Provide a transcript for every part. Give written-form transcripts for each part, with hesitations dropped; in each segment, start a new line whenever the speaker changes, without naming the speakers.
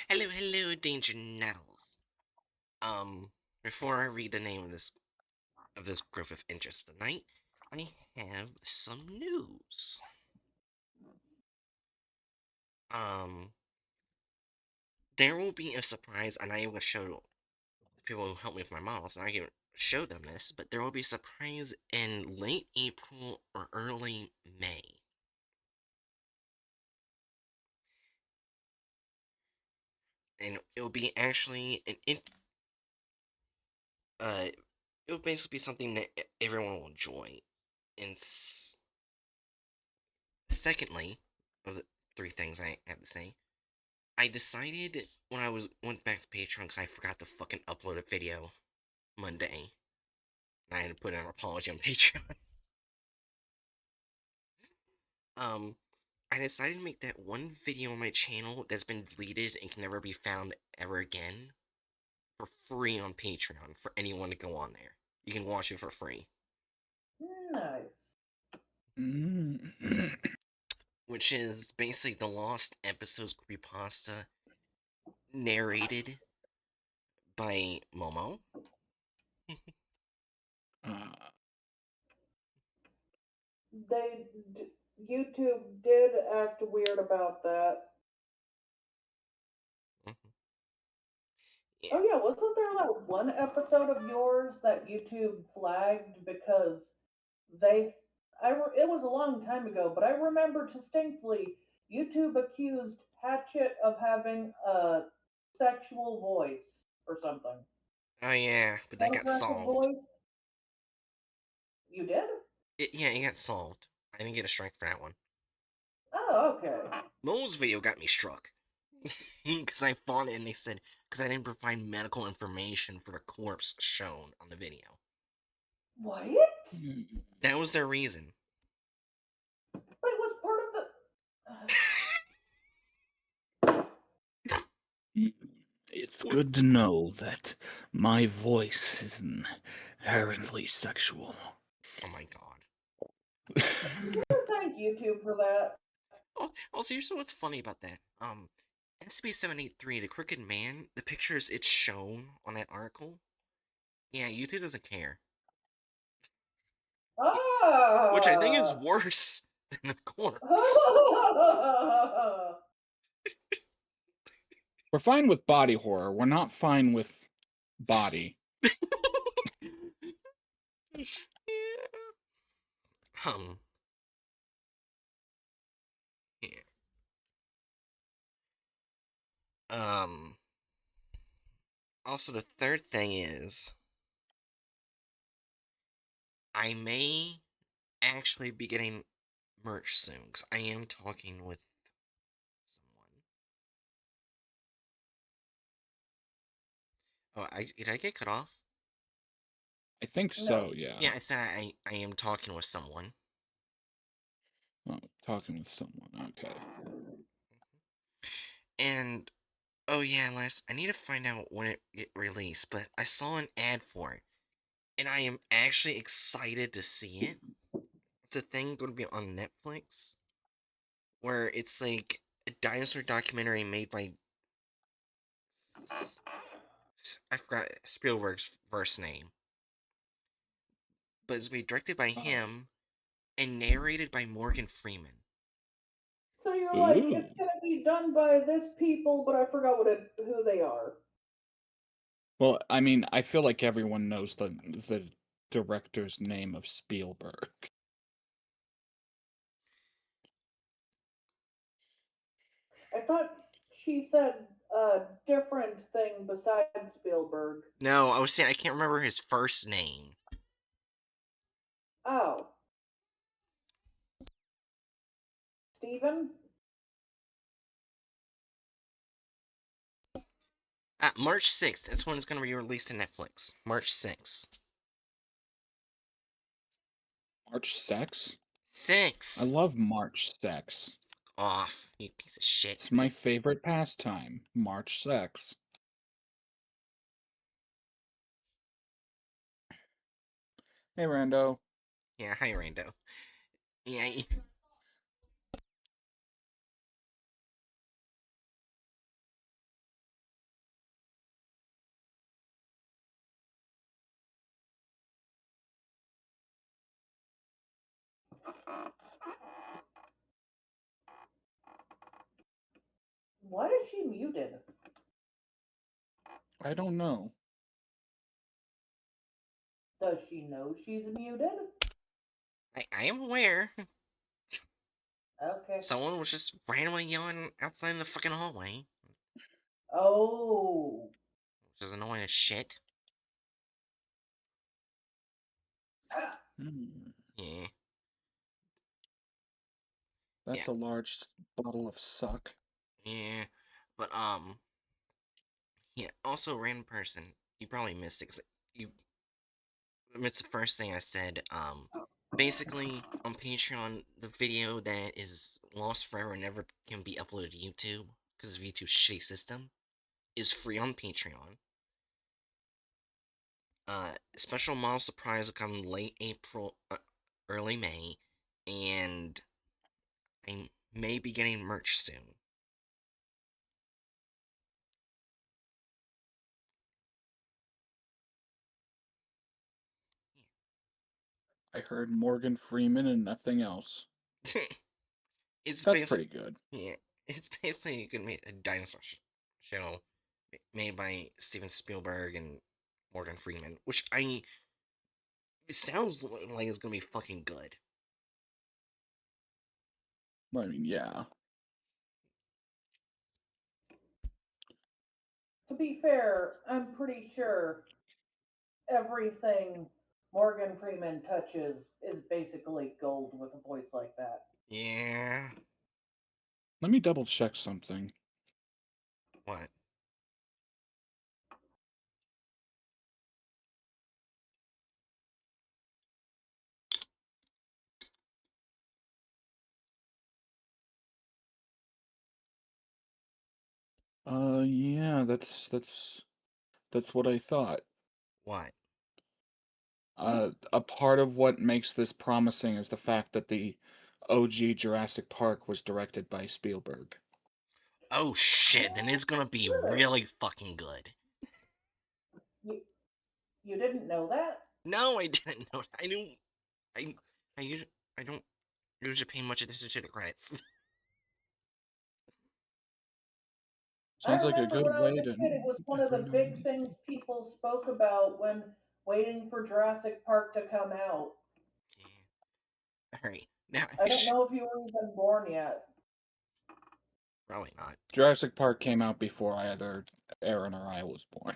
Hello, Danger Nettles. Before I read the name of this group of interest tonight, I have some news. Um, there will be a surprise, and I am gonna show the people who help me with my models, and I can show them this, but there will be a surprise in late April or early May. And it'll be actually uh, it'll basically be something that everyone will enjoy. And secondly, of the three things I have to say, I decided when went back to Patreon because I forgot to fucking upload a video Monday, and I had to put in an apology on Patreon. um, I decided to make that one video on my channel that's been deleted and can never be found ever again for free on Patreon for anyone to go on there. You can watch it for free.
Nice.
Which is basically the Lost Episodes creepypasta narrated by Momo.
YouTube did act weird about that.
Yeah.
Oh yeah, wasn't there like one episode of yours that YouTube flagged because it was a long time ago, but I remember distinctly YouTube accused Hatchet of having a sexual voice or something.
Oh yeah, but that got
Unaggressive
solved.
voice. You did?
Yeah, it got solved. I didn't get a strike for that one.
Oh, okay.
Momo's video got me struck. Because I fought it and they said, because I didn't provide medical information for the corpse shown on the video.
What?
That was their reason.
But it was part of the.
It's good to know that my voice is inherently sexual.
Oh my god.
Thank YouTube for that.
Oh, seriously, what's funny about that? SCP-783, the Crooked Man, the pictures it's shown on that article, yeah, YouTube doesn't care. Which I think is worse than the corpse.
We're fine with body horror. We're not fine with body.
Um. Yeah. Also, the third thing is, I may actually be getting merch soon, because I am talking with someone. Oh, did I get cut off?
I think so, yeah.
Yeah, I said I am talking with someone.
Oh, talking with someone, okay.
And, oh yeah, I need to find out when it get released, but I saw an ad for it, and I am actually excited to see it. It's a thing going to be on Netflix, where it's like a dinosaur documentary made by I forgot Spielberg's first name, but it's be directed by him and narrated by Morgan Freeman.
So you're like,
Ooh.
it's gonna be done by this people, but I forgot who they are.
Well, I mean, I feel like everyone knows the director's name of Spielberg.
I thought she said a different thing besides Spielberg.
No, I was saying I can't remember his first name.
Oh. Steven?
March 6th. That's when it's going to be released on Netflix. March 6th.
March sex?
6!
I love March sex.
Off, you piece of shit.
It's my favorite pastime, March sex. Hey, Rando.
Yeah, hi, Rando. Yeah,
Why is she muted?
I don't know.
Does she know she's muted?
I am aware.
Okay.
Someone was just randomly yelling outside in the fucking hallway,
Oh.
which is annoying as shit.
Ah,
Hmm.
Yeah, yeah,
That's a large bottle of suck.
yeah. But yeah. Also, random person. You probably missed it. 'Cause you. It's the first thing I said. Basically on Patreon, the video that is lost forever and never can be uploaded to YouTube because of YouTube's shitty system is free on Patreon. Special model surprise will come late April, early May, and I may be getting merch soon.
I heard Morgan Freeman and nothing else.
It's
That's
basically,
pretty good.
yeah, it's basically gonna be a dinosaur show made by Steven Spielberg and Morgan Freeman, which it sounds like it's gonna be fucking good.
I mean, yeah.
to be fair, I'm pretty sure everything Morgan Freeman touches is basically gold with a voice like that.
Yeah.
Let me double check something.
What?
Yeah, that's what I thought.
What?
A part of what makes this promising is the fact that the OG Jurassic Park was directed by Spielberg.
Oh shit! Then it's gonna be
Sure.
really fucking good.
You, you didn't know that?
No, I didn't know. I knew. I. I. I don't usually pay much attention to the credits.
I
Sounds like a
remember
good
when I was
way
a
to
kid, it was one of
never
the
know
big things
anything.
people spoke about when waiting for Jurassic Park to come out.
Yeah. All right. Now I
I don't
wish.
know if you were even born yet.
Probably not.
Jurassic Park came out before either Aaron or I was born.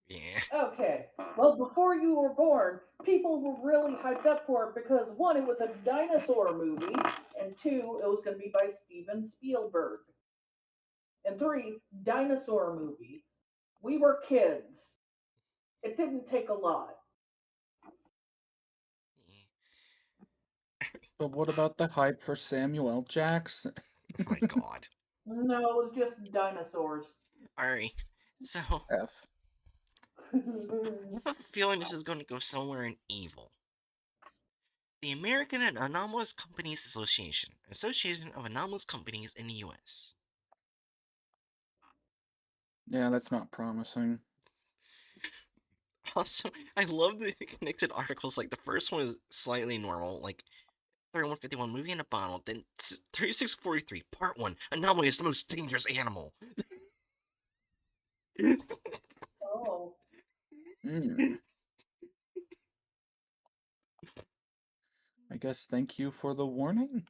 Yeah.
Okay. Well, before you were born, people were really hyped up for it because one, it was a dinosaur movie, and two, it was going to be by Steven Spielberg. And three, dinosaur movie. We were kids. It didn't take a lot.
But what about the hype for Samuel L. Jackson?
Oh my god.
No, it was just dinosaurs.
All right. So
F.
I have a feeling this is going to go somewhere in evil. The American and Anomalous Companies Association, Association of Anomalous Companies in the U.S.
Yeah, that's not promising.
Also, I love the connected articles. Like the first one is slightly normal, like 3151 movie in a bottle. Then 3643 Part 1 Anomaly is the most dangerous animal.
Oh.
Hmm. I guess thank you for the warning.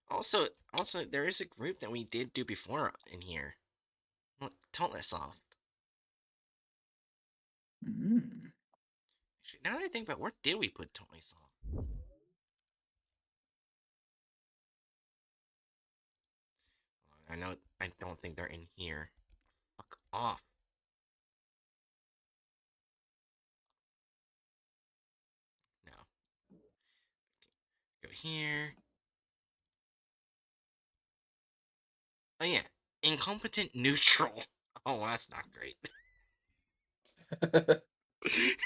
also, also, there is a group that we did do before in here. Totally soft.
Hmm.
Actually, now that I think about where did we put Totally soft? I know. I don't think they're in here. Fuck off. No. Go here. Oh yeah, incompetent neutral. Oh, that's not great.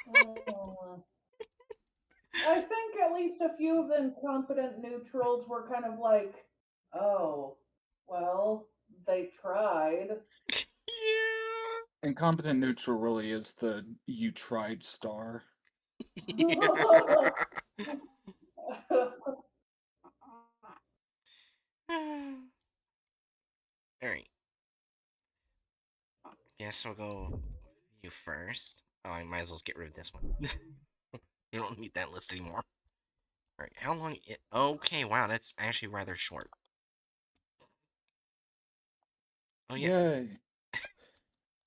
Hmm. I think at least a few of the incompetent neutrals were kind of like, oh, well, they tried.
Yeah.
Incompetent neutral really is the you tried star.
Alright. Guess we'll go you first. Oh, I might as well get rid of this one. We don't need that list anymore. Alright, how long it okay, wow, that's actually rather short. Oh yeah.
Yay.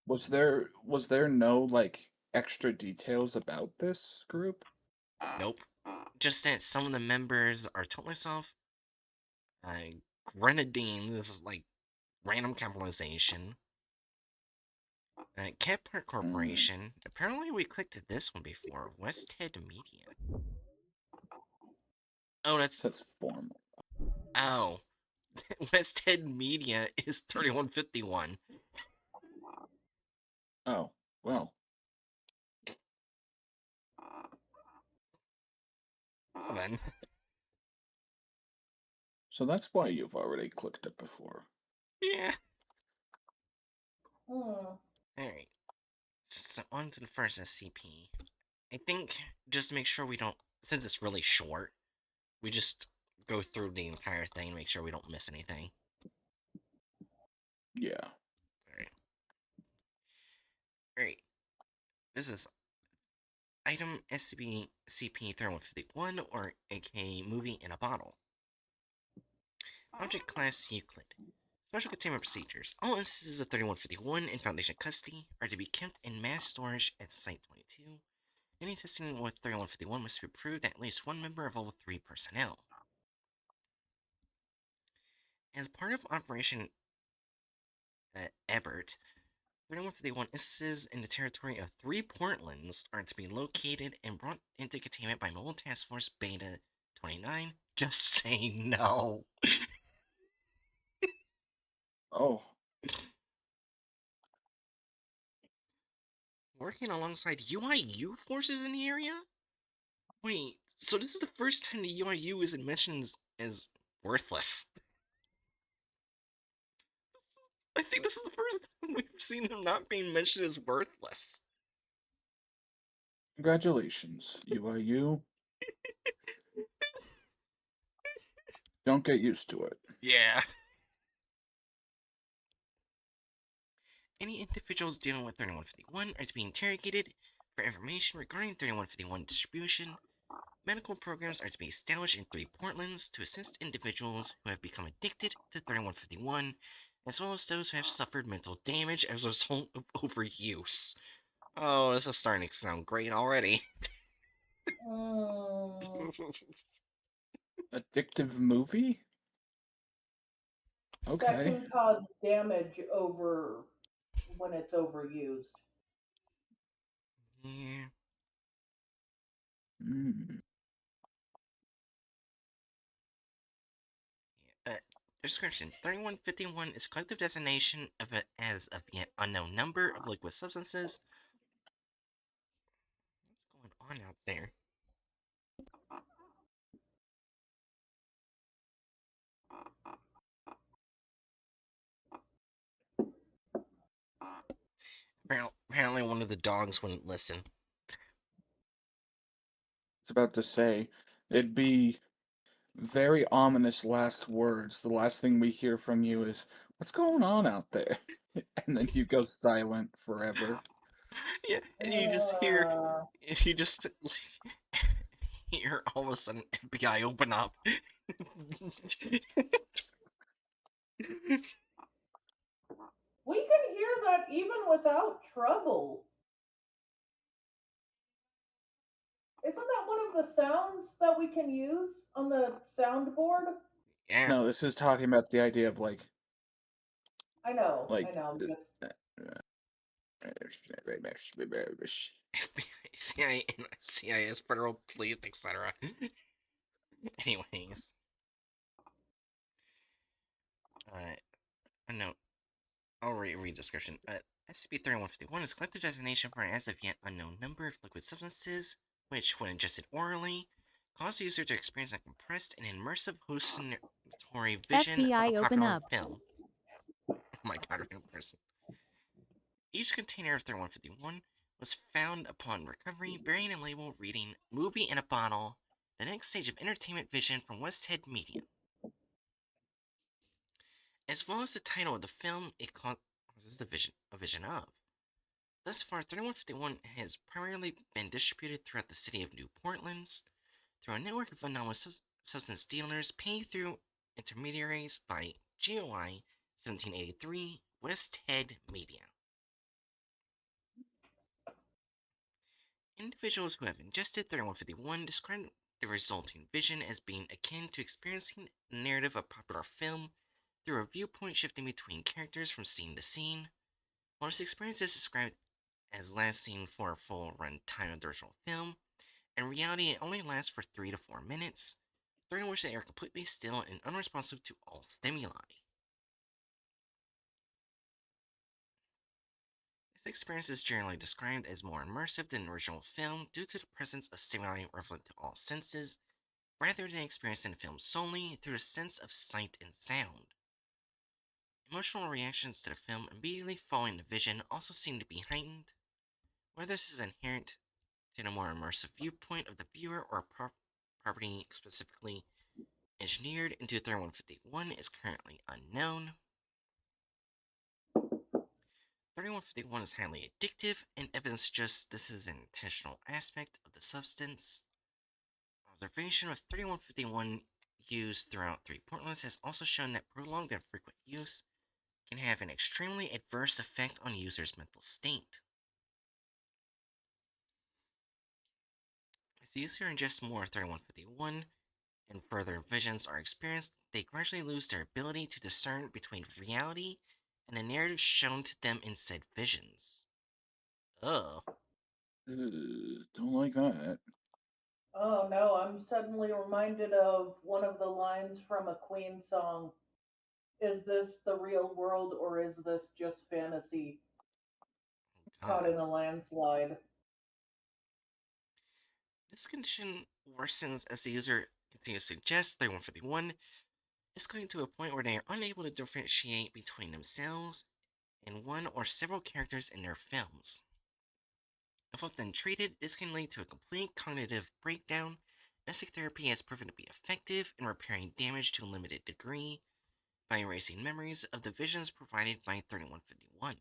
Was there no like extra details about this group?
Nope. Just that some of the members are totally soft. Grenadine, this is like random capitalization. Cat Park
Mm,
Corporation. Apparently we clicked this one before. Westhead Media. Oh, that's
says formal.
oh. Westhead Media is 3151.
Oh, well.
Well then.
So that's why you've already clicked it before.
Yeah.
Hmm.
Alright. So on to the first SCP. I think just to make sure we don't, since it's really short, we just go through the entire thing and make sure we don't miss anything.
Yeah.
Alright. Alright. This is item SCP-CP-3151, or aka Movie in a Bottle. Object Class Euclid. Special Containment Procedures. All instances of 3151 in Foundation custody are to be kept in mass storage at Site 22. Any testing with 3151 must be approved at least one member of level 3 personnel. As part of Operation Ebert, 3151 instances in the territory of 3 Portlands are to be located and brought into containment by Mobile Task Force Beta 29. Just say no.
Oh,
Working alongside UIU forces in the area? Wait, so this is the first time the UIU is mentioned as worthless. I think this is the first time we've seen him not being mentioned as worthless.
congratulations, UIU. Don't get used to it.
Yeah. Any individuals dealing with 3151 are to be interrogated for information regarding 3151 distribution. Medical programs are to be established in 3 Portlands to assist individuals who have become addicted to 3151, as well as those who have suffered mental damage as a result of overuse. Oh, this is starting to sound great already.
Hmm.
Addictive movie?
That
Okay.
can cause damage over when it's overused.
Yeah.
Mm.
Uh, Description 3151 is a collective designation of it as of yet unknown number of liquid substances. What's going on out there? Apparently, one of the dogs wouldn't listen.
I was about to say, it'd be very ominous last words. The last thing we hear from you is, "What's going on out there?" And then you go silent forever.
Yeah, and
Uh,
you just like, hear all of a sudden FBI open up.
we can hear that even without trouble. Isn't that one of the sounds that we can use on the soundboard?
Yeah,
No, this is talking about the idea of
I know,
like
I know. Just
FBI, CIA, CIS, federal police, etc. Anyways, no, I'll read description. SCP-3151 is a collective designation for an as of yet unknown number of liquid substances, which, when ingested orally, cause the user to experience a compressed and immersive hallucinatory vision of a
FBI open
popular
up.
film. Oh my god, random person. Each container of 3151 was found upon recovery, bearing a label reading "Movie in a Bottle," the next stage of entertainment vision from Westhead Media. As well as the title of the film it causes a vision of. Thus far, 3151 has primarily been distributed throughout the city of New Portlands through a network of anomalous substance dealers paid through intermediaries by GOI 1783 Westhead Media. Individuals who have ingested 3151 describe the resulting vision as being akin to experiencing the narrative of a popular film through a viewpoint shifting between characters from scene to scene. While this experience is described as lasting for a full run time of the original film, in reality it only lasts for 3 to 4 minutes, during which they are completely still and unresponsive to all stimuli. This experience is generally described as more immersive than the original film due to the presence of stimuli relevant to all senses, rather than experiencing the film solely through a sense of sight and sound. Emotional reactions to the film immediately following the vision also seem to be heightened. Whether this is inherent to the more immersive viewpoint of the viewer or property specifically engineered into 3151 is currently unknown. 3151 is highly addictive, and evidence suggests this is an intentional aspect of the substance. Observation of 3151 used throughout 3 Portlands has also shown that prolonged and frequent use can have an extremely adverse effect on users' mental state. As the user ingests more 3151 and further visions are experienced, they gradually lose their ability to discern between reality and the narrative shown to them in said visions. Ugh.
Don't like that.
Oh no, I'm suddenly reminded of one of the lines from a Queen song. Is this the real world or is this just fantasy? Caught
God.
in a landslide.
This condition worsens as the user continues to ingest 3151, escalating to a point where they are unable to differentiate between themselves and one or several characters in their films. If left untreated, this can lead to a complete cognitive breakdown. Mystic therapy has proven to be effective in repairing damage to a limited degree by erasing memories of the visions provided by 3151.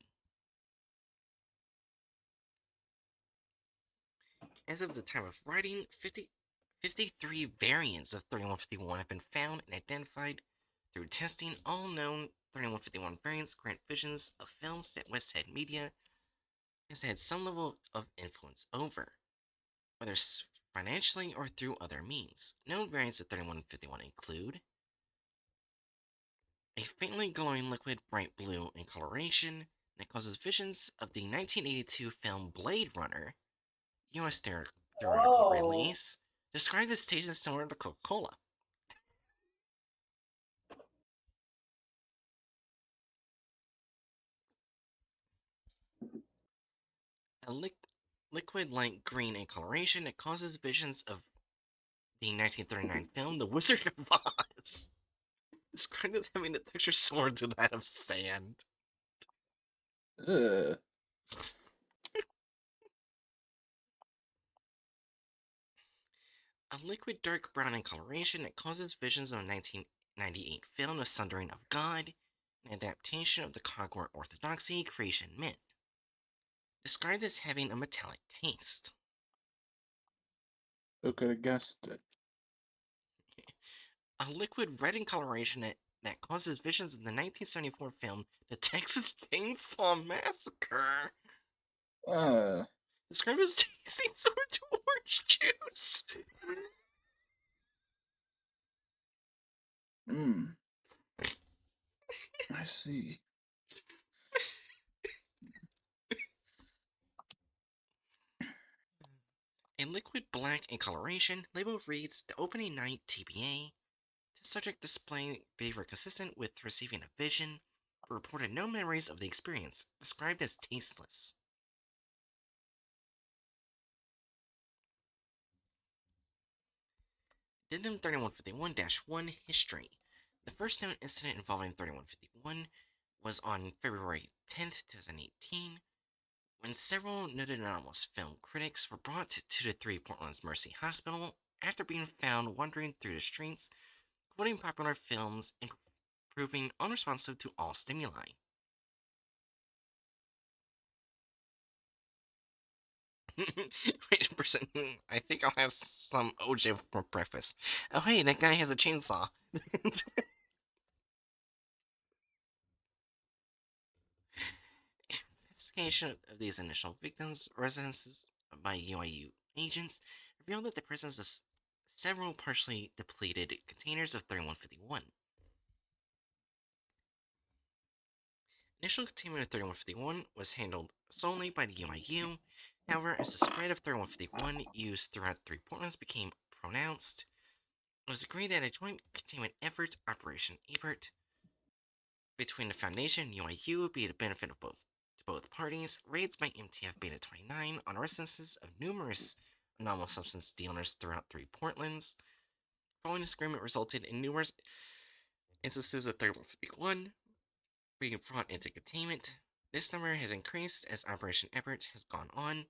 As of the time of writing, 53 variants of 3151 have been found and identified through testing. All known 3151 variants grant visions of films that Westhead Media has had some level of influence over, whether financially or through other means. Known variants of 3151 include a faintly glowing liquid bright blue in coloration that causes visions of the 1982 film Blade Runner, US theoretical
Oh,
release, described as tasting similar to Coca-Cola. A liquid light green in coloration that causes visions of the 1939 film The Wizard of Oz, described as having a texture similar to that of sand.
Ugh.
A liquid dark brown in coloration that causes visions of the 1998 film The Sundering of God, an adaptation of the Cogwart Orthodoxy creation myth, described as having a metallic taste.
Who could have guessed it?
A liquid red in coloration that causes visions of the 1974 film The Texas Chainsaw Massacre,
Uh,
described as tasting similar to orange juice.
hmm. I see.
A liquid black in coloration, label reads The Opening Night TBA. The subject displaying behavior consistent with receiving a vision, but reported no memories of the experience, described as tasteless. Addendum 3151 1 History. The first known incident involving 3151 was on February 10th, 2018, when several noted anonymous film critics were brought to the Three Portland's Mercy Hospital after being found wandering through the streets, quoting popular films and proving unresponsive to all stimuli. Wait a percent. I think I'll have some OJ for breakfast. Oh, hey, that guy has a chainsaw. Investigation of these initial victims' residences by UIU agents revealed that the presence of several partially depleted containers of 3151. Initial containment of 3151 was handled solely by the UIU. However, as the spread of 3151 used throughout Three Portlands became pronounced, it was agreed that a joint containment effort, Operation Ebert, between the Foundation and UIU would be the benefit of both parties. Raids by MTF Beta 29 on residences of numerous anomalous substance dealers throughout Three Portlands. Following this agreement resulted in numerous instances of 3151 being brought into containment. This number has increased as Operation Ebert has gone on,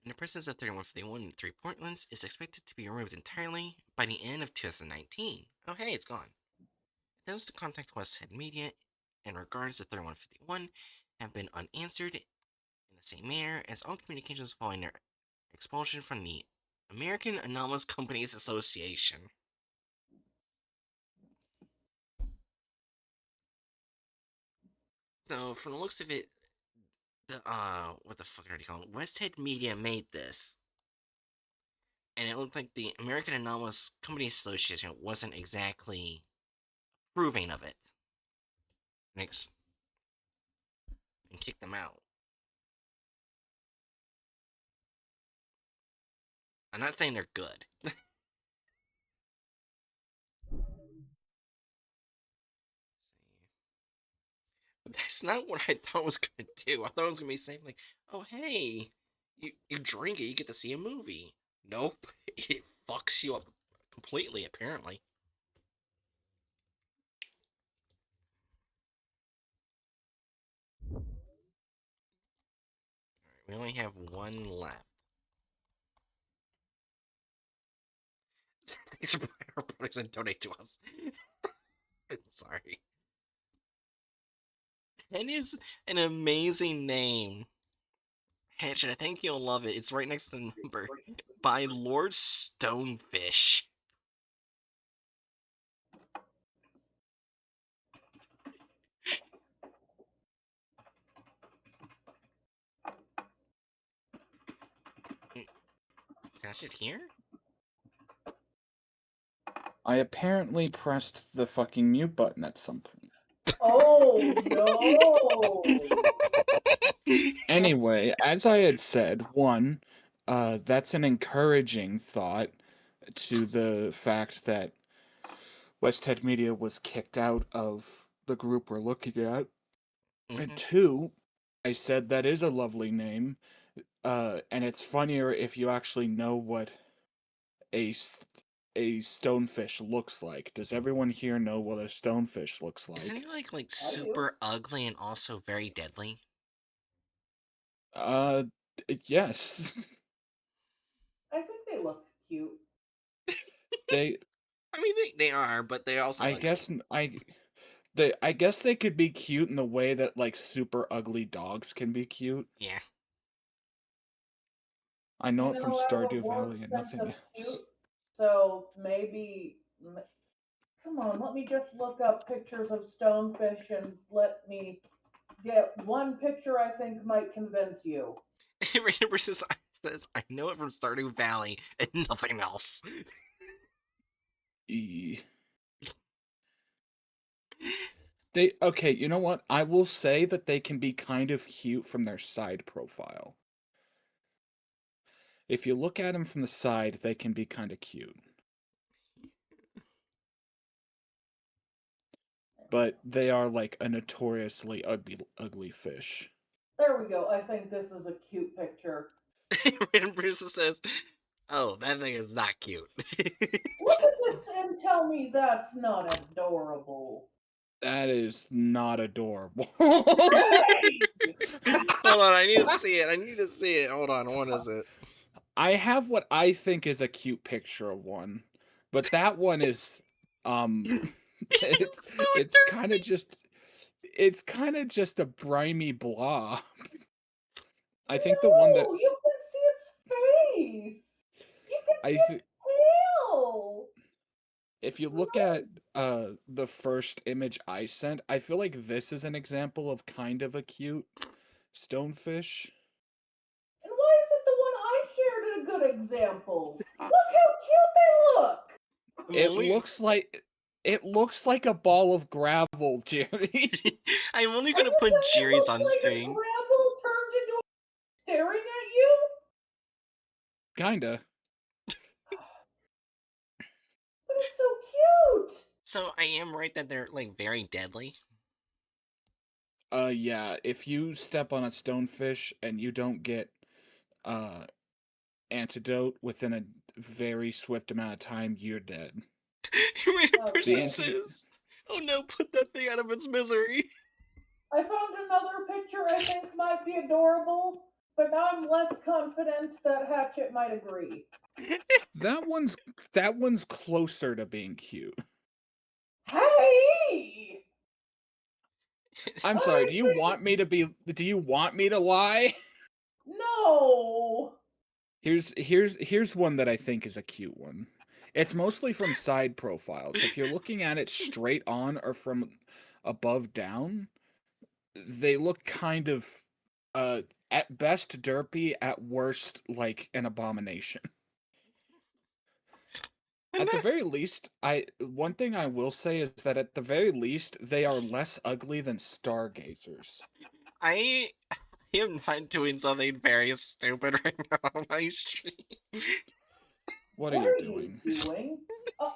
and the presence of 3151 in Three Portlands is expected to be removed entirely by the end of 2019. Oh, hey, it's gone. Those to contact Westhead Media in regards to 3151 have been unanswered in the same manner as all communications following their expulsion from the American Anomalous Companies Association. So, from the looks of it, what the fuck are they called? Westhead Media made this, and it looked like the American Anomalous Companies Association wasn't exactly approving of it, and, and kicked them out. I'm not saying they're good. That's not what I thought it was gonna do. I thought it was gonna be saying like, "Oh hey, you drink it, you get to see a movie." Nope, it fucks you up completely. Apparently, we only have one left. Thanks for our products and donate to us. Sorry. That is an amazing name. Hatchet, I think you'll love it. It's right next to the number by Lord Stonefish. Is that shit here?
I apparently pressed the fucking mute button at some point.
Oh no!
Anyway, as I had said, one, that's an encouraging thought to the fact that Westhead Media was kicked out of the group we're looking at. And two, I said that is a lovely name, and it's funnier if you actually know what a stonefish looks like. Does everyone here know what a stonefish looks like?
Isn't it like super ugly and also very deadly?
Yes.
I think they look cute.
They
I mean, they are, but they're also
I
ugly.
guess I guess they could be cute in the way that like super ugly dogs can be cute.
Yeah.
I know it from
I have a
Stardew
warped
Valley and
sense
nothing
of
else.
cute, so maybe. Come on, let me just look up pictures of stonefish and let me get one picture I think might convince you.
Rainbow says, I know it from Stardew Valley and nothing else.
Okay, you know what? I will say that they can be kind of cute from their side profile. If you look at them from the side, they can be kind of cute. But they are like a notoriously ugly fish.
There we go. I think this is a cute picture.
Random Bruce says, "Oh, that thing is not cute."
Look at this and tell me that's not adorable.
That is not adorable.
Hold on, I need to see it. I need to see it. Hold on, what is it?
I have what I think is a cute picture of one, but that one is it's
So
it's kind of just it's kind of just a briny blob. I think the one that
No, you can see its face. You can
I
see
th
its tail.
if you look at the first image I sent, I feel like this is an example of kind of a cute stonefish.
And why isn't the one I shared a good example? Look how cute they look.
I'm
It
only
looks like a ball of gravel, Jerry.
I'm only
Are
gonna
you
put
saying it
Jerry's
looks
on
like a
screen.
gravel turned into a staring at you?
Kinda.
But it's so cute.
So I am right that they're like very deadly.
Yeah, if you step on a stonefish and you don't get uh antidote within a very swift amount of time, you're dead.
Random
The
person
Okay.
antidote
says, "Oh no, put that thing out of its misery."
I found another picture I think might be adorable, but now I'm less confident that Hatchet might agree.
that one's closer to being cute.
Hey!
I'm sorry,
I think
do you want me to lie?
no.
Here's one that I think is a cute one. It's mostly from side profiles. If you're looking at it straight on or from above down, they look kind of uh at best derpy, at worst like an abomination. At the very least, I one thing I will say is that at the very least they are less ugly than stargazers.
I am not doing something very stupid right now on my stream.
What are
What
you
are you
doing?
doing? Uh,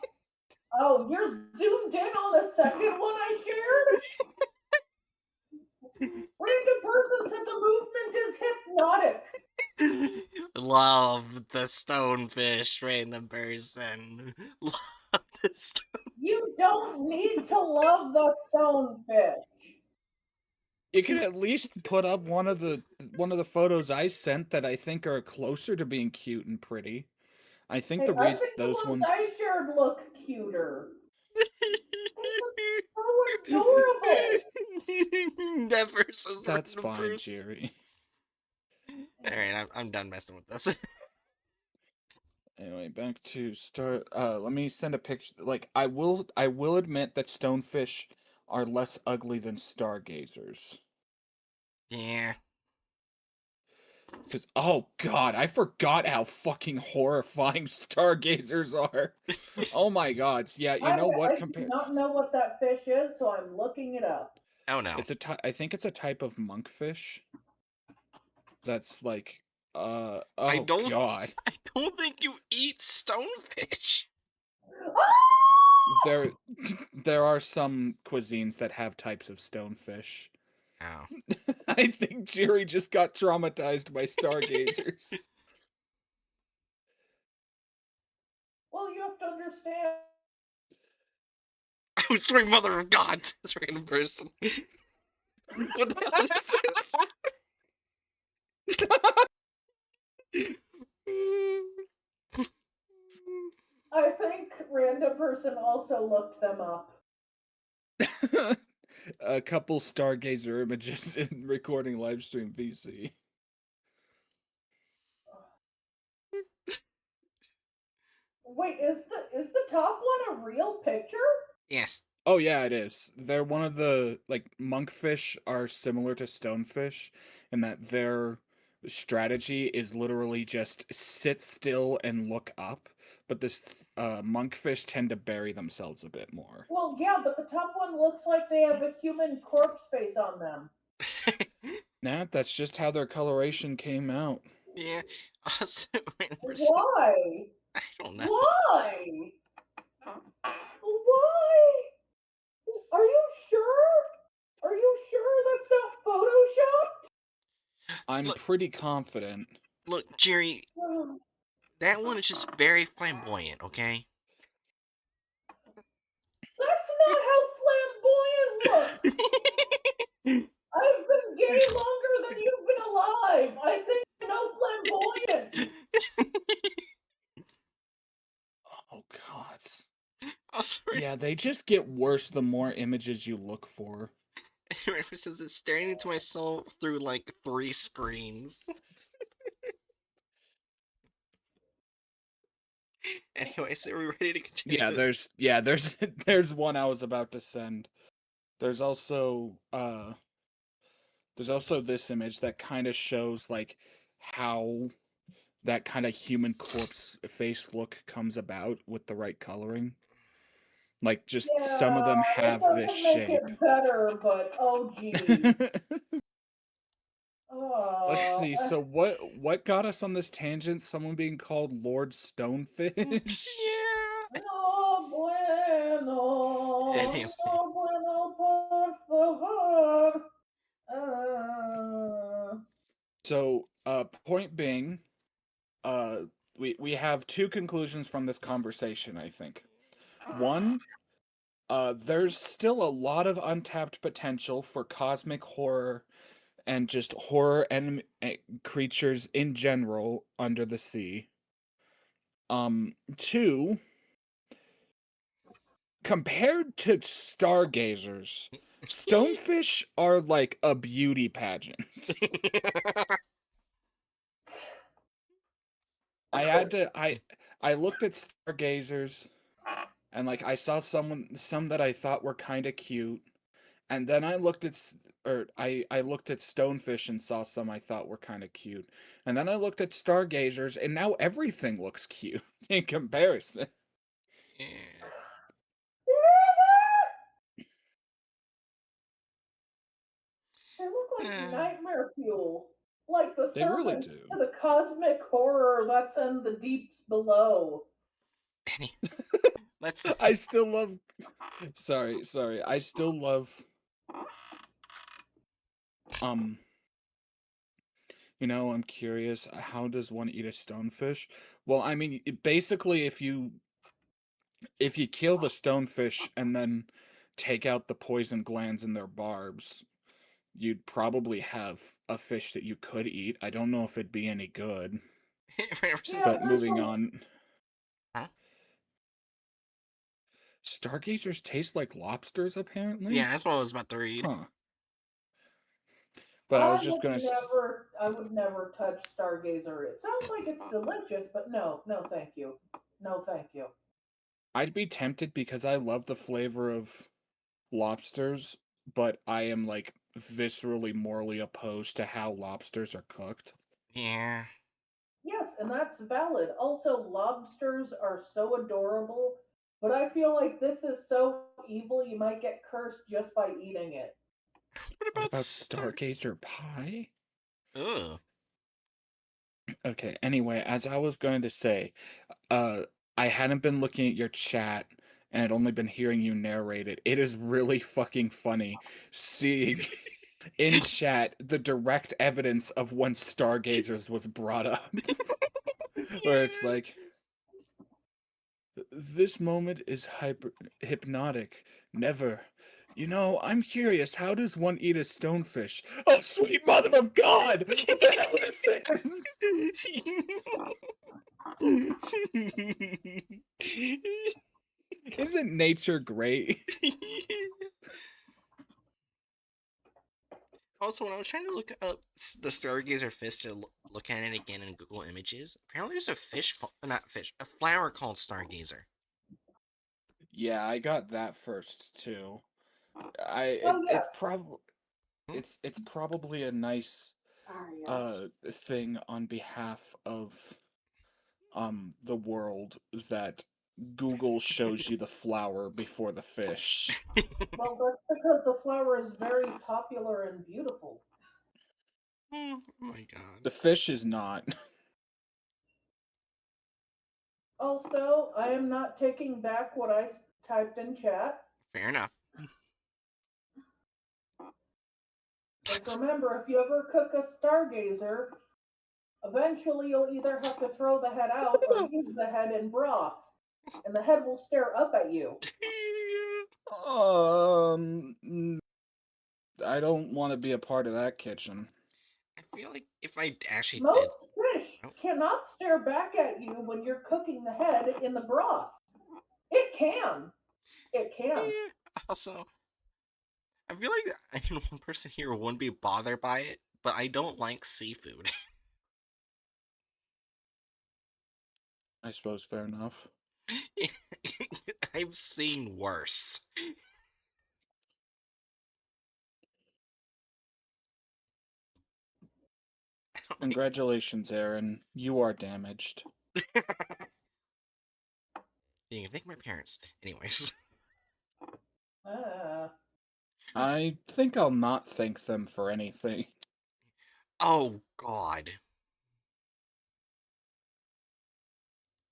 oh, you're zoomed in on the second one I shared? Random person said the movement is hypnotic.
Love the stonefish, random person. Love the stone.
You don't need to love the stonefish.
You can at least put up one of the photos I sent that I think are closer to being cute and pretty. I think
Hey,
the
I
reason
think the
those
ones
ones
I shared look cuter. They look so adorable.
That person's
that's
random
fine,
person.
Jerry.
Alright, I'm done messing with this.
Anyway, back to start. Let me send a picture. Like, I will admit that stonefish are less ugly than stargazers.
Yeah.
Because, oh god, I forgot how fucking horrifying stargazers are. Oh my god. Yeah, you know what?
I do not know what that fish is, so I'm looking it up.
Oh no.
I think it's a type of monkfish. That's like,
I
oh
don't
god.
I don't think you eat stonefish.
Ah!
There, there are some cuisines that have types of stonefish.
Oh.
I think Jerry just got traumatized by stargazers.
Well, you have to understand.
Oh, sweet mother of God, this random person. What the hell is this?
I think random person also looked them up.
A couple stargazer images in recording live stream VC.
Wait, is the top one a real picture?
Yes.
Oh yeah, it is. They're one of the like monkfish are similar to stonefish in that their strategy is literally just sit still and look up, but this monkfish tend to bury themselves a bit more.
Well, yeah, but the top one looks like they have a human corpse face on them.
Nah, that's just how their coloration came out.
Yeah. Also, random person.
Why?
I don't know.
Why? Why? Are you sure? Are you sure that's not Photoshop?
I'm
Look,
pretty confident.
look, Jerry. That one is just very flamboyant. Okay.
That's not how flamboyant looks. I've been gay longer
Yeah, they just get worse the more images you look for.
It says it's staring into my soul through like 3 screens. Anyway, so we're ready to continue.
There's there's one I was about to send. There's also this image that kind of shows like how that kind of human corpse face look comes about with the right coloring. Like just some of them
Yeah, it
have this
doesn't make
shape.
it better, but oh geez.
Let's
Oh,
see. So what got us on this tangent? Someone being called Lord Stonefish?
Yeah.
no bueno,
Anyway,
no bueno, por favor.
So point being, we have two conclusions from this conversation, I think. One, there's still a lot of untapped potential for cosmic horror and just horror and creatures in general under the sea. Two, compared to stargazers, stonefish are like a beauty pageant. I looked at stargazers and like I saw some that I thought were kind of cute, and then I looked at stonefish and saw some I thought were kind of cute, and then I looked at stargazers and now everything looks cute in comparison.
yeah.
They look like
Uh,
nightmare fuel. Like the
They really
servants
do.
to the cosmic horror that's in the deeps below.
any- let's.
I still love. Sorry. I still love. Um, I'm curious. How does one eat a stonefish? Well, I mean, basically, if you kill the stonefish and then take out the poison glands in their barbs, you'd probably have a fish that you could eat. I don't know if it'd be any good.
Ever since
Yeah,
But
there's
this.
moving
a
on,
Huh?
stargazers taste like lobsters, apparently.
Yeah, that's what I was about to read.
Huh. But I was just gonna.
I would never touch Stargazer. It sounds like it's delicious, but no, no, thank you. No, thank you.
I'd be tempted because I love the flavor of lobsters, but I am like viscerally morally opposed to how lobsters are cooked.
Yeah.
Yes, and that's valid. Also, lobsters are so adorable, but I feel like this is so evil you might get cursed just by eating it.
What
What
about
about
Star?
Stargazer pie?
Ugh.
Okay, anyway, as I was going to say, uh, I hadn't been looking at your chat and had only been hearing you narrate it. It is really fucking funny seeing in chat the direct evidence of when Stargazers was brought up. Where it's
Yeah.
like, this moment is hypnotic. Never. I'm curious. How does one eat a stonefish? Oh, sweet mother of God! What the hell is this? Isn't nature great?
Also, when I was trying to look up the Stargazer fish to look at it again in Google Images, apparently there's a fish called, not fish, a flower called Stargazer.
Yeah, I got that first too.
Oh yes.
Hmm?
It's probably a nice thing on behalf of the world that Google shows you the flower before the fish.
Well, that's because the flower is very popular and beautiful.
Oh my god.
The fish is not.
Also, I am not taking back what I typed in chat.
Fair enough.
Because remember, if you ever cook a stargazer, eventually you'll either have to throw the head out or use the head in broth. And the head will stare up at you.
Um, I don't want to be a part of that kitchen.
I feel like if I actually did.
Most fish
Oh,
cannot stare back at you when you're cooking the head in the broth. It can. It can.
Yeah. Also, I feel like I mean, one person here wouldn't be bothered by it, but I don't like seafood.
I suppose fair enough.
I've seen worse.
Congratulations, Aaron. You are damaged.
You can thank my parents. Anyways.
I think I'll not thank them for anything.
Oh, God.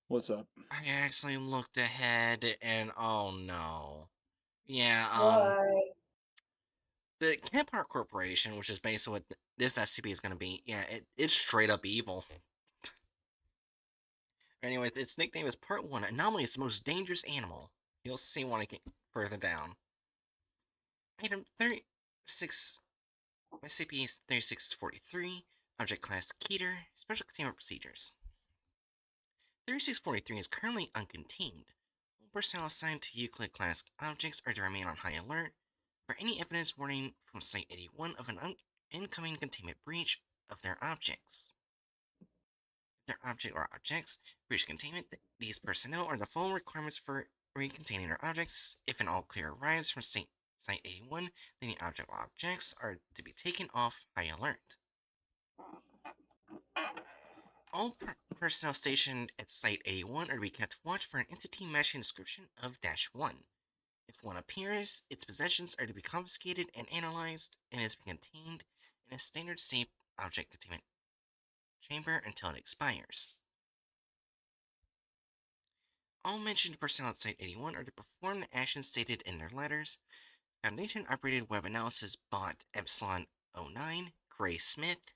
What's up?
I actually looked ahead and oh no. Yeah,
Why?
the Campfire Corporation, which is basically what this SCP is going to be, yeah, it's straight up evil. Anyways, its nickname is Part 1 Anomaly is the most dangerous animal. You'll see when I get further down. Item 36, SCP is 3643, Object Class Keter, Special Containment Procedures. 3643 is currently uncontained. All personnel assigned to Euclid class objects are to remain on high alert for any evidence warning from Site 81 of an incoming containment breach of their objects. If their object or objects breach containment, these personnel are the following requirements for recontaining their objects. If an all clear arrives from Site 81, then the object or objects are to be taken off high alert. All personnel stationed at Site 81 are to be kept watch for an entity matching description of -1. If one appears, its possessions are to be confiscated and analyzed, and is contained in a standard safe object containment chamber until it expires. All mentioned personnel at Site 81 are to perform the actions stated in their letters. Foundation operated web analysis bot Epsilon 09, Gray Smith,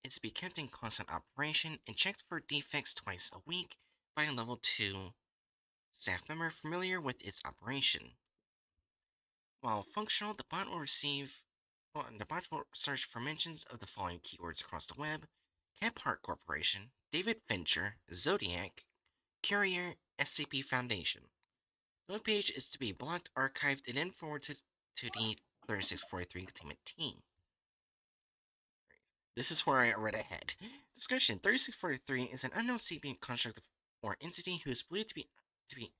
is to be kept in constant operation and checked for defects twice a week by a level 2 staff member familiar with its operation. While functional, the bot will search for mentions of the following keywords across the web: Caphart Corporation, David Fincher, Zodiac, Courier, SCP Foundation. The web page is to be blocked, archived, and then forwarded to the 3643 containment team. This is where I read ahead. Description: 3643 is an unknown sapient construct or entity who is believed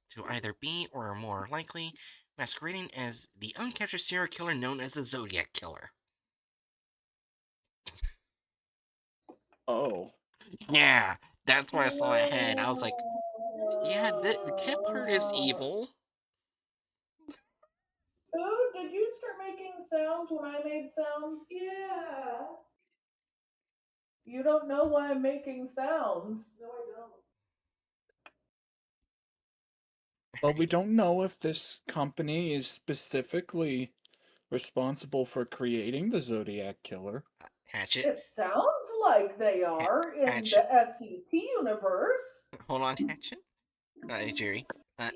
to either be or more likely masquerading as the uncaptured serial killer known as the Zodiac Killer.
Oh.
Yeah, that's when I saw ahead. I was like, yeah, the Kip part is evil.
Ooh, did you start making sounds when I made sounds? Yeah. You don't know why I'm making sounds. No, I don't.
Well, we don't know if this company is specifically responsible for creating the Zodiac Killer.
Hatchet.
It sounds like they are in
Hatchet.
the SCP universe.
Hold on, Hatchet. Jerry.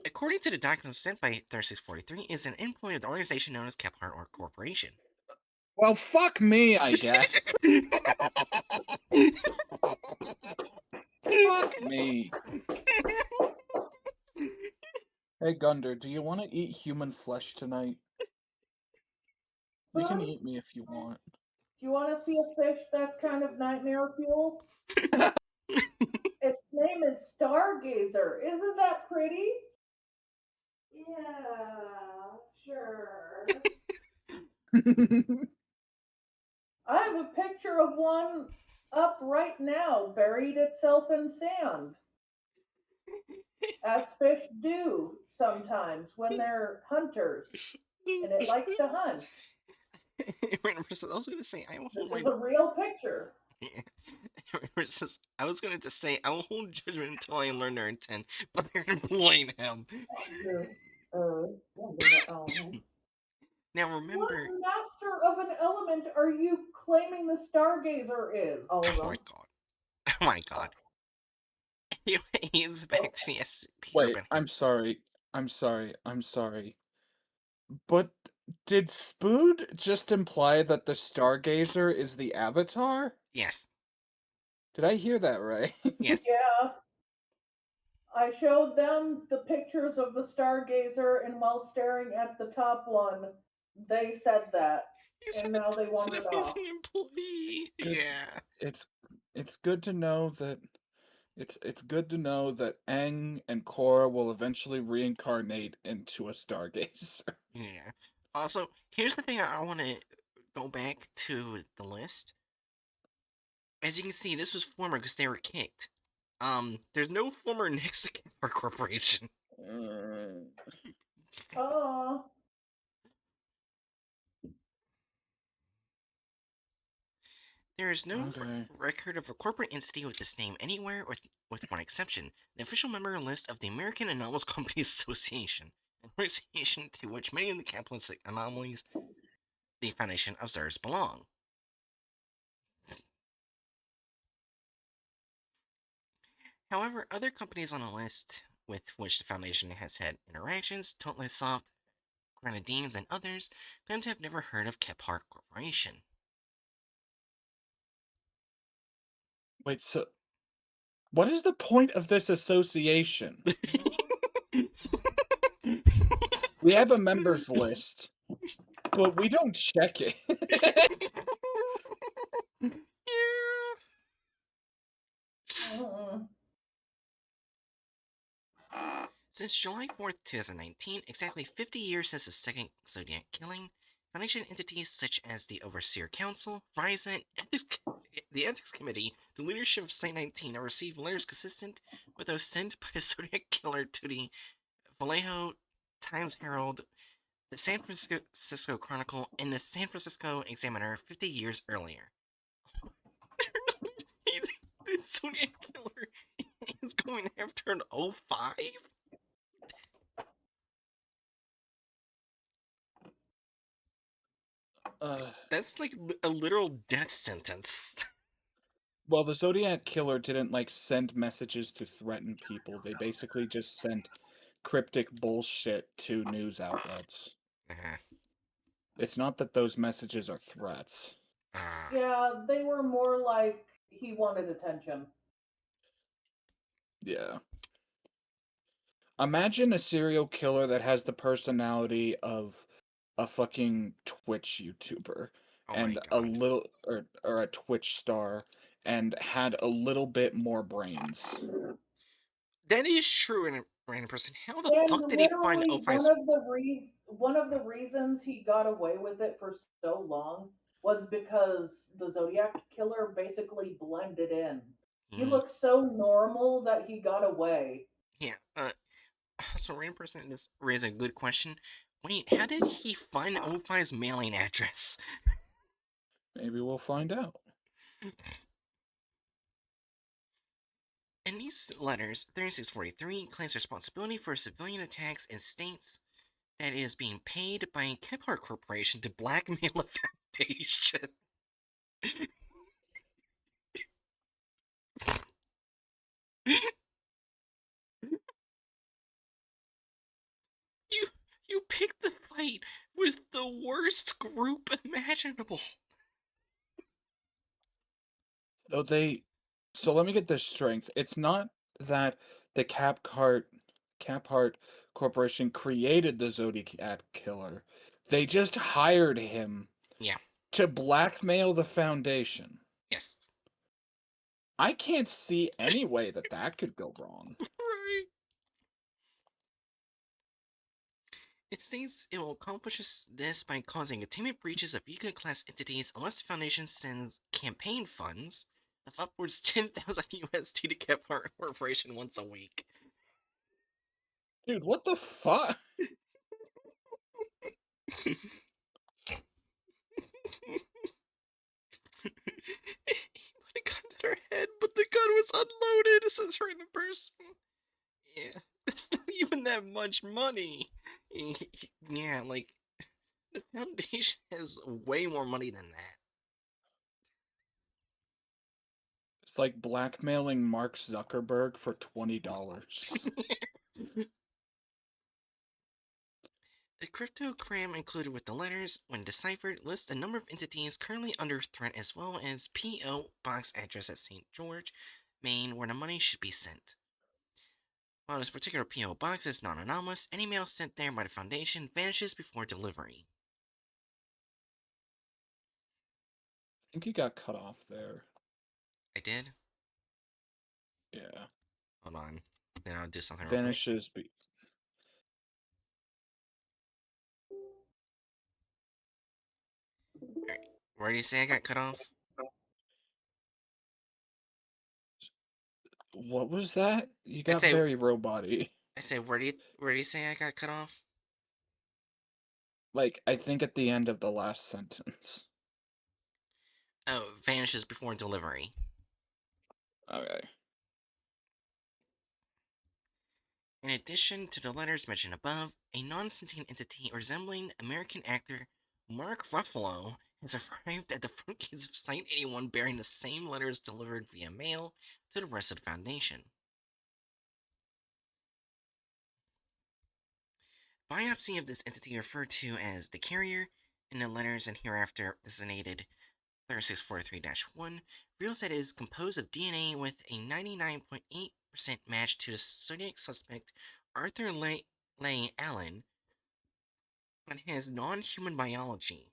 According to the documents sent by 3643, is an employee of the organization known as Kephart or Corporation.
Well, fuck me, I guess. Fuck me. Hey, Gunder, do you want to eat human flesh tonight? You can
Huh?
eat me if you want.
Do you want to see a fish that's kind of nightmare fuel? Its name is Stargazer. Isn't that pretty? Yeah, sure. I have a picture of one up right now, buried itself in sand. As fish do sometimes when they're hunters, and it likes to hunt.
I was going to say, I will
This
hold my.
is a real picture.
I was going to say, I will hold judgment until I learn their intent, but they're going to blame him. Now
What
remember.
master of an element are you claiming the Stargazer is? All of
Oh my
them.
god. Oh my god. Anyways, back to the SCP
Wait,
urban.
I'm sorry. I'm sorry. But did Spood just imply that the Stargazer is the Avatar?
Yes.
Did I hear that right?
Yes.
Yeah. I showed them the pictures of the stargazer, and while staring at the top one, they said that,
He said
and now they
it's an
wandered off.
amazing employee.
Good.
Yeah.
It's it's good to know that it's good to know that Aang and Korra will eventually reincarnate into a stargazer.
Yeah. Also, here's the thing I want to go back to the list. As you can see, this was former because they were kicked. There's no former next to Kmart Corporation.
Uh,
Oh,
There is no
okay.
record of a corporate entity with this name anywhere, with one exception: the official member list of the American Anomalous Companies Association, an organization to which many of the capitalistic anomalies the Foundation observes belong. However, other companies on the list with which the Foundation has had interactions, Totally Soft, Grenadines, and others, claim to have never heard of Kephart Corporation.
Wait, so what is the point of this association? We have a members list, but we don't check it.
Yeah.
mm-mm.
Since July 4th, 2019, exactly 50 years since the second Zodiac killing, Foundation entities such as the Overseer Council, Verizon, the Ethics Committee, the leadership of Site 19 have received letters consistent with those sent by the Zodiac Killer to the Vallejo Times Herald, the San Francisco Chronicle, and the San Francisco Examiner 50 years earlier. The Zodiac Killer is going after an 05?
uh,
That's like a literal death sentence.
well, the Zodiac Killer didn't like send messages to threaten people. They basically just sent cryptic bullshit to news outlets.
Uh,
It's not that those messages are threats.
uh,
Yeah, they were more like he wanted attention.
Yeah. Imagine a serial killer that has the personality of a fucking Twitch YouTuber
oh my
and a
god.
little or a Twitch star and had a little bit more brains.
That is true in a random person. How the
And
fuck did he find
literally,
O5's?
one of the reasons he got away with it for so long was because the Zodiac killer basically blended in. He
He,
looked so normal that he got away.
yeah, so random person this raised a good question. Wait, how did he find O5's mailing address?
Maybe we'll find out.
In these letters, 3643 claims responsibility for civilian attacks and states that it is being paid by Kephart Corporation to blackmail a foundation. You you picked the fight with the worst group imaginable.
So they so let me get this strength. It's not that the Caphart Corporation created the Zodiac killer. They just hired him
Yeah.
to blackmail the Foundation.
Yes.
I can't see any way that that could go wrong.
Right. It states it will accomplish this by causing attainment breaches of Yuga class entities unless the Foundation sends campaign funds of upwards 10,000 USD to Kephart Corporation once a week.
Dude, what the fuck?
He put a gun to her head, but the gun was unloaded, says random person. Yeah, that's not even that much money. Yeah, like, the Foundation has way more money than that.
It's like blackmailing Mark Zuckerberg for $20.
The cryptogram included with the letters, when deciphered, lists a number of entities currently under threat as well as P.O. box address at St. George, Maine, where the money should be sent. While this particular P.O. box is non-anomalous, any mail sent there by the Foundation vanishes before delivery.
I think you got cut off there.
I did?
Yeah.
Hold on. Then I'll do something real quick.
Vanishes.
Alright. Where do you say I got cut off?
What was that? You
I
got
say
very robot-y.
I say where do you say I got cut off?
Like, I think at the end of the last sentence.
Oh, vanishes before delivery.
Okay.
In addition to the letters mentioned above, a non-sentient entity resembling American actor Mark Ruffalo has arrived at the front gates of Site 81 bearing the same letters delivered via mail to the rest of the Foundation. Biopsy of this entity referred to as the carrier in the letters and hereafter designated 3643-1 reveals that it is composed of DNA with a 99.8% match to the Zodiac suspect Arthur Leigh Allen, but has non-human biology.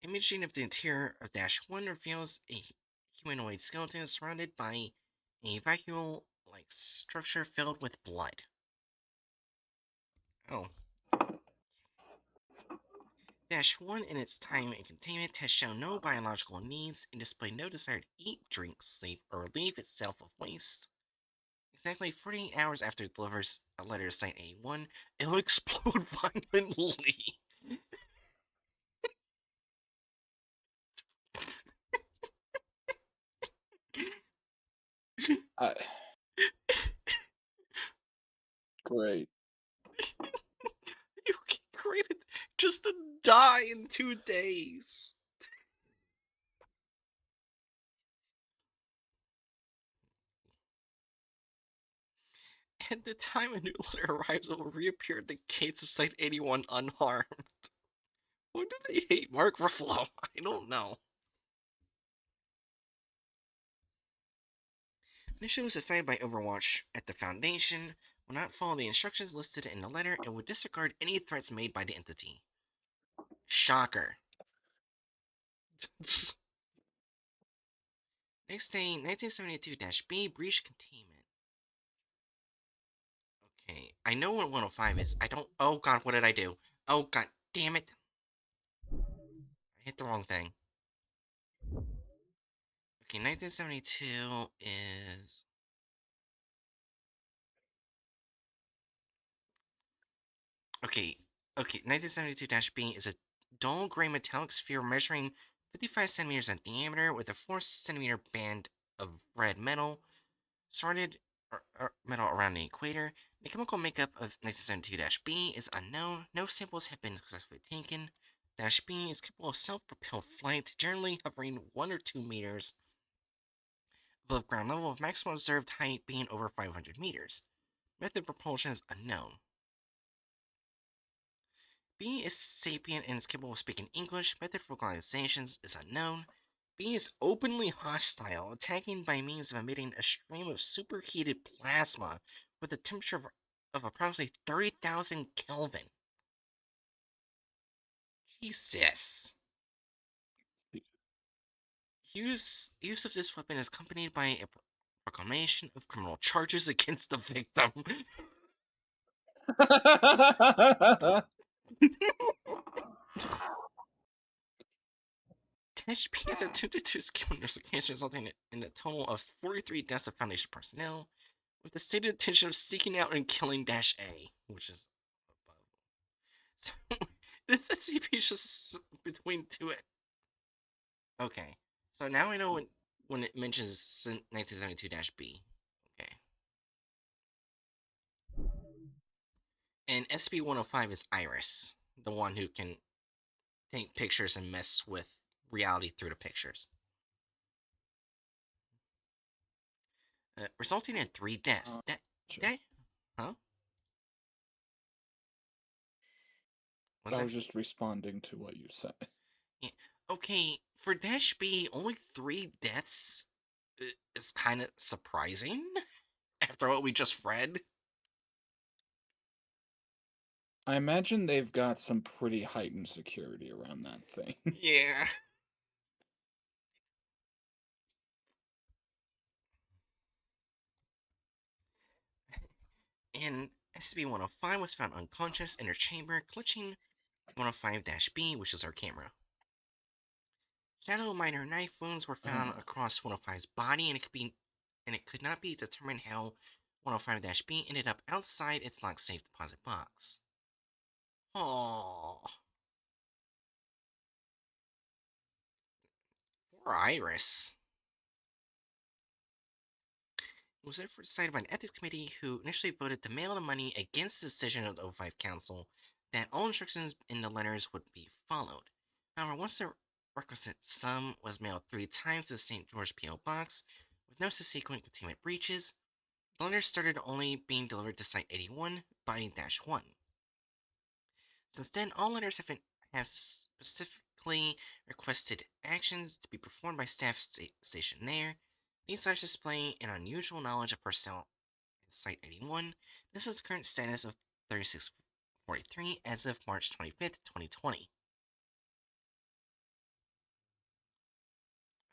Imaging of the interior of Dash 1 reveals a humanoid skeleton surrounded by a vacuole-like structure filled with blood. Oh. Dash 1 in its time in containment has shown no biological needs and displayed no desire to eat, drink, sleep, or relieve itself of waste. Exactly 48 hours after it delivers a letter to Site A1, it will explode violently.
I, great.
You created just to die in 2 days. At the time a new letter arrives, it will reappear at the gates of Site 81 unharmed. Why do they hate Mark Ruffalo? I don't know. Initiatives decided by Overwatch at the Foundation will not follow the instructions listed in the letter and would disregard any threats made by the entity. Shocker. Next day, 1972-B breach containment. Okay, I know what 105 is. I don't. Oh god, what did I do? Oh god, damn it. I hit the wrong thing. Okay, 1972 is. Okay, 1972-B is a dull gray metallic sphere measuring 55 centimeters in diameter with a 4 centimeter band of red metal sorted metal around the equator. The chemical makeup of 1972-B is unknown. No samples have been successfully taken. -B is capable of self-propelled flight, generally hovering 1 or 2 meters above ground level, with maximum observed height being over 500 meters. Method of propulsion is unknown. B is sapient and is capable of speaking English. Method of vocalizations is unknown. B is openly hostile, attacking by means of emitting a stream of superheated plasma with a temperature of approximately 30,000 Kelvin. Jesus. Use of this weapon is accompanied by a proclamation of criminal charges against the victim. HP has attempted to escape investigation, resulting in a total of 43 deaths of Foundation personnel, with the stated intention of seeking out and killing Dash A, which is above. So, this SCP is just between two. Okay, so now I know when it mentions 1972-B. Okay. And SCP-105 is Iris, the one who can take pictures and mess with reality through the pictures. Resulting in 3 deaths. That, huh? Was
I
that?
was just responding to what you said.
Yeah. Okay, for Dash B, only 3 deaths is kind of surprising after what we just read.
I imagine they've got some pretty heightened security around that thing.
Yeah. And SCP-105 was found unconscious in her chamber, clutching 105-B, which is our camera. Shadow minor knife wounds were found across 105's body, and it could not be determined how 105-B ended up outside its locked safe deposit box. Oh, poor Iris. It was therefore decided by an ethics committee who initially voted to mail the money against the decision of the O5 Council that all instructions in the letters would be followed. However, once the requisite sum was mailed 3 times to the St. George P.O. Box, with no subsequent containment breaches, the letters started only being delivered to Site 81 by -1. Since then, all letters have specifically requested actions to be performed by staff stationed there. These letters display an unusual knowledge of personnel in Site 81. This is the current status of 3643 as of March 25th, 2020.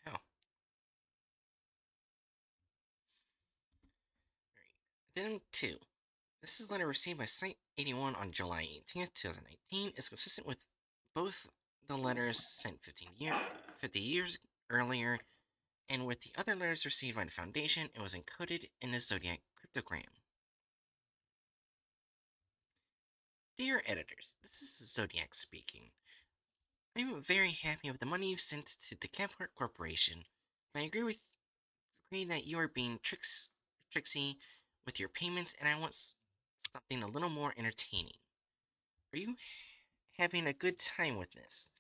Wow. Addendum 2. This is a letter received by Site 81 on July 18th, 2019. Is consistent with both the letters sent 50 years earlier and with the other letters received by the Foundation. It was encoded in the Zodiac cryptogram. Dear editors, this is Zodiac speaking. I am very happy with the money you sent to the Campart Corporation, but I agree that you are being tricksy with your payments, and I want something a little more entertaining. Are you having a good time with this?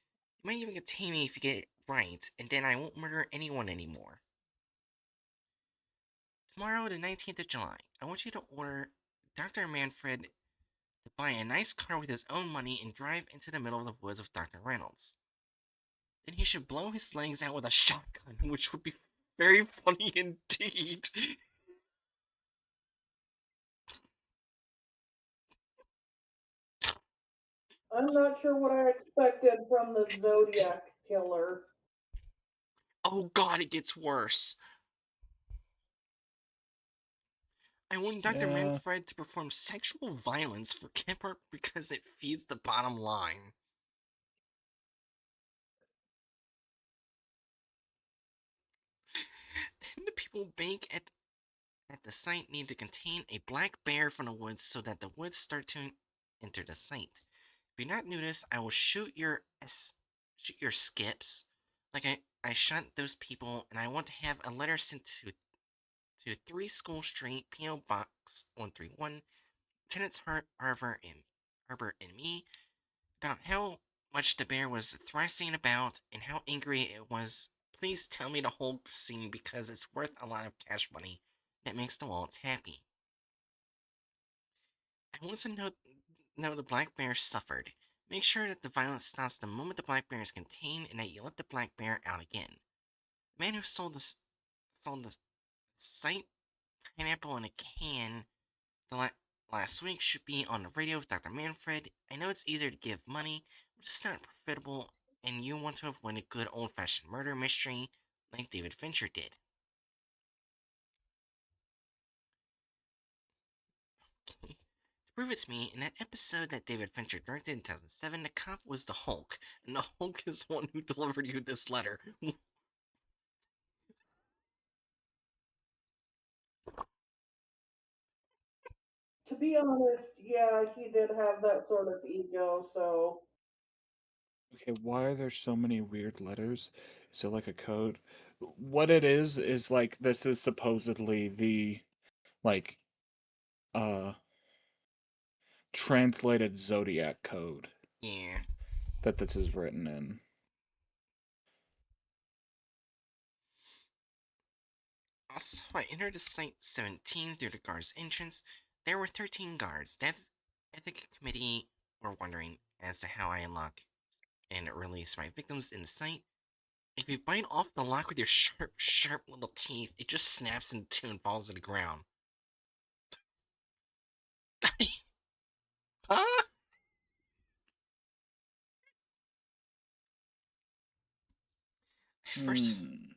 You might even contain me if you get it right, and then I won't murder anyone anymore. Tomorrow, the 19th of July, I want you to order Dr. Manfred to buy a nice car with his own money and drive into the middle of the woods with Dr. Reynolds. Then he should blow his legs out with a shotgun, which would be very funny indeed.
I'm not sure what I expected from the Zodiac killer.
Oh god, it gets worse. I want Dr.
Yeah,
Manfred to perform sexual violence for Kemper because it feeds the bottom line. Then the people bank at the site need to contain a black bear from the woods so that the woods start to enter the site. If you not notice, I will shoot your skips like I shot those people, and I want to have a letter sent to 3 School Street, P.O. Box 131, Lieutenants Harbor and me, about how much the bear was thrashing about and how angry it was. Please tell me the whole scene because it's worth a lot of cash money that makes the wallets happy. I want to know the black bear suffered. Make sure that the violence stops the moment the black bear is contained and that you let the black bear out again. The man who sold the site pineapple in a can last week should be on the radio with Dr. Manfred. I know it's easier to give money, but it's not profitable, and you want to avoid a good old-fashioned murder mystery like David Fincher did. Okay. To prove it's me, in that episode that David Fincher directed in 2007, the cop was the Hulk, and the Hulk is the one who delivered you this letter.
To be honest, yeah, he did have that sort of ego, so
okay, why are there so many weird letters? Is it like a code? What it is like this is supposedly the like uh translated Zodiac code
Yeah.
that this is written in.
Also, I entered the Site 17 through the guard's entrance. There were 13 guards. That ethics committee were wondering as to how I unlock and release my victims in the site. If you bite off the lock with your sharp little teeth, it just snaps in two and falls to the ground. Huh? At first,
Hmm.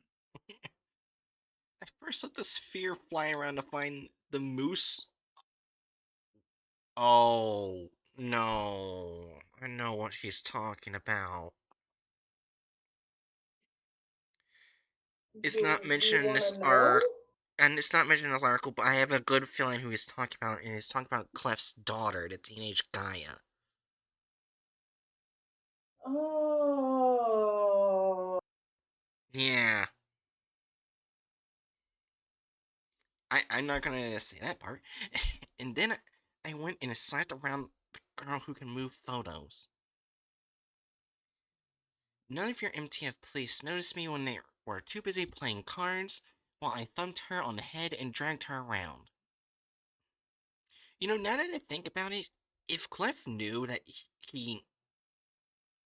at first, let the sphere fly around to find the moose. Oh no, I know what he's talking about. It's not
Do you
mentioned in
want
this
to know?
arc, and it's not mentioned in this article, but I have a good feeling who he's talking about, and he's talking about Clef's daughter, the teenage Gaia.
Oh.
Yeah, I'm not gonna say that part. And then I went and slapped around the girl who can move photos. None of your MTF police noticed me when they were too busy playing cards, while I thumped her on the head and dragged her around. You know, now that I think about it, if Clef knew that he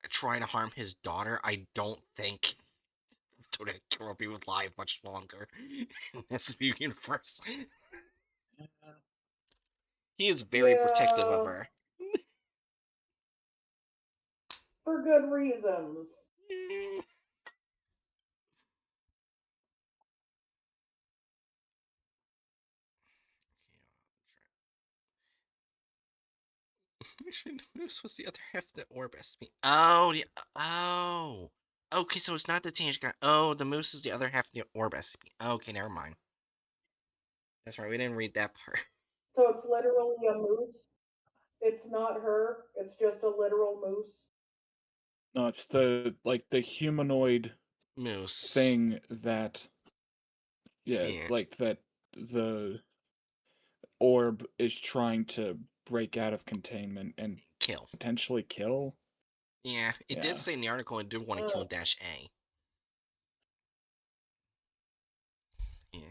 tried to harm his daughter, I don't think Todek will be alive much longer in this universe. He is very protective of
Yeah,
her.
for good reasons. Moose was the other half of the orb SP. Oh, oh. Okay, so it's not the teenage guy. Oh, the moose is the other half of the orb SCP. Okay, never mind. That's right, we didn't read that part. So it's literally a moose. It's not her. It's just a literal moose.
No, it's the humanoid
Moose.
thing that, yeah,
Yeah,
like that the orb is trying to break out of containment and
kill.
potentially kill.
Yeah, it did
Yeah.
say in the article it did want to kill
Uh,
Dash A. Yeah.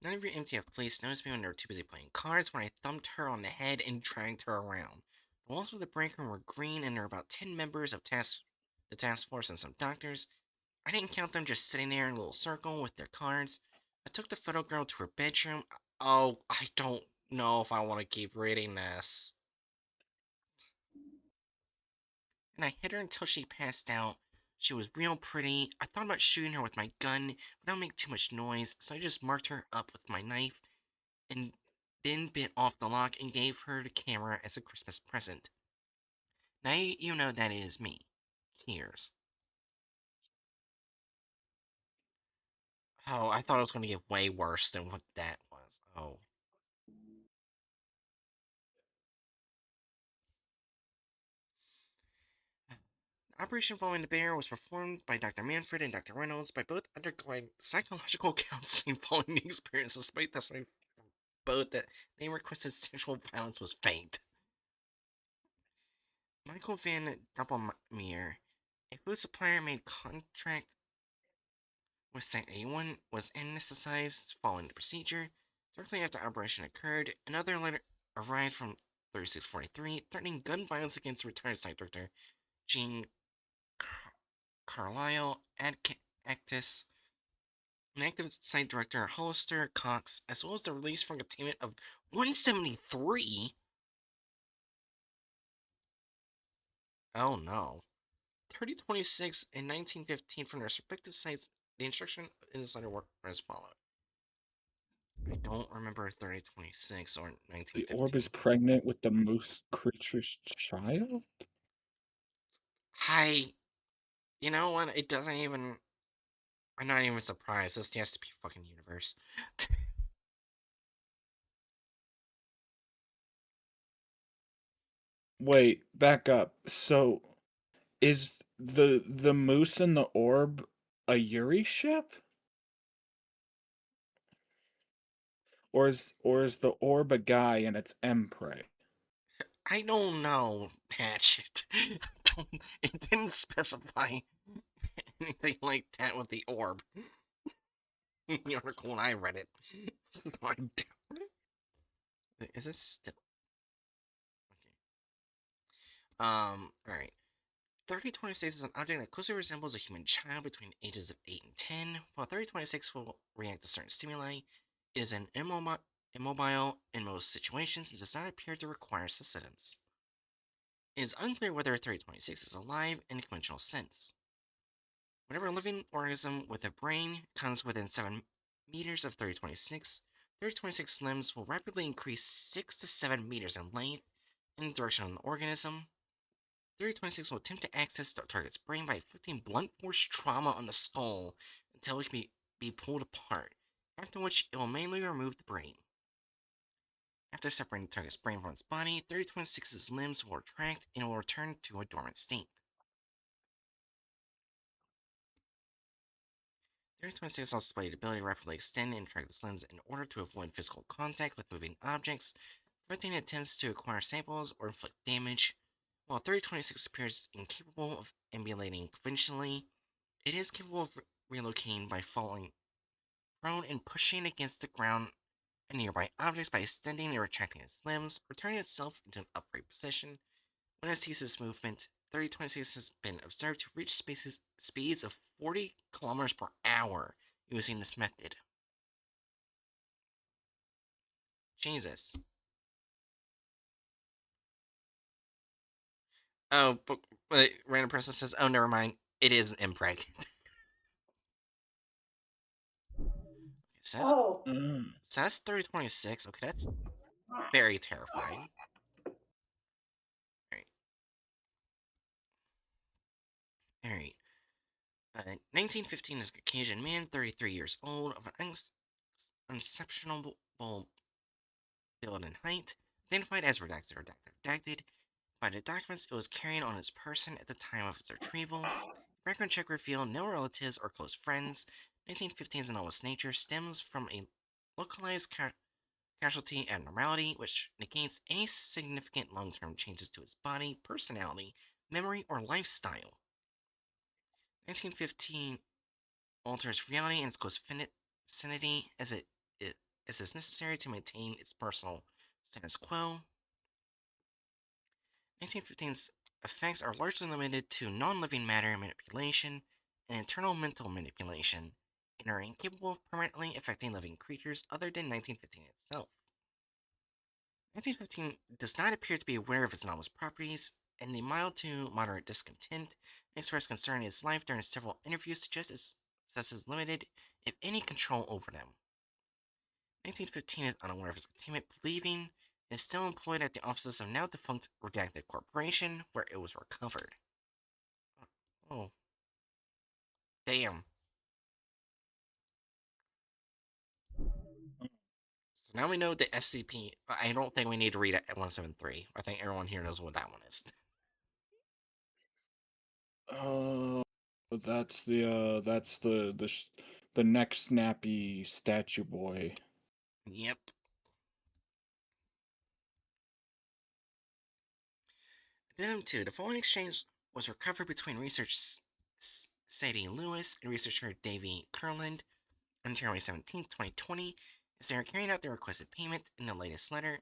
None of your MTF police noticed me when they were too busy playing cards when I thumped her on the head and dragged her around. The walls of the break room were green and there were about 10 members of the task force and some doctors. I didn't count them just sitting there in a little circle with their cards. I took the photo girl to her bedroom. Oh, I don't know if I want to keep reading this. And I hit her until she passed out. She was real pretty. I thought about shooting her with my gun, but I don't make too much noise, so I just marked her up with my knife and then bit off the lock and gave her the camera as a Christmas present. Now you know that is me. Here's. Oh, I thought it was going to get way worse than what that was. Oh. Operation Following the Bear was performed by Dr. Manfred and Dr. Reynolds, by both undergoing psychological counseling following the experience, despite testimony from both that they requested sexual violence was faked. Michael Van Doppelmayr, a food supplier, made contract with Site A1 was anesthetized following the procedure. Directly after the operation occurred, another letter arrived from 3643 threatening gun violence against retired site director Jean Carlisle Actis, and active site director Hollister Cox, as well as the release from containment of 173. Oh no. 3026 and 1915 from their respective sites. The instruction in this letter were as follows. I don't remember 3026 or
The orb is
1915.
pregnant with the moose creature's child?
Hi. You know what? It doesn't even. I'm not even surprised. This has to be fucking universe.
Wait, back up. So is the moose and the orb a Yuri ship? Or is the orb a guy and it's Emprey?
I don't know, Hatchet. It didn't specify anything like that with the orb in the article when I read it. So I doubt it. Is this still. Okay. Alright. 3026 is an object that closely resembles a human child between the ages of 8 and 10. While 3026 will react to certain stimuli, it is immobile in most situations and does not appear to require sustenance. It is unclear whether 3026 is alive in a conventional sense. Whenever a living organism with a brain comes within 7 meters of 3026, 3026 limbs will rapidly increase 6 to 7 meters in length in the direction of the organism. 3026 will attempt to access the target's brain by inflicting blunt force trauma on the skull until it can be pulled apart, after which it will manually remove the brain. After separating the target's brain from its body, 3026's limbs will retract and will return to a dormant state. 3026 also displayed the ability to rapidly extend and retract its limbs in order to avoid physical contact with moving objects, preventing attempts to acquire samples or inflict damage. While 3026 appears incapable of ambulating conventionally, it is capable of relocating by falling prone and pushing against the ground and nearby objects by extending and retracting its limbs, returning itself into an upright position. When it ceases movement, 3026 has been observed to reach speeds of 40 kilometers per hour using this method. Jesus. Oh, but random person says, oh, never mind. It is an impreg. so, that's,
Oh,
so that's 3026. Okay, that's very terrifying. Alright. Alright. 1915 is a Caucasian man, 33 years old, of an unexceptionable build and height, identified as redacted. By the documents it was carrying on his person at the time of its retrieval. Background check revealed no relatives or close friends. 1915's anomalous nature stems from a localized casualty abnormality, which negates any significant long-term changes to his body, personality, memory, or lifestyle. 1915 alters reality in its close vicinity as is necessary to maintain its personal status quo. 1915's effects are largely limited to non-living matter manipulation and internal mental manipulation, and are incapable of permanently affecting living creatures other than 1915 itself. 1915 does not appear to be aware of its anomalous properties, and a mild to moderate discontent and expressed concern in his life during several interviews suggests it possesses limited, if any, control over them. 1915 is unaware of his containment, believing it is still employed at the offices of now defunct Redacted Corporation, where it was recovered. Oh, damn. So now we know the SCP. I don't think we need to read it at 173. I think everyone here knows what that one is.
That's the neck snappy statue boy.
Yep. Addendum 2. The following exchange was recovered between researcher Sadie Lewis and researcher Davy Kurland on January 17, 2020, as they are carrying out their requested payment. In the latest letter,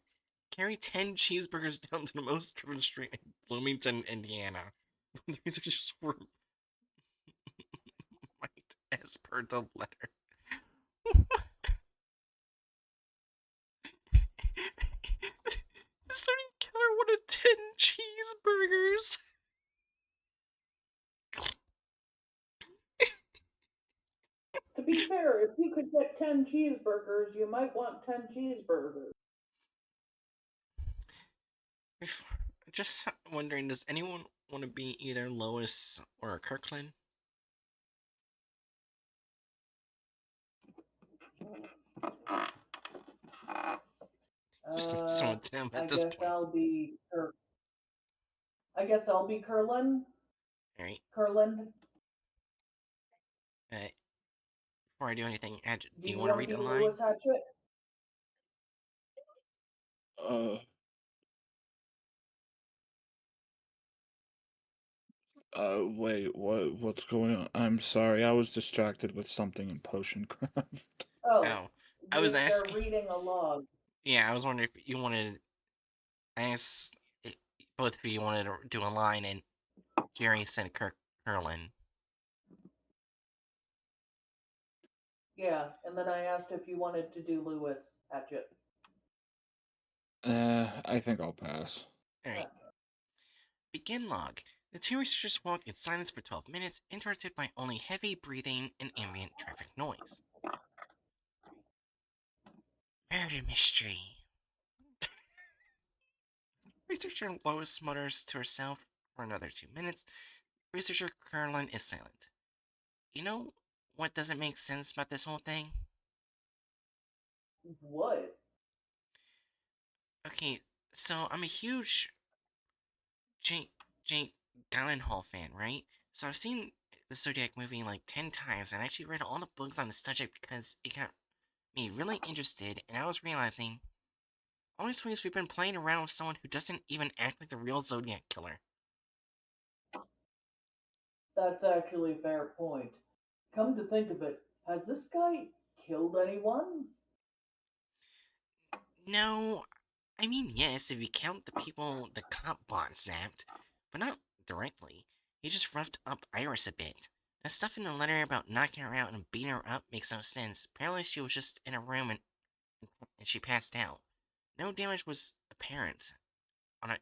carry 10 cheeseburgers down to the most driven street in Bloomington, Indiana. The researchers were right as per the letter. The serial killer wanted 10 cheeseburgers.
to be fair, if you could get 10 cheeseburgers, you might want 10 cheeseburgers.
Just wondering, does anyone want to be either Lois or Kirkland? Just someone them
I
at this
guess
point.
I'll be. I guess I'll be Curlin.
Alright.
Curland.
Before I do anything, do
Do
you
you
want to
want to
read
be
a line?
Lewis Hatchet?
Uh, wait, what's going on? I'm sorry, I was distracted with something in Potioncraft.
Oh,
Oh, I was
they're
asking.
reading a log.
Yeah, I was wondering if you wanted. I asked both of you wanted to do a line, and Jerry said Curlin.
Yeah, and then I asked if you wanted to do Lewis Hatchet.
I think I'll pass.
Alright. Begin log. The two researchers walked in silence for 12 minutes, interrupted by only heavy breathing and ambient traffic noise. Murder mystery. Researcher Lois mutters to herself for another 2 minutes. Researcher Carolyn is silent. You know what doesn't make sense about this whole thing?
What?
Okay, so I'm a huge Jake Gyllenhaal fan, right? So I've seen the Zodiac movie like 10 times, and I actually read all the books on the subject because it got me really interested, and I was realizing all these ways we've been playing around with someone who doesn't even act like the real Zodiac killer.
That's actually a fair point. Come to think of it, has this guy killed anyone?
No, I mean, yes, if you count the people the cop bot zapped, but not directly. He just roughed up Iris a bit. The stuff in the letter about knocking her out and beating her up makes no sense. Apparently, she was just in a room and she passed out. No damage was apparent. On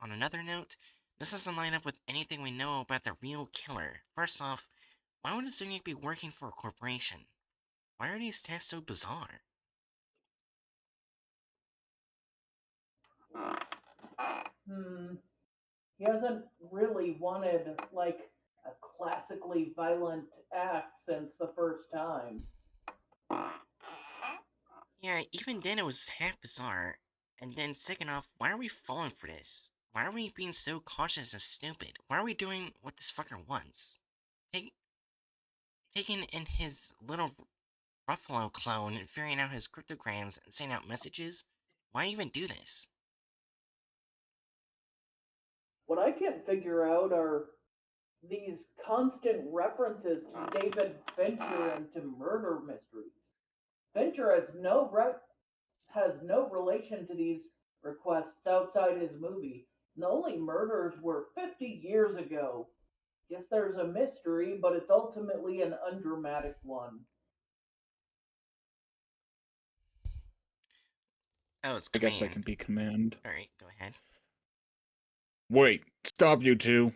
another note, this doesn't line up with anything we know about the real killer. First off, why would a Zodiac be working for a corporation? Why are these tests so bizarre?
Hmm, he hasn't really wanted, like, a classically violent act since the first time.
Yeah, even then it was half bizarre. And then second off, why are we falling for this? Why are we being so cautious and stupid? Why are we doing what this fucker wants? Take, Taking in his little Ruffalo clone and figuring out his cryptograms and sending out messages? Why even do this?
What I can't figure out are these constant references to David Fincher and to murder mysteries. Fincher has no relation to these requests outside his movie. And the only murders were 50 years ago. Guess there's a mystery, but it's ultimately an undramatic one.
Oh, it's
I guess I
command.
can be command.
Alright, go ahead.
Wait, stop you two.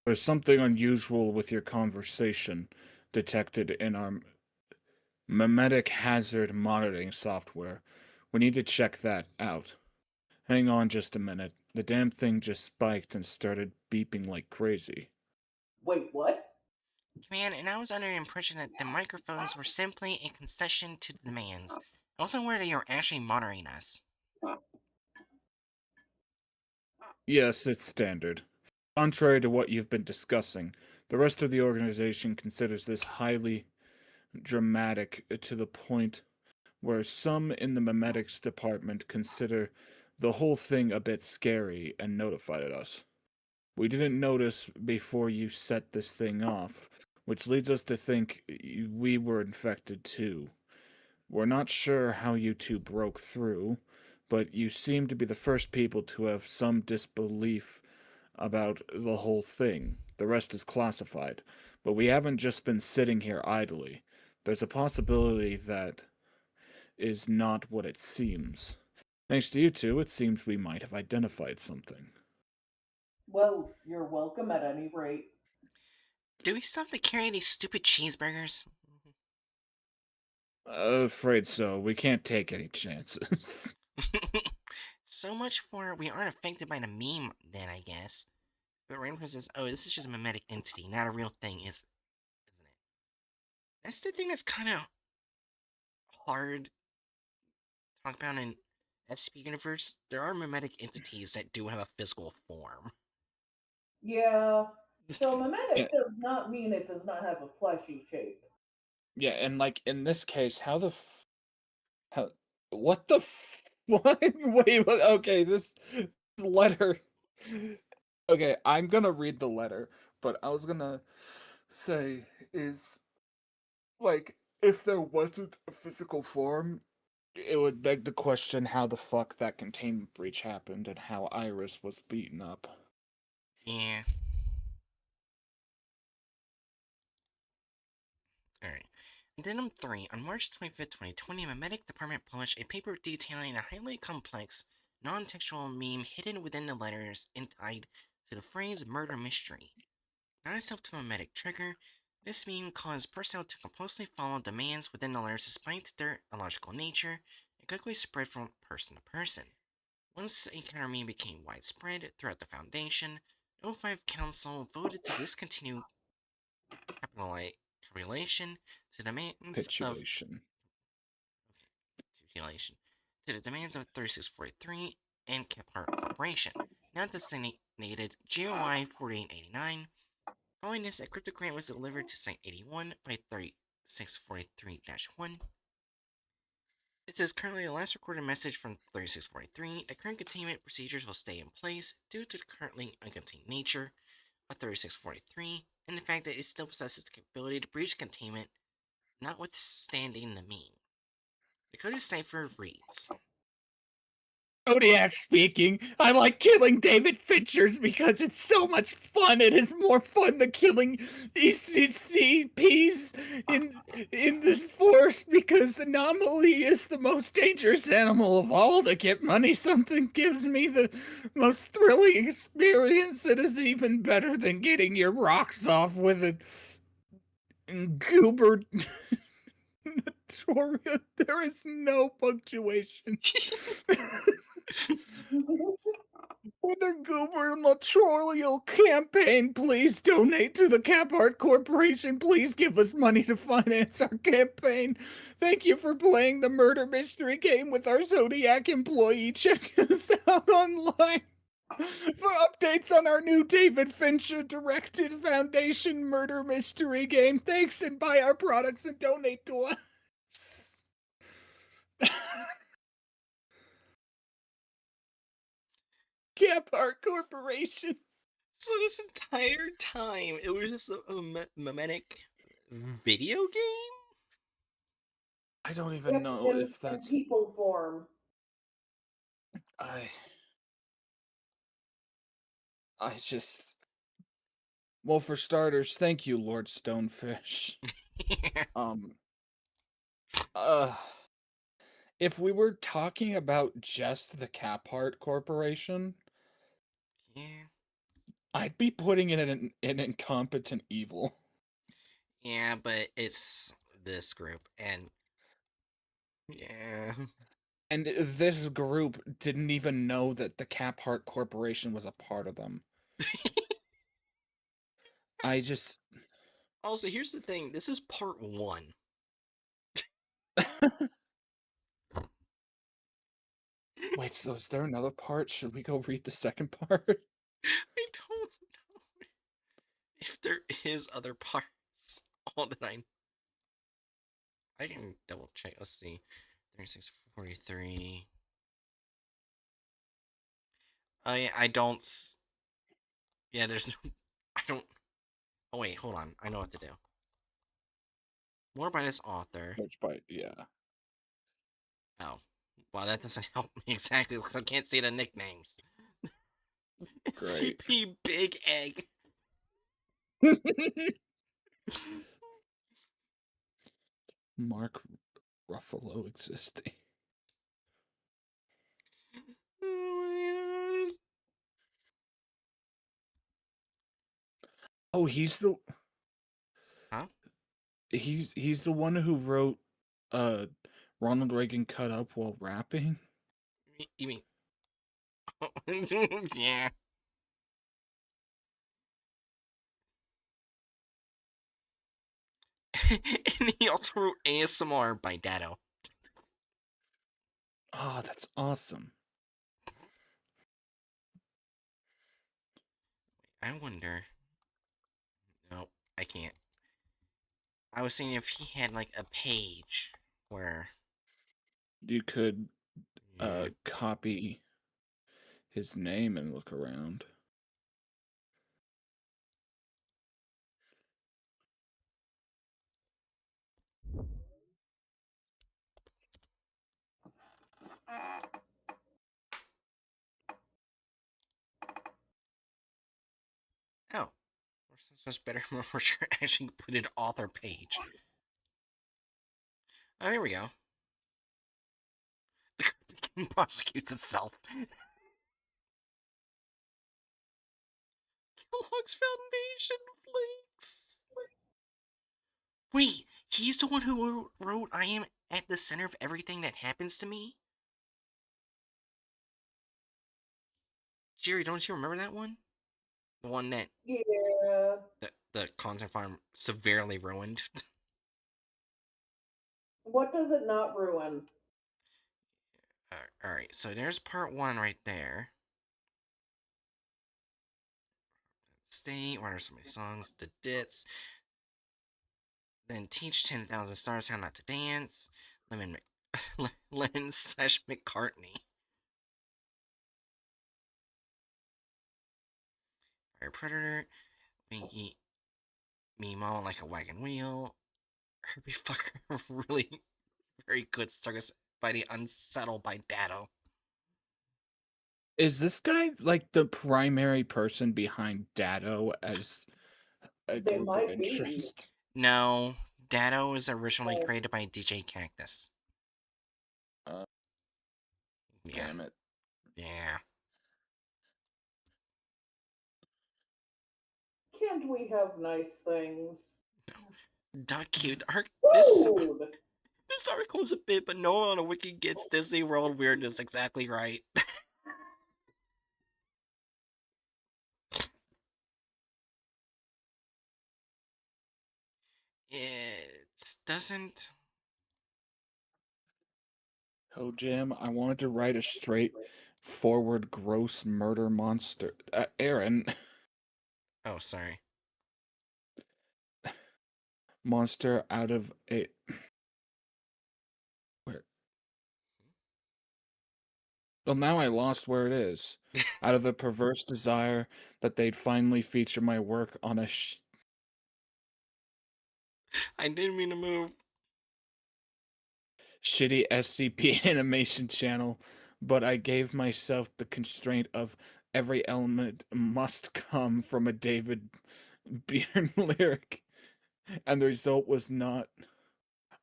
There's something unusual with your conversation detected in our mimetic hazard monitoring software. We need to check that out. Hang on just a minute. The damn thing just spiked and started beeping like crazy.
Wait, what?
Command, and I was under the impression that the microphones were simply a concession to the demands. I wasn't aware that you were actually monitoring us.
Yes, it's standard. Contrary to what you've been discussing, the rest of the organization considers this highly dramatic to the point where some in the memetics department consider the whole thing a bit scary and notified us. We didn't notice before you set this thing off, which leads us to think we were infected too. We're not sure how you two broke through, but you seem to be the first people to have some disbelief about the whole thing. The rest is classified. But we haven't just been sitting here idly. There's a possibility that is not what it seems. Thanks to you two, it seems we might have identified something.
Well, you're welcome at any rate.
Do we still have to carry these stupid cheeseburgers?
Afraid so. We can't take any chances.
So much for we aren't affected by the meme, then, I guess. But Rainbow says, oh, this is just a mimetic entity, not a real thing, isn't it? That's the thing that's kind of hard to talk about in SCP universe. There are mimetic entities that do have a physical form.
Yeah, so
Yeah,
mimetic does not mean it does not have a fleshy shape.
yeah, and like in this case, how, what the what? Wait, what? Okay, this letter. Okay, I'm gonna read the letter, but I was gonna say is like if there wasn't a physical form, it would beg the question how the fuck that containment breach happened and how Iris was beaten up.
Yeah. Alright. Addendum 3. On March 25th, 2020, Mimetic Department published a paper detailing a highly complex non-textual meme hidden within the letters and tied to the phrase murder mystery. Not a self-mimetic trigger, this meme caused personnel to compulsively follow demands within the letters despite their illogical nature, and quickly spread from person to person. Once a counter meme became widespread throughout the Foundation, the O5 Council voted to discontinue capitulation to demands of
Capitulation.
capitulation to the demands of 3643 and Kephart Corporation, now designated GOI 4889. Following this, a cryptogram was delivered to Site 81 by 3643-1. It says currently the last recorded message from 3643 that current containment procedures will stay in place due to the currently uncontained nature of 3643 and the fact that it still possesses the capability to breach containment, notwithstanding the meme. The code cipher reads.
Zodiac speaking. I like killing David Finchers because it's so much fun. It is more fun than killing SCPs in this forest because Anomaly is the most dangerous animal of all to get money. Something gives me the most thrilling experience. It is even better than getting your rocks off with a goober tutorial. There is no punctuation. For the gubernatorial campaign, please donate to the Capart Corporation. Please give us money to finance our campaign. Thank you for playing the murder mystery game with our Zodiac employee. Check us out online for updates on our new David Fincher directed Foundation murder mystery game. Thanks, and buy our products and donate to us. Capart Corporation.
So this entire time, it was just a mimetic video game?
I don't even know if
in
that's...
people form.
I just... Well, for starters, thank you, Lord Stonefish. Um, uh, if we were talking about just the Capart Corporation,
Yeah.
I'd be putting it in an incompetent evil.
Yeah, but it's this group, and yeah.
And this group didn't even know that the Capart Corporation was a part of them. I just...
Also, here's the thing. This is part 1.
Wait, so is there another part? Should we go read the second part?
I don't know if there is other parts. All that I can double check. Let's see. 3643. I don't. Yeah, there's no. I don't. Oh, wait, hold on. I know what to do. More by this author.
Which part? Yeah.
Oh. Well, that doesn't help me exactly because I can't see the nicknames.
Great.
SCP Big Egg.
Mark Ruffalo existing.
Oh my god.
Oh, he's the...
Huh?
He's the one who wrote Ronald Reagan cut up while rapping.
You mean? Yeah. And he also wrote ASMR by Dado.
Oh, that's awesome.
I wonder. No, I can't. I was saying if he had like a page where.
You could
Yeah.
copy his name and look around.
Oh. It's just better when we're actually put an author page. Oh, here we go. prosecutes itself. Kellogg's Foundation flakes. Wait, he's the one who wrote I am at the center of everything that happens to me? Jerry, don't you remember that one? The one that
Yeah.
the content farm severely ruined.
What does it not ruin?
Alright, so there's part one right there. State, what are some of my songs? The Dits. Then teach 10,000 stars how not to dance. Lennon slash McCartney. Fire Predator. Me mom like a wagon wheel. Herbie Fucker. Really very good circus fighting unsettled by Dado.
Is this guy like the primary person behind Dado as a
They
group of
might be.
interest?
No, Dado was originally created by DJ Cactus.
Uh,
Yeah.
Damn it.
Yeah.
Can't we have nice things?
Duck cute.
Food!
This article is a bit, but no one on the wiki gets Disney World weirdness exactly right. It doesn't.
Oh, Jim, I wanted to write a straightforward gross murder monster. Aaron.
Oh, sorry.
Monster out of a. Where? Well, now I lost where it is. Out of a perverse desire that they'd finally feature my work on a
I didn't mean to move.
shitty SCP animation channel, but I gave myself the constraint of every element must come from a David Byrne lyric, and the result was not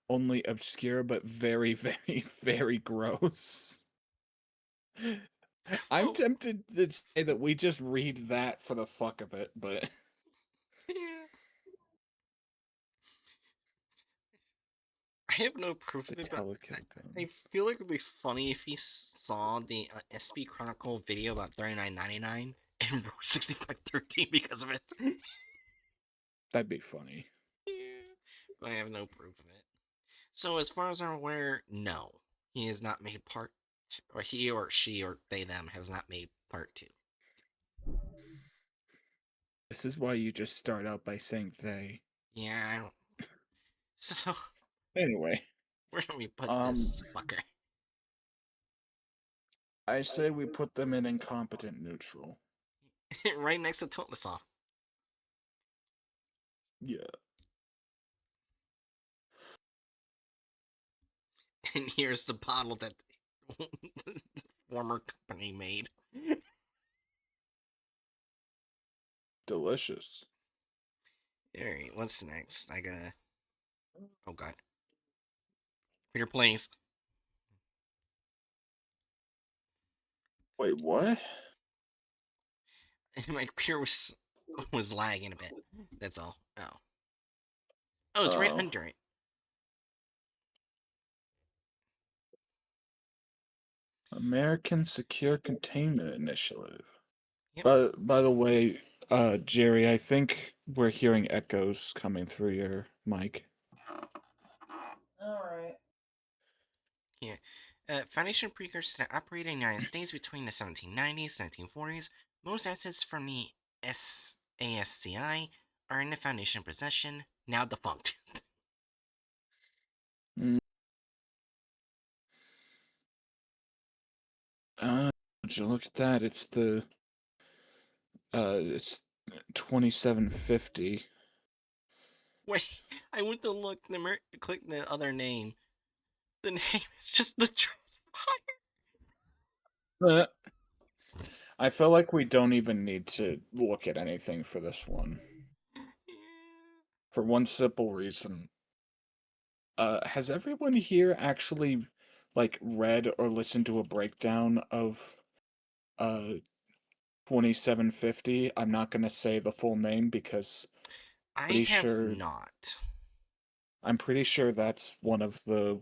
only obscure but very, very, very gross. I'm
Oh,
tempted to say that we just read that for the fuck of it, but
yeah. I have no proof
the
of it, but
telekill
I
gun.
feel like it would be funny if he saw the SP Chronicle video about 39.99 and wrote 6513 because of it.
That'd be funny.
Yeah. But I have no proof of it. So, as far as I'm aware, no. He has not made part, or he or she or they them has not made part two.
This is why you just start out by saying they.
Yeah, I don't. So,
Anyway,
where do we put
um,
this fucker?
I say we put them in incompetent neutral.
Right next to Totlisov.
Yeah.
And here's the bottle that the former company made.
Delicious.
Alright, what's next? I gotta. Oh god. Peter, please.
Wait, what?
And my computer was lagging a bit. That's all. Oh. Oh, it's right
Oh.
under it.
American Secure Containment Initiative.
Yep.
By the way, Jerry, I think we're hearing echoes coming through your mic.
Alright.
Yeah. Foundation precursors that operated in the United States between the 1790s and 1940s. Most assets from the ASCI are in the Foundation possession, now defunct.
Mm. Would you look at that? It's 2750.
Wait, I went to look, click the other name. The name is just the Transpire.
Uh, I feel like we don't even need to look at anything for this one.
Yeah.
For one simple reason. Has everyone here actually like read or listened to a breakdown of uh 2750. I'm not gonna say the full name because
I
pretty
have
sure
not.
I'm pretty sure that's one of the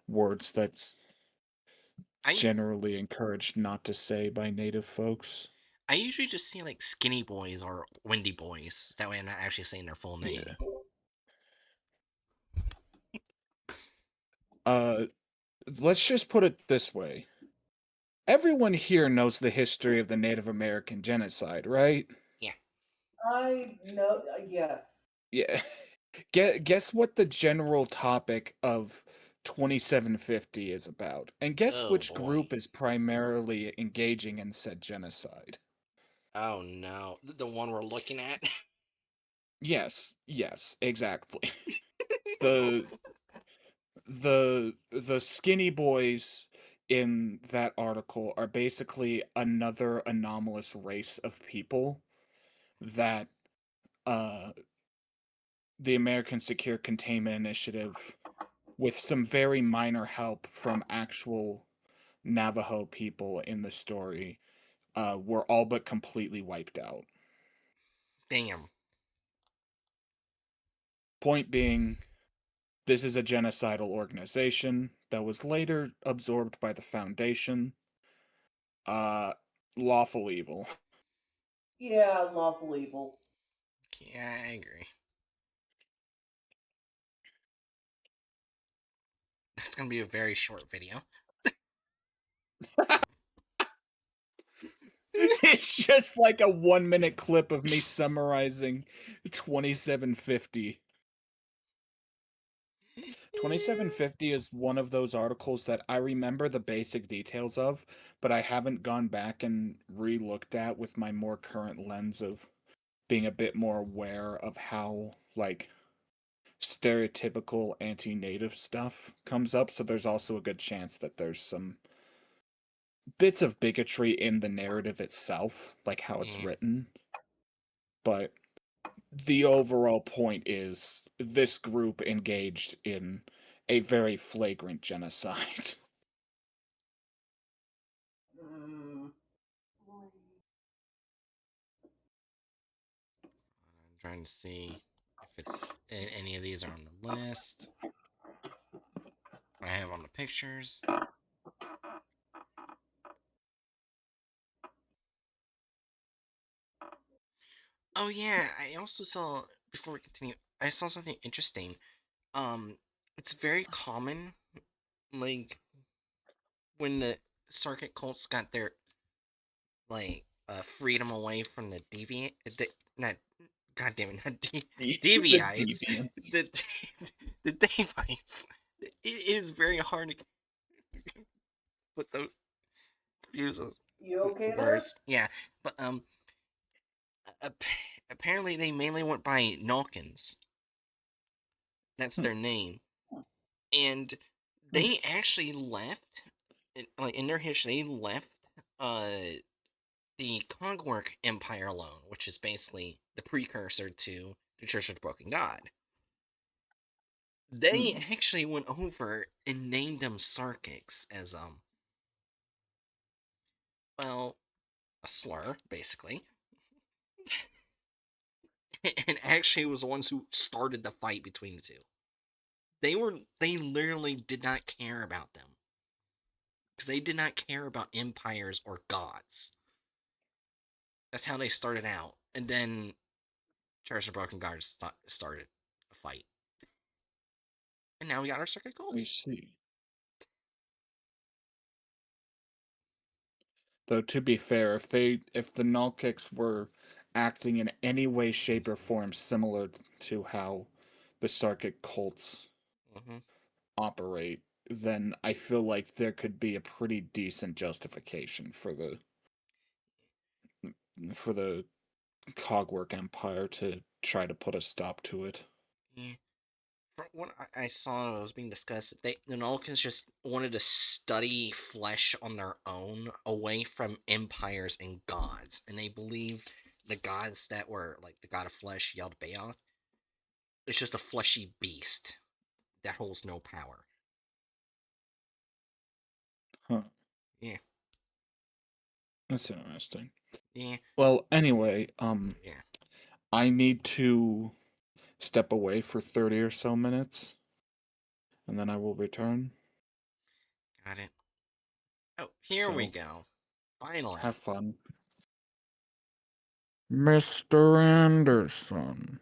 words that's
I
generally encouraged not to say by native folks.
I usually just see like skinny boys or windy boys. That way I'm not actually saying their full
Yeah.
name.
Uh let's just put it this way. Everyone here knows the history of the Native American genocide, right?
Yeah.
I know, yes.
Yeah. Guess what the general topic of 2750 is about. And guess
Oh
which
boy.
group is primarily engaging in said genocide.
Oh no. The one we're looking at?
Yes, exactly. The the skinny boys in that article are basically another anomalous race of people that uh the American Secure Containment Initiative, with some very minor help from actual Navajo people in the story, were all but completely wiped out.
Damn.
Point being, this is a genocidal organization that was later absorbed by the Foundation. Uh, Lawful evil.
Yeah, lawful evil.
Yeah, I agree. That's gonna be a very short video.
It's just like a 1 minute clip of me summarizing 2750. 2750 is one of those articles that I remember the basic details of, but I haven't gone back and re-looked at with my more current lens of being a bit more aware of how, like, stereotypical anti-native stuff comes up, so there's also a good chance that there's some bits of bigotry in the narrative itself, like how it's
Yeah.
written. But the overall point is this group engaged in a very flagrant genocide.
Mm.
I'm trying to see if it's any of these are on the list. I have on the pictures. Oh yeah, I also saw before we continue, I saw something interesting. Um, it's very common, like when the circuit cults got their freedom away from the deviant, not god damn it, not
The
deviites,
deviants.
the the Davites. It is very hard to put those use those
You okay there?
words. Yeah, but ap- apparently they mainly went by Nalkins. That's
Hmm,
their name, and
hmm,
they actually left, like in their history, they left uh the Cogwork Empire alone, which is basically the precursor to the Church of the Broken God. They
hmm.
actually went over and named them Sarkics as well, a slur basically, and actually was the ones who started the fight between the two. They literally did not care about them because they did not care about empires or gods. That's how they started out, and then Church of the Broken God started a fight, and now we got our circuit
I
cults.
see. Though to be fair, if the Nalkics were acting in any way, shape, or form similar to how the Sarkic cults
Mm-hmm.
operate, then I feel like there could be a pretty decent justification for the Cogwork Empire to try to put a stop to it.
Yeah. From what I saw was being discussed, the Nulkins just wanted to study flesh on their own, away from empires and gods, and they believe the gods that were like the god of flesh, Yeld Baoth, is just a fleshy beast that holds no power. Yeah.
That's interesting.
Yeah.
Well, anyway,
Yeah.
I need to step away for 30 or so minutes, and then I will return.
Got it. Oh, here we
So,
go. Finally.
have fun. Mr. Anderson.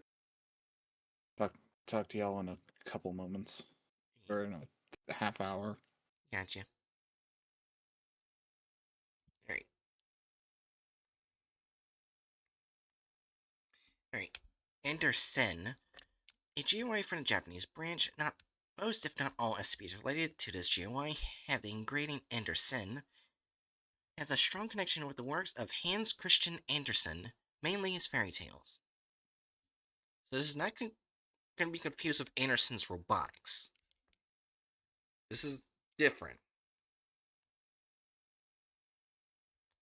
Talk to y'all in a couple moments. Or in a half hour.
Gotcha. Alright. Alright. Anderson. A GOI from the Japanese branch. Not most, if not all, SCPs related to this GOI have the ingredient Anderson. Has a strong connection with the works of Hans Christian Andersen, mainly his fairy tales. So this is not going to be confused with Anderson's robotics. This is different.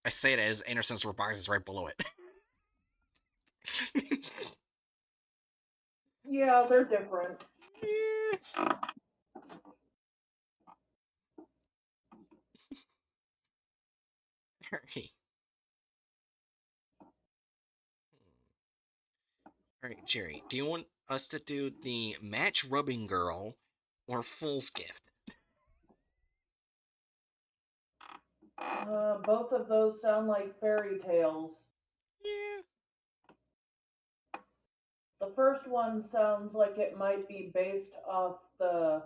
I say it as Anderson's robotics is right below it.
Yeah, they're different.
Alright. Alright, Jerry, do you want us to do the match rubbing girl or Fool's Gift?
Both of those sound like fairy tales.
Yeah.
The first one sounds like it might be based off the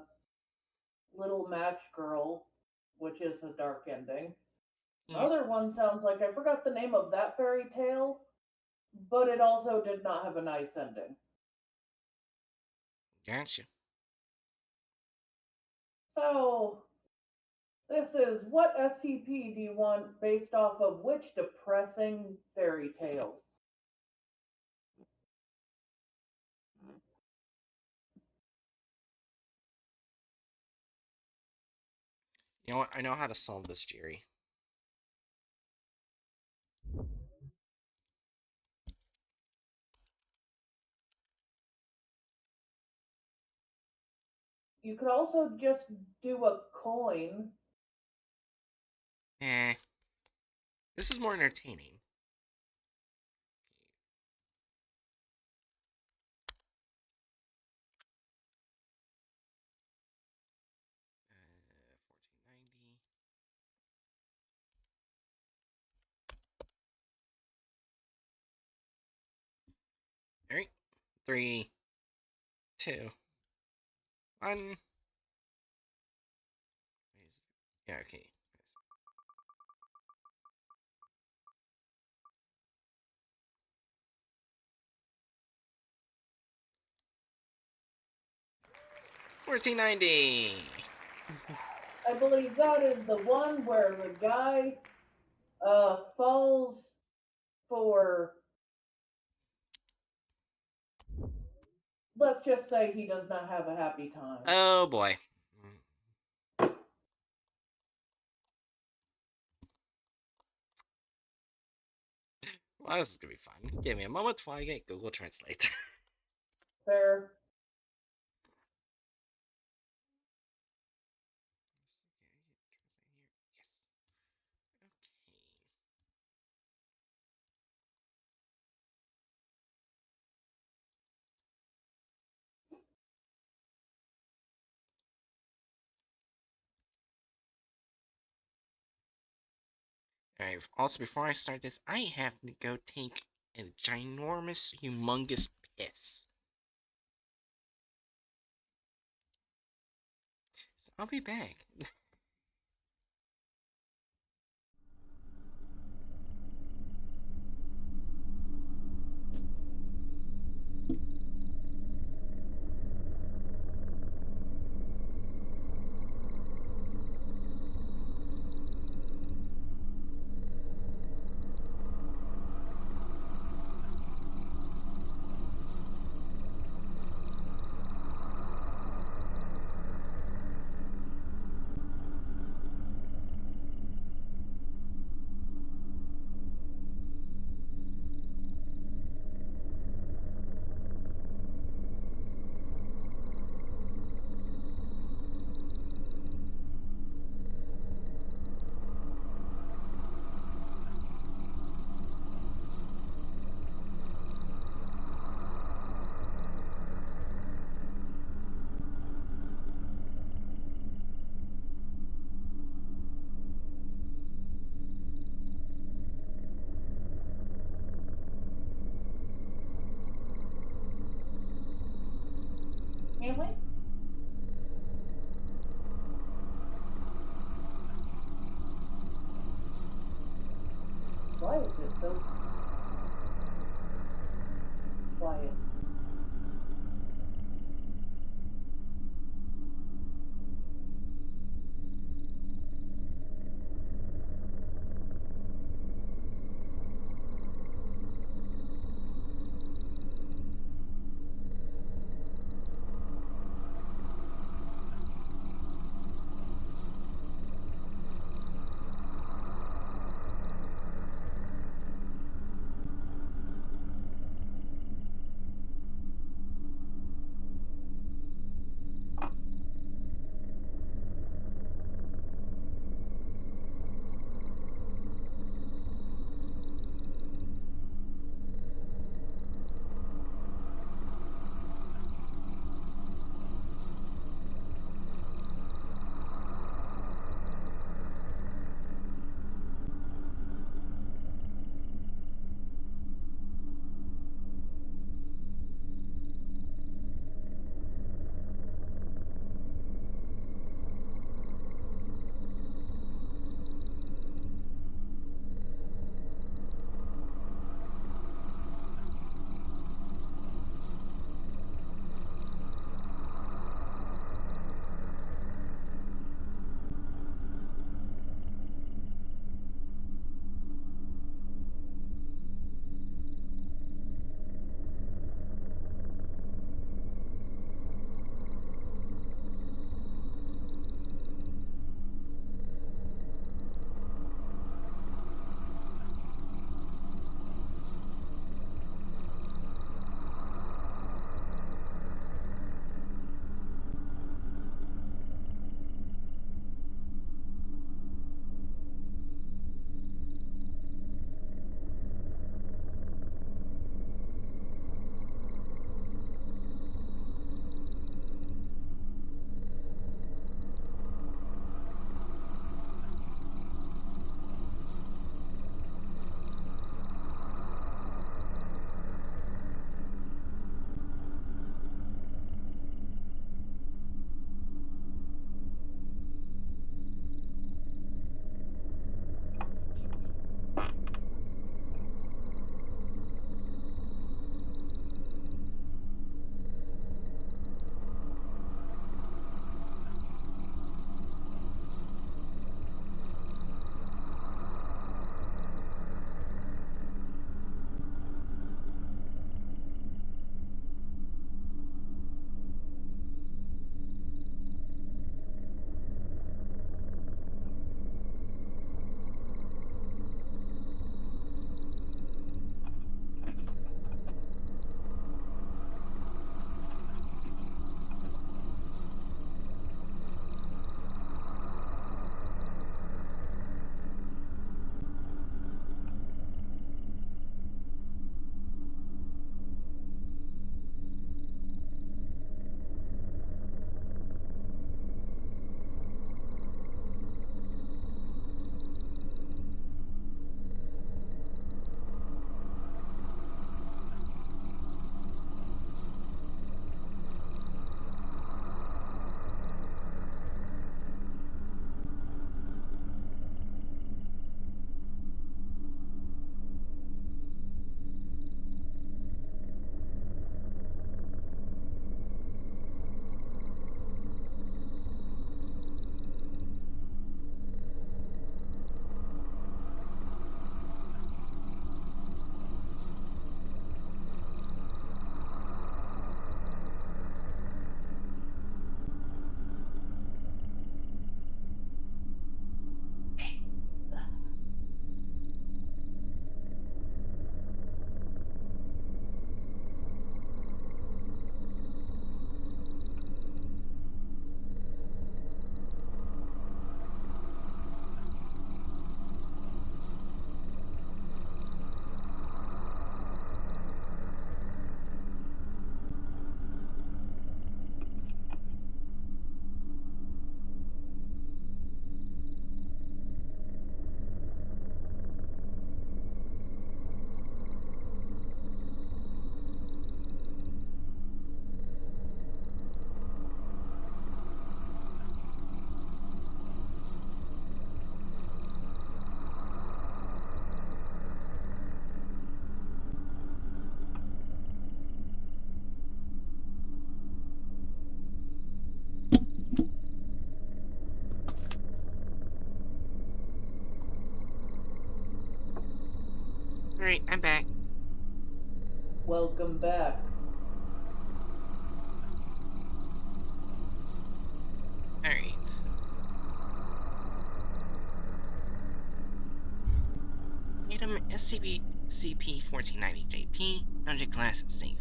Little Match Girl, which is a dark ending. The
Yeah.
other one sounds like I forgot the name of that fairy tale, but it also did not have a nice ending.
Gotcha.
So, this is what SCP do you want based off of which depressing fairy tale?
You know what? I know how to solve this, Jerry.
You could also just do a coin.
Eh. This is more entertaining. 1490. Alright. 3, 2, 1. Yeah, okay. 1490.
I believe that is the one where the guy falls for, let's just say he does not have a happy time.
Oh boy. Well, this is gonna be fun. Give me a moment while I get Google Translate.
Fair.
Yes. Okay. Alright, also before I start this, I have to go take a ginormous, humongous piss. So I'll be back.
Can't we? Why is it so quiet?
Alright, I'm back.
Welcome back.
Alright. Item SCP-1490-JP, Object Class Safe.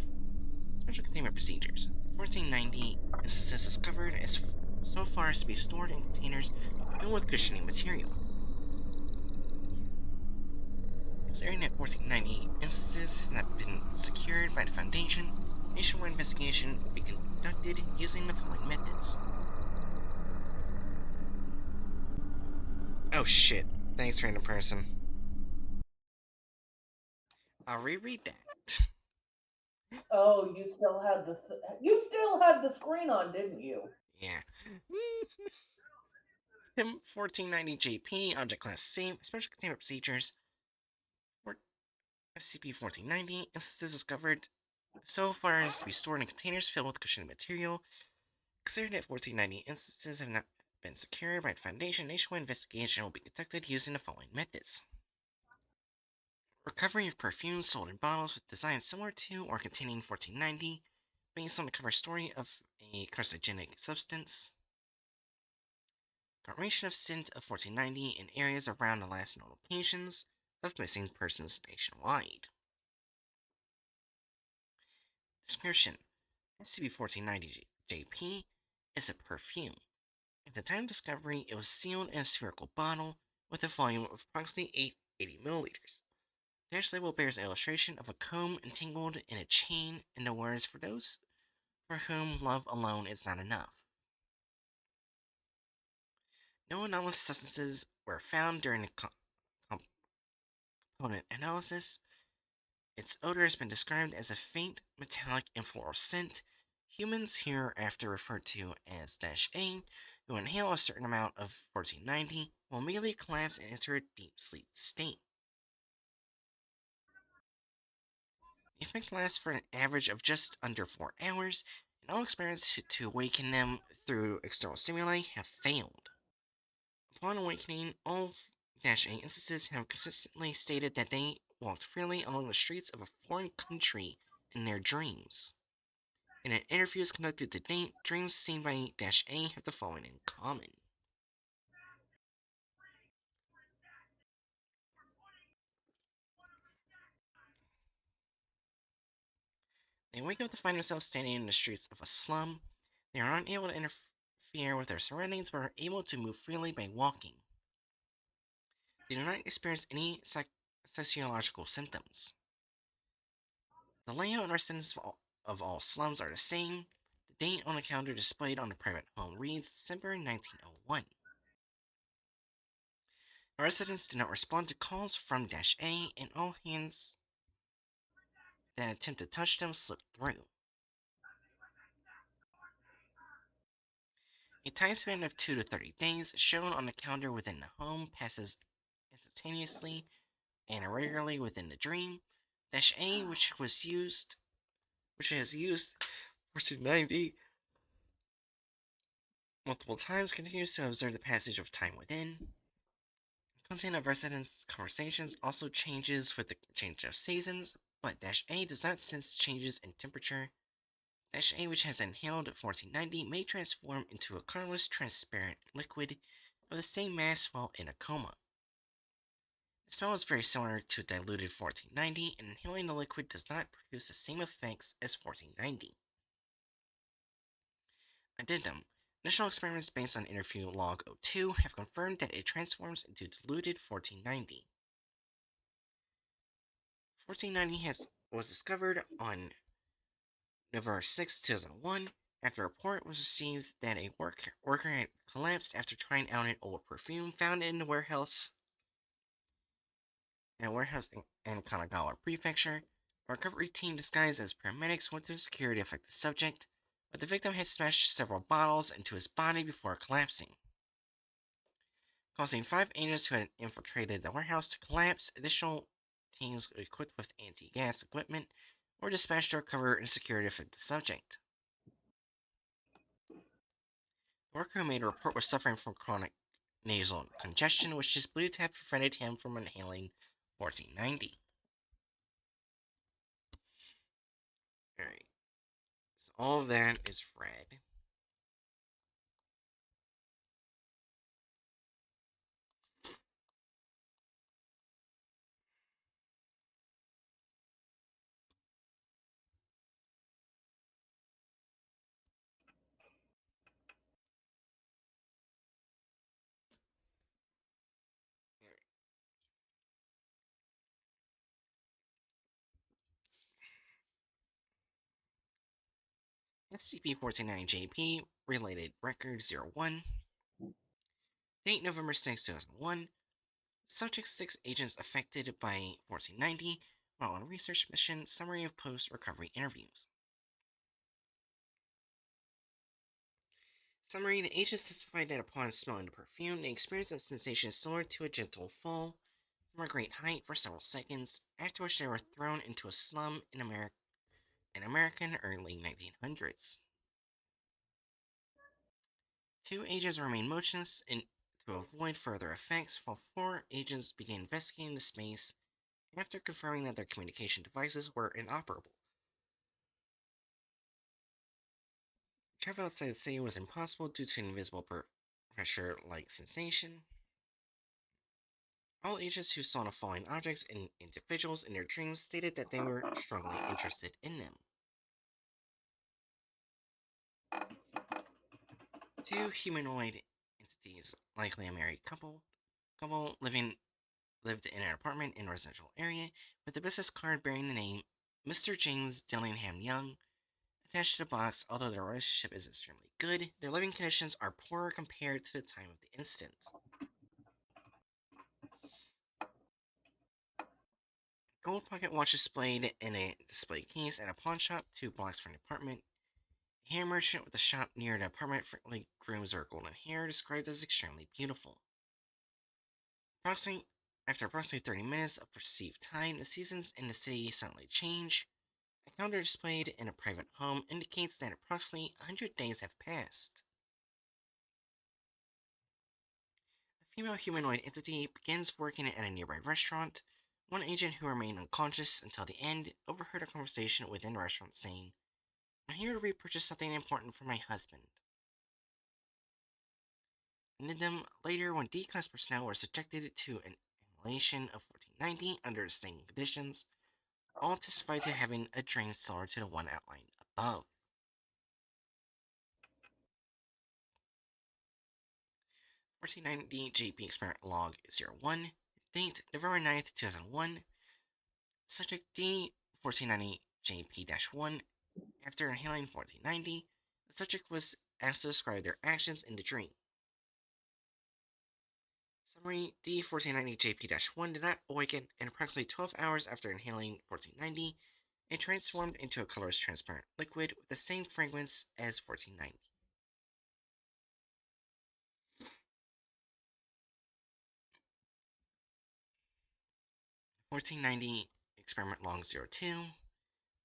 Special Containment Procedures. 1490 instances discovered as so far as to be stored in containers filled with cushioning material. Considering that 1490 instances have not been secured by the Foundation, nationwide investigation will be conducted using the following methods. Oh shit. Thanks, random person. I'll reread that.
Oh, you still had the screen on, didn't you?
Yeah. Item 1490-JP, Object Class Safe, Special Containment Procedures. SCP-1490 instances discovered so far as to be stored in containers filled with cushioning material. Considering that 1490 instances have not been secured by the Foundation, nationwide investigation will be conducted using the following methods. Recovery of perfume sold in bottles with designs similar to or containing 1490, based on the cover story of a carcinogenic substance. Confirmation of scent of 1490 in areas around the last known locations of missing persons nationwide. Description: SCP-1490-JP is a perfume. At the time of discovery, it was sealed in a spherical bottle with a volume of approximately 880 milliliters. The dash label bears an illustration of a comb entangled in a chain and the words, "For those for whom love alone is not enough." No anomalous substances were found during the component analysis. Its odor has been described as a faint, metallic, and floral scent. Humans, hereafter referred to as -A, who inhale a certain amount of 1490 will immediately collapse and enter a deep sleep state. The effect lasts for an average of just under 4 hours, and all experiments to awaken them through external stimuli have failed. Upon awakening, all -A instances have consistently stated that they walked freely along the streets of a foreign country in their dreams. In an interviews conducted to date, dreams seen by -A have the following in common. They wake up to find themselves standing in the streets of a slum. They are unable to interfere with their surroundings but are able to move freely by walking. They do not experience any sociological symptoms. The layout and residence of all slums are the same. The date on the calendar displayed on the private home reads December 1901. The residents do not respond to calls from -A, and all hands that attempt to touch them slip through. A time span of 2 to 30 days shown on the calendar within the home passes instantaneously and irregularly within the dream. -A, which has used 1490 multiple times, continues to observe the passage of time within. The content of residents' conversations also changes with the change of seasons, but -A does not sense changes in temperature. -A, which has inhaled 1490, may transform into a colorless, transparent liquid of the same mass while in a coma. The smell is very similar to diluted 1490, and inhaling the liquid does not produce the same effects as 1490. Addendum: initial experiments based on interview log 02 have confirmed that it transforms into diluted 1490. 1490 was discovered on November 6, 2001, after a report was received that a worker had collapsed after trying out an old perfume found in a warehouse in Kanagawa Prefecture. A recovery team disguised as paramedics went to the security to affect the subject, but the victim had smashed several bottles into his body before collapsing, causing 5 agents who had infiltrated the warehouse to collapse. Additional teams equipped with anti-gas equipment were dispatched to recover and secure to affect the subject. The worker who made a report was suffering from chronic nasal congestion, which is believed to have prevented him from inhaling 1490. All of that is red. SCP-49JP Related Record 01. Date November 6, 2001. Subject 6 agents affected by 1490 while on a research mission. Summary of post-recovery interviews. Summary: the agents testified that upon smelling the perfume, they experienced a sensation similar to a gentle fall from a great height for several seconds, after which they were thrown into a slum in American early 1900s. Two agents remained motionless to avoid further effects, while four agents began investigating the space after confirming that their communication devices were inoperable. Travel outside the city was impossible due to an invisible pressure-like sensation. All agents who saw the falling objects and individuals in their dreams stated that they were strongly interested in them. Two humanoid entities, likely a married couple lived in an apartment in a residential area with a business card bearing the name Mr. James Dillingham Young attached to the box. Although their relationship is extremely good, their living conditions are poorer compared to the time of the incident. Gold pocket watch displayed in a display case at a pawn shop 2 blocks from the apartment. A hair merchant with a shop near the apartment frequently grooms her golden hair, described as extremely beautiful. After approximately 30 minutes of perceived time, the seasons in the city suddenly change. A calendar displayed in a private home indicates that approximately 100 days have passed. A female humanoid entity begins working at a nearby restaurant. One agent who remained unconscious until the end overheard a conversation within the restaurant saying, "I'm here to repurchase something important for my husband." Addendum: later, when D-class personnel were subjected to an annihilation of 1490 under the same conditions, all testified to having a dream similar to the one outlined above. 1490 JP Experiment Log 01. Date November 9th, 2001. Subject D 1490 JP-1. After inhaling 1490, the subject was asked to describe their actions in the dream. Summary: D 1490 JP-1 did not awaken, and approximately 12 hours after inhaling 1490, it transformed into a colorless transparent liquid with the same fragrance as 1490. 1490 Experiment Log 02.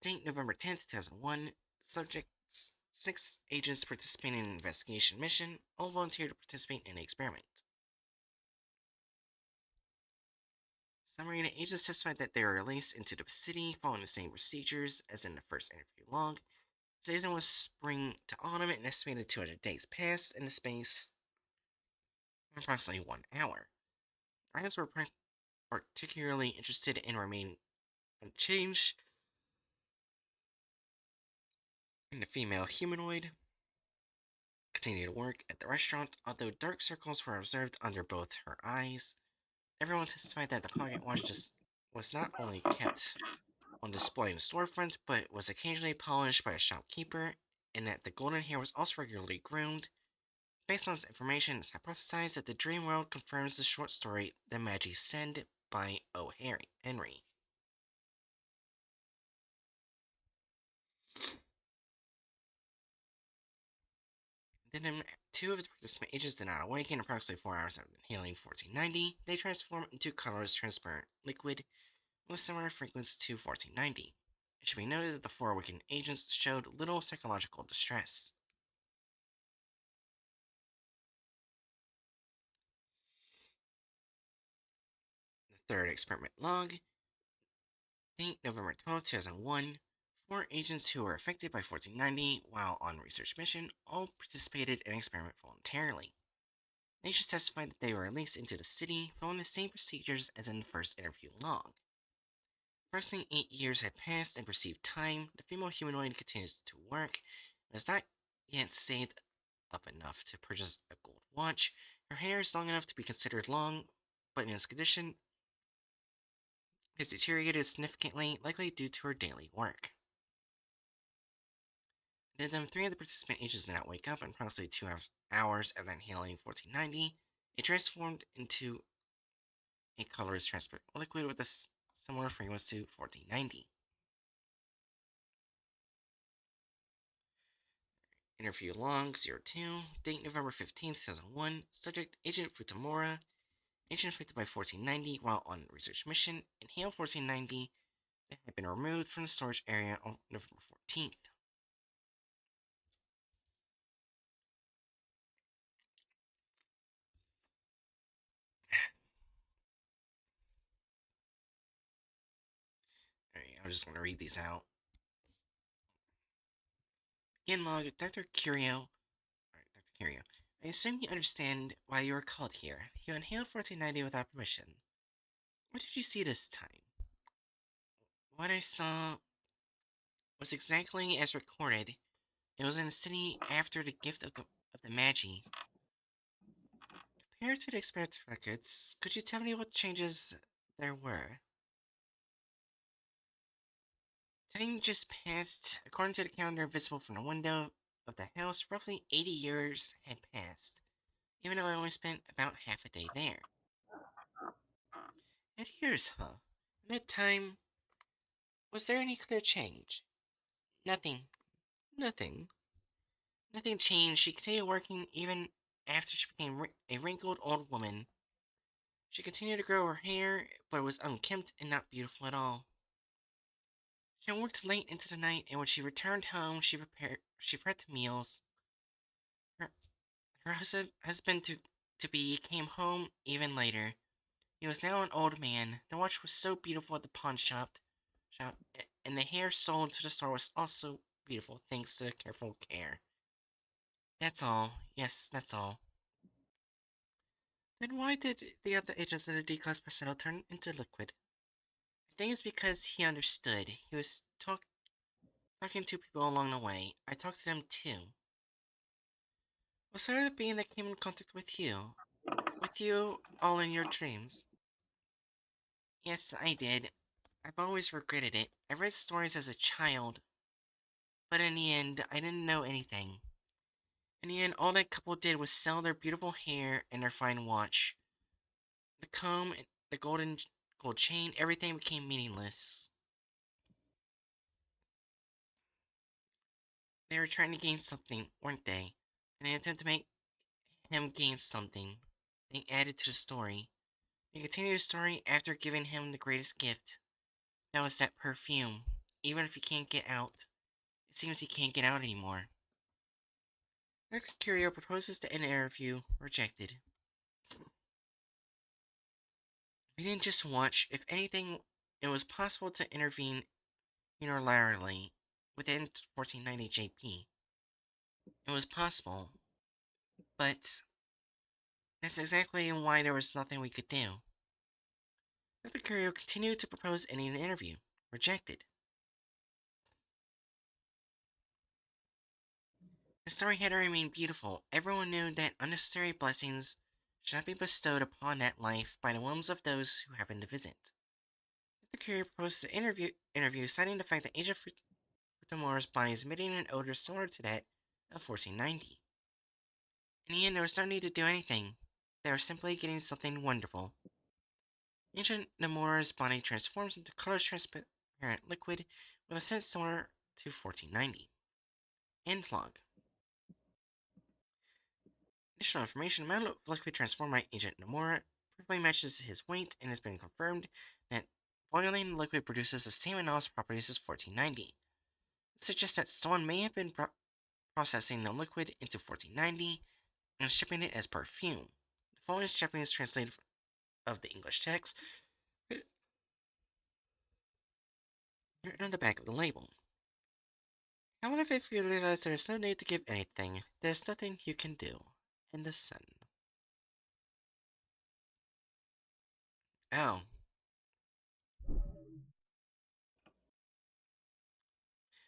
Date November 10th, 2001. Subjects 6 agents participating in an investigation mission, all volunteered to participate in the experiment. Summary: the agents testified that they were released into the city following the same procedures as in the first interview log. The season was spring to autumn, and estimated 200 days passed in the space of approximately 1 hour. Agents were particularly interested in remaining unchanged in the female humanoid. Continued to work at the restaurant, although dark circles were observed under both her eyes. Everyone testified that the pocket watch was not only kept on display in the storefront, but was occasionally polished by a shopkeeper, and that the golden hair was also regularly groomed. Based on this information, it's hypothesized that the dream world confirms the short story The Magic Send by O. Henry. Then, two of the participant agents did not awaken approximately 4 hours after inhaling 1490. They transformed into colorless transparent liquid with similar frequency to 1490. It should be noted that the 4 awakened agents showed little psychological distress. The third experiment log, date November 12th, 2001. 4 agents who were affected by 1490 while on research mission all participated in an experiment voluntarily. They just testified that they were released into the city following the same procedures as in the first interview log. Approximately 8 years had passed in perceived time. The female humanoid continues to work, but has not yet saved up enough to purchase a gold watch. Her hair is long enough to be considered long, but in its condition has deteriorated significantly, likely due to her daily work. Then 3 of the participant agents did not wake up, and approximately 2 hours after inhaling 1490, it transformed into a colorless transparent liquid with a similar fragrance to 1490. Interview log 02, date November 15th, 2001, subject Agent Futamura, agent affected by 1490 while on research mission, inhaled 1490 that had been removed from the storage area on November 14th. Alright, I'm just going to read these out. Begin log, Dr. Curio. Alright, Dr. Curio. I assume you understand why you were called here. You inhaled 1490 without permission. What did you see this time? What I saw was exactly as recorded. It was in the city after the gift of the Magi. Compared to the experience records, could you tell me what changes there were? Time just passed. According to the calendar visible from the window of the house, roughly 80 years had passed, even though I only spent about half a day there. 80 years, huh? In that time, was there any clear change? Nothing. Nothing. Nothing changed. She continued working even after she became a wrinkled old woman. She continued to grow her hair, but it was unkempt and not beautiful at all. She worked late into the night, and when she returned home, she prepped meals. Her, her husband to be came home even later. He was now an old man. The watch was so beautiful at the shop, and the hair sold to the store was also beautiful thanks to careful care. That's all. Yes, that's all. Then why did the other agents in the D-class personnel turn into liquid? I think it's because he understood. He was talking to people along the way. I talked to them too. Was there a being that came in contact with you? With you all in your dreams? Yes, I did. I've always regretted it. I read stories as a child, but in the end, I didn't know anything. In the end, all that couple did was sell their beautiful hair and their fine watch. The comb, the gold chain, everything became meaningless. They were trying to gain something, weren't they? In an attempt to make him gain something, they added to the story. They continued the story after giving him the greatest gift. That was that perfume. Even if he can't get out, it seems he can't get out anymore. Dr. Curio proposes to end the interview, rejected. We didn't just watch. If anything, it was possible to intervene unilaterally within 1490 JP. It was possible, but that's exactly why there was nothing we could do. Dr. Curio continued to propose ending the interview, rejected. The story had to remain beautiful. Everyone knew that unnecessary blessings should not be bestowed upon that life by the whims of those who happened to visit. Dr. Curie proposed the interview, citing the fact that Agent Futamura's body is emitting an odor similar to that of 1490. In the end, there was no need to do anything. They were simply getting something wonderful. Agent Nomura's body transforms into colorless transparent liquid with a scent similar to 1490. End log. Additional information: the amount of liquid transformed by Agent Nomura perfectly matches his weight, and has been confirmed that boiling liquid produces the same anomalous properties as 1490. This suggests that someone may have been processing the liquid into 1490 and shipping it as perfume. The following Japanese translation of the English text written on the back of the label. How about if you realize there's no need to give anything? There's nothing you can do. In the sun. Oh.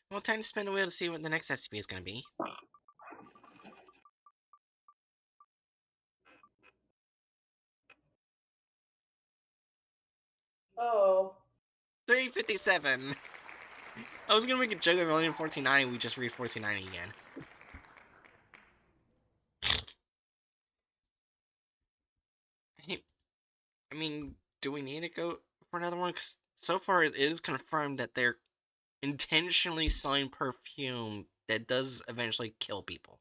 Well, time to spin the wheel to see what the next SCP is gonna be.
Oh.
357! I was gonna make a joke of only 1490, we just read 1490 again. Hey, I mean, do we need to go for another one? Because so far it is confirmed that they're intentionally selling perfume that does eventually kill people.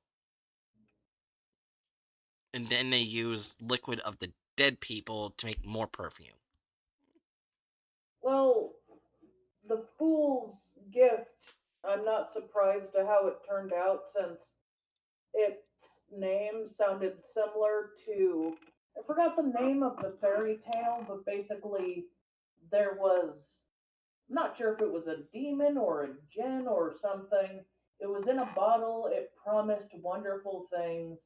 And then they use liquid of the dead people to make more perfume.
Well, the fool's gift, I'm not surprised to how it turned out since its name sounded similar to. I forgot the name of the fairy tale, but basically, there was. I'm not sure if it was a demon or a djinn or something. It was in a bottle. It promised wonderful things.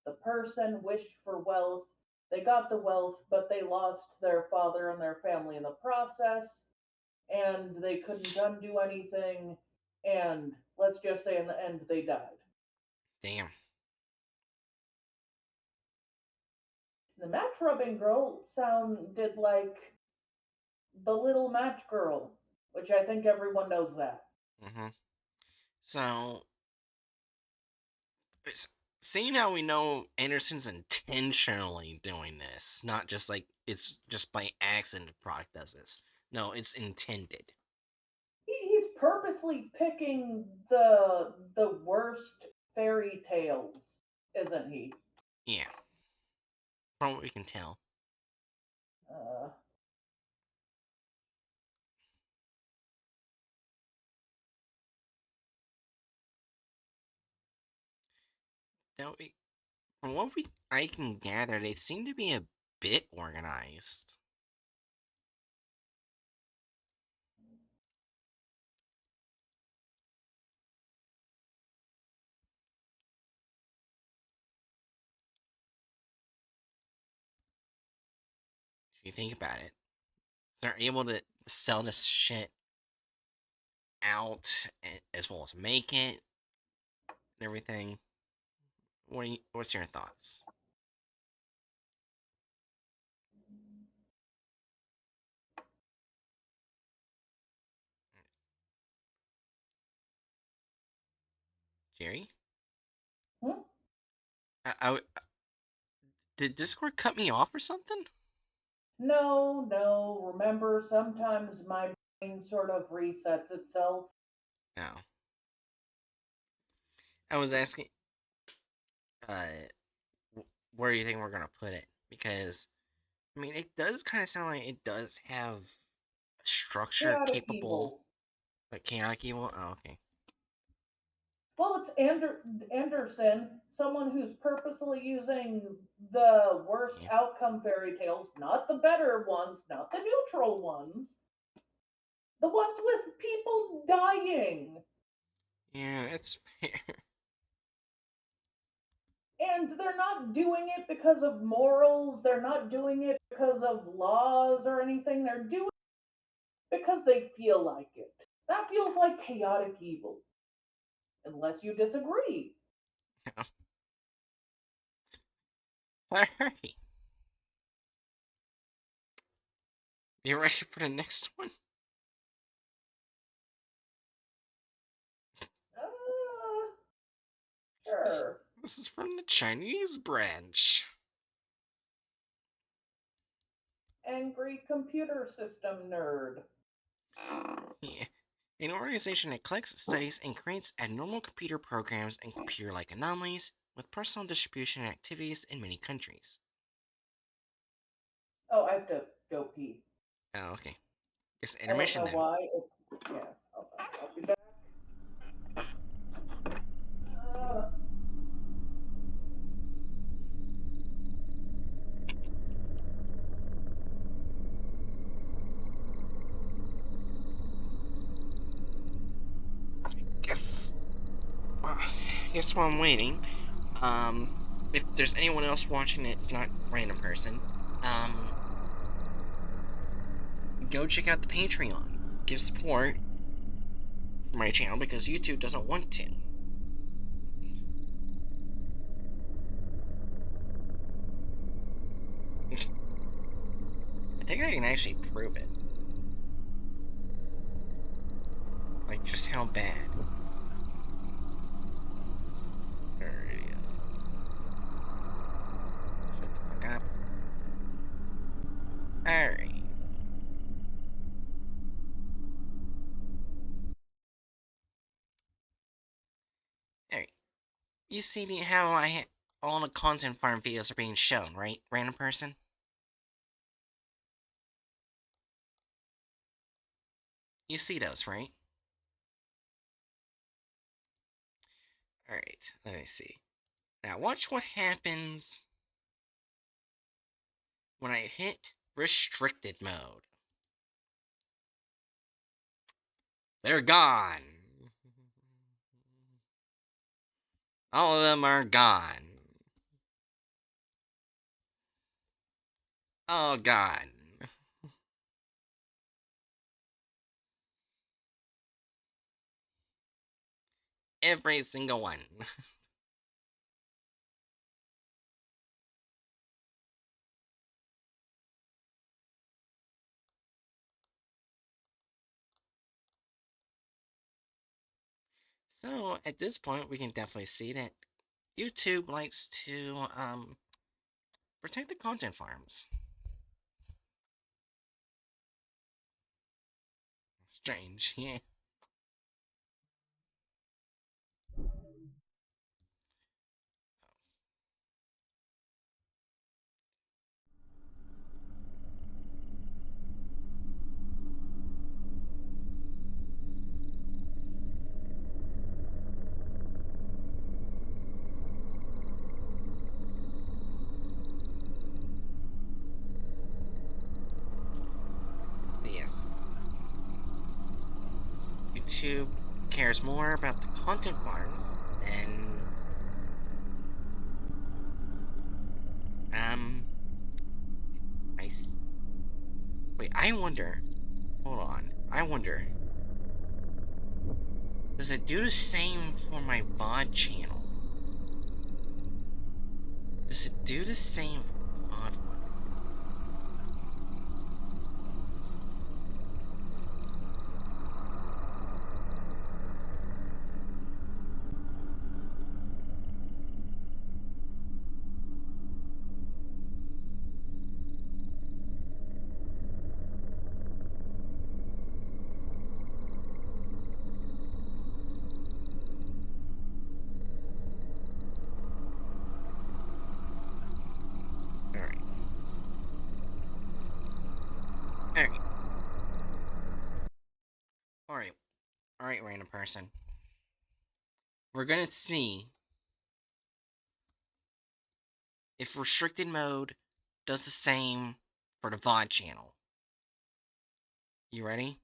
The person wished for wealth. They got the wealth, but they lost their father and their family in the process, and they couldn't undo anything. And let's just say in the end, they died.
Damn.
The match rubbing girl sounded like the little match girl, which I think everyone knows that.
Mm-hmm. So, seeing how we know Anderson's intentionally doing this, not just like it's just by accident the product does this. No, it's intended.
He's purposely picking the worst fairy tales, isn't he?
Yeah, from what we can tell.
Uh,
Now, from what I can gather, they seem to be a bit organized. If you think about it, they're able to sell this shit out as well as make it and everything. What's your thoughts, Jerry?
hmm?
I did Discord cut me off or something?
No, no. Remember, sometimes my brain sort of resets itself.
No. I was asking, uh, where do you think we're gonna put it? Because I mean, it does kind of sound like it does have a structure
Chaotic
capable,
evil.
like chaotic evil. Oh, okay.
Well, it's Anderson, someone who's purposely using the worst
Yeah,
outcome fairy tales, not the better ones, not the neutral ones, the ones with people dying.
yeah, that's fair.
And they're not doing it because of morals, they're not doing it because of laws or anything, they're doing it because they feel like it. That feels like chaotic evil, unless you disagree.
Alright, you ready for the next one?
Uh,
This,
sure.
this is from the Chinese branch.
Angry computer system nerd.
Yeah. An organization that collects, studies, and creates abnormal computer programs and computer-like anomalies with personal distribution and activities in many countries.
Oh, I have to go pee.
Oh, okay. It's
I don't
intermission
know
then.
why. Yeah, I'll be back. Uh,
Yes! guess while I'm waiting, um, if there's anyone else watching it, it's not random person, go check out the Patreon. Give support for my channel because YouTube doesn't want to. I think I can actually prove it. Like, just how bad. Alrighty. Shut the fuck up. Alright. Alright. You see how all the content farm videos are being shown, right? Random person? You see those, right? Alright, let me see. Now watch what happens when I hit restricted mode. They're gone. All of them are gone. All gone. Every single one. So at this point, we can definitely see that YouTube likes to protect the content farms. Strange, yeah. So yes, YouTube cares more about the content farms than um. Wait. I wonder. Hold on. I wonder. Does it do the same for my VOD channel? Does it do the same for the VOD one? All right. All right. All right. All right, random person. We're gonna see if restricted mode does the same for the VOD channel. You ready?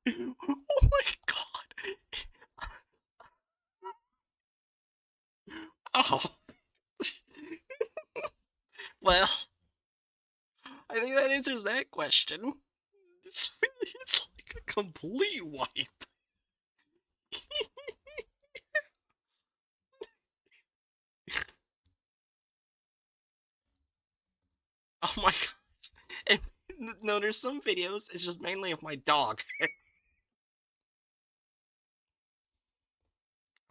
Oh my god. Oh. Well, I think that answers that question. It's like a complete wipe. Oh my god. And no, there's some videos, it's just mainly of my dog.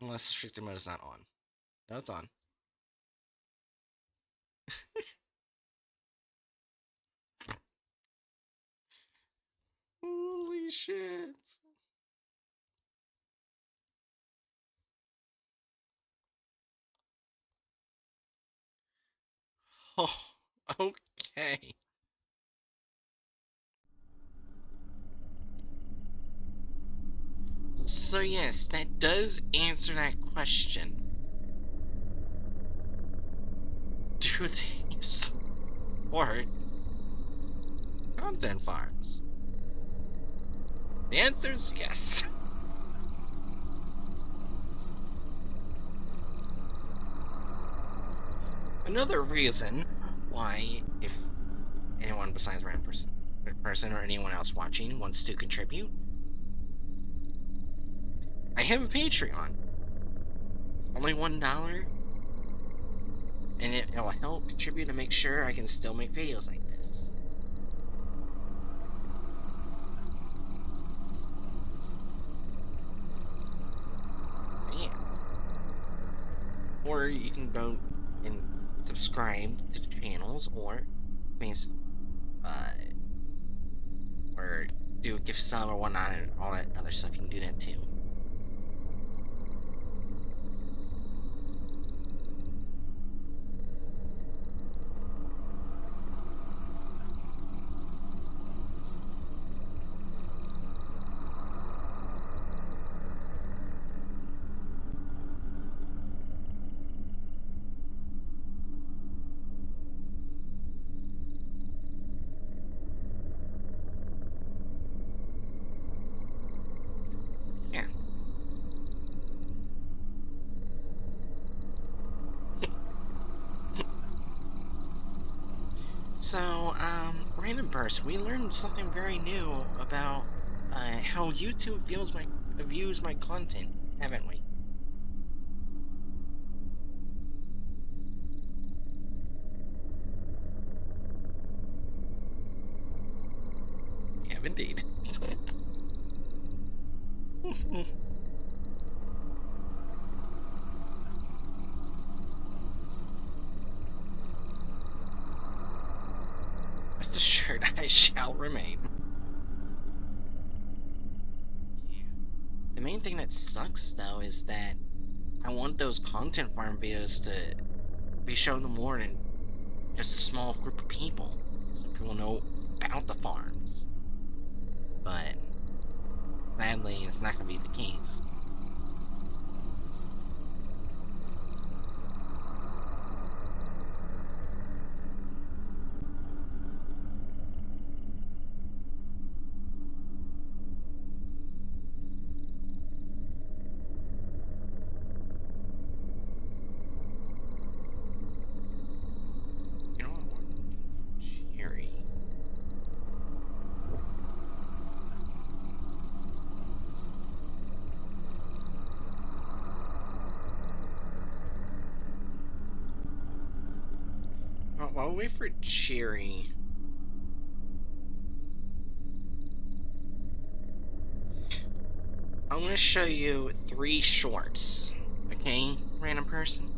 Unless restricted mode is not on. No, it's on. Holy shit. Oh, okay. So yes, that does answer that question. Do they support content farms? The answer is yes. Another reason why, if anyone besides random person or anyone else watching wants to contribute, I have a Patreon. It's only $1, and it will help contribute to make sure I can still make videos like this. So yeah. Or you can go and subscribe to the channels, or or do a gift sub or whatnot, and all that other stuff. You can do that too. Yeah. So, random person, we learned something very new about how YouTube views my content, haven't we? We have indeed. Rest assured, I shall remain. Yeah. The main thing that sucks, though, is that I want those content farm videos to be shown to more than just a small group of people, so people know about the farms. But sadly, it's not going to be the case. You know what? I want Jerry. Well, while we wait for Jerry, I'm gonna show you 3 shorts. Okay, random person?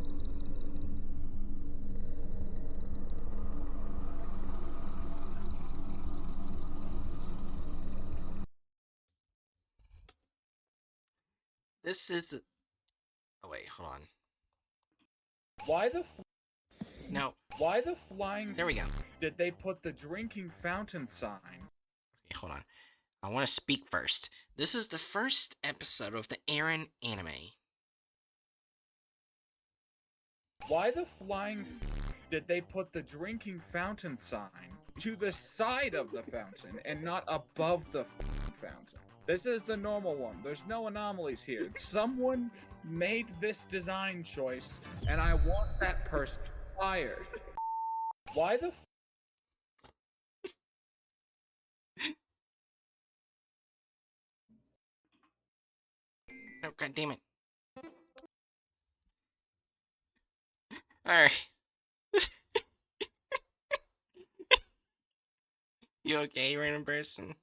This is. Oh, wait, hold on.
Why the
No.
why the flying
There we go.
did they put the drinking fountain sign?
Okay, hold on. I want to speak first. This is the first episode of the Aaron anime.
Why the flying did they put the drinking fountain sign to the side of the fountain and not above the fountain? This is the normal one. There's no anomalies here. Someone made this design choice, and I want that person fired. Why the
Oh, god damn it. Alright. You okay, random person?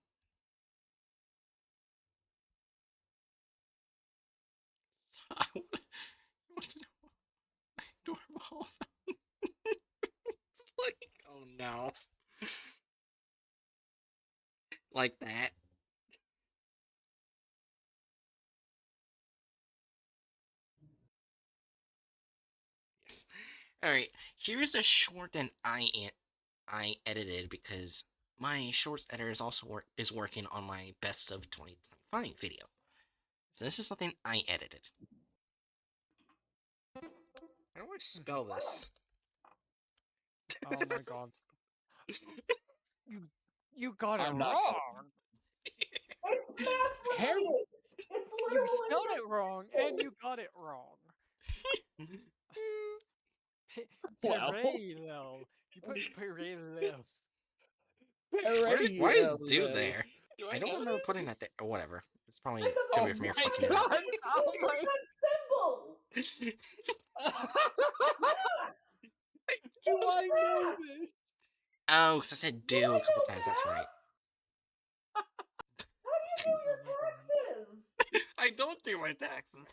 I want to know why Doorbell It's like, oh no. Like that. Yes. Alright, here's a short that I edited because my shorts editor is also working on my best of 2025 video. So this is something I edited. How do I spell this?
Oh my god. You got it
I'm not-
wrong.
It's math
Harry-
related. It's
You
literally
spelled
math
it wrong and you got it wrong.
Well.
Parallel. You put parallel.
Why is do
Parallel.
there?
Do
I don't
know
remember
this?
putting that there. Or whatever. It's probably
Think of
could
it.
be from your
my
fucking
God.
mouth.
Oh my.
That symbol.
Do I know this?
Oh, because I said do
I
a couple
know
times. That's right.
How do you do your taxes?
I don't do my taxes.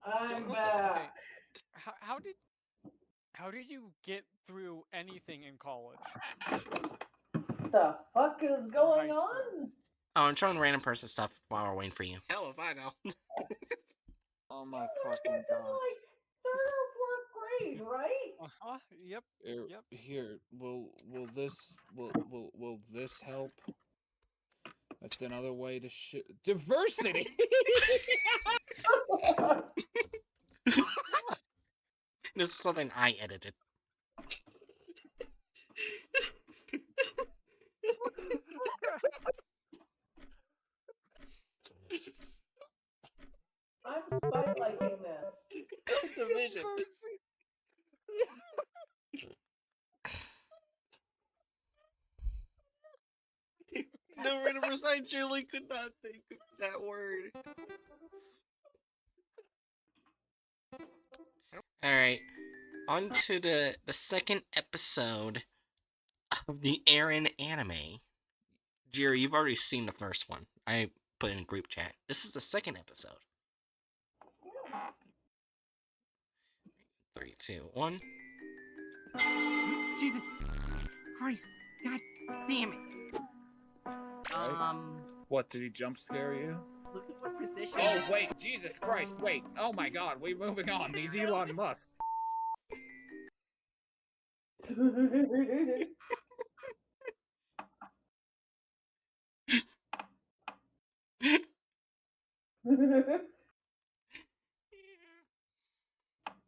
I'm
Someone else does it.
back.
Okay. How did you get through anything in college?
The fuck is
Or
going
high school.
on?
Oh, I'm trying random person stuff while we're waiting for you. Hell if I know.
Oh my
You
fucking
guys in
god.
like third or fourth grade, right?
Uh-huh. Yep. Yep.
Here, will this help? That's another way to diversity.
This is something I edited.
I'm spotlighting this.
Division. No random person. I truly could not think of that word. Alright. On to the second episode of the Aaron anime. Jerry, you've already seen the first one. I put in a group chat. This is the second episode. 3, 2, 1. Jesus Christ. God damn it.
What, did he jump scare you?
Look at what position.
Oh, wait, Jesus Christ, wait. Oh my god, we're moving on. He's Elon Musk.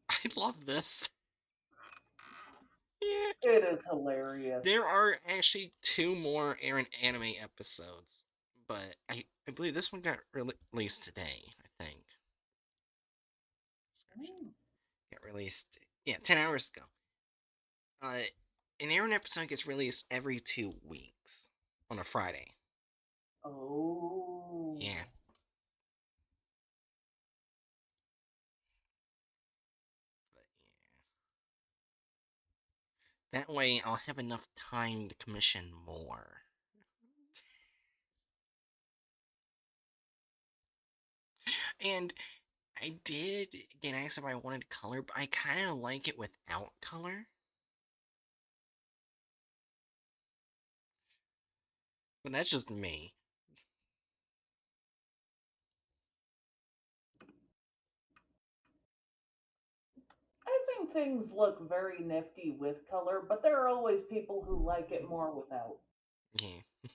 I love this. Yeah.
It is hilarious.
There are actually 2 more Aaron anime episodes, but I believe this one got released today, I think. Got released, 10 hours ago. An Aaron episode gets released every 2 weeks on a Friday.
Oh.
Yeah. But yeah. That way I'll have enough time to commission more. And I did get asked if I wanted color, but I kind of like it without color. But that's just me.
I think things look very nifty with color, but there are always people who like it more without.
Yeah.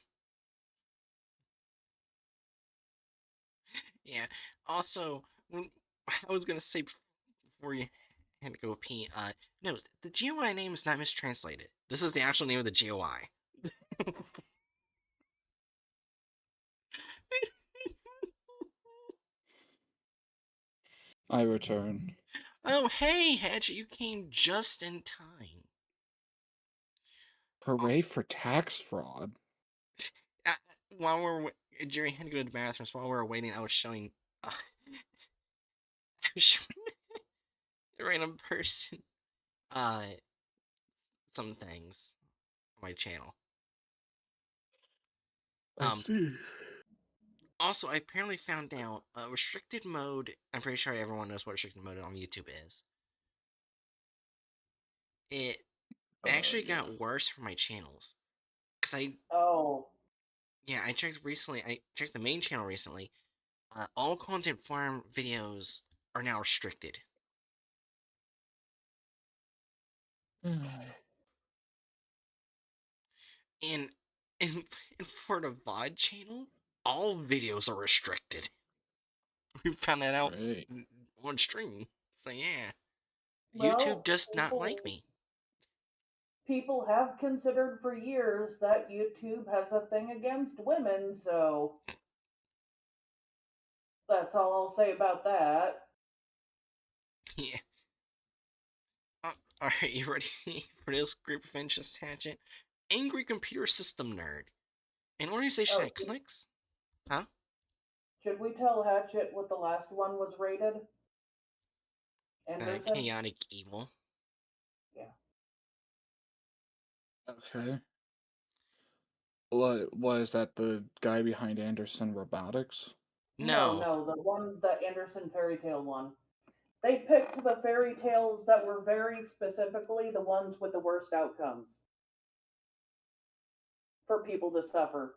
Yeah. Also, when I was gonna say before you had to go pee, no, the GOI name is not mistranslated. This is the actual name of the GOI.
I return.
Oh, hey, Hedge, you came just in time.
Hooray for tax fraud.
Uh, while Jerry had to go to the bathroom, so while we were waiting, I was showing, I was showing a random person, some things on my channel.
I see.
Also, I apparently found out restricted mode. I'm pretty sure everyone knows what restricted mode on YouTube is. It actually
yeah.
got worse for my channels. Cause
Oh.
I checked recently. I checked the main channel recently. All content farm videos are now restricted. And and for the VOD channel, all videos are restricted. We found that out
Right.
on stream. So yeah, YouTube
Well,
does not like me.
people have considered for years that YouTube has a thing against women, so that's all I'll say about that.
Yeah. Alright, you ready for this group of interest tangent? Angry computer system nerd. An organization
Oh,
that clicks? Huh?
should we tell Hatchet what the last one was rated? Anderson?
Chaotic evil.
Yeah.
Okay. What is that? The guy behind Anderson Robotics?
No,
No.
no, the Anderson fairy tale one. They picked the fairy tales that were very specifically the ones with the worst outcomes for people to suffer.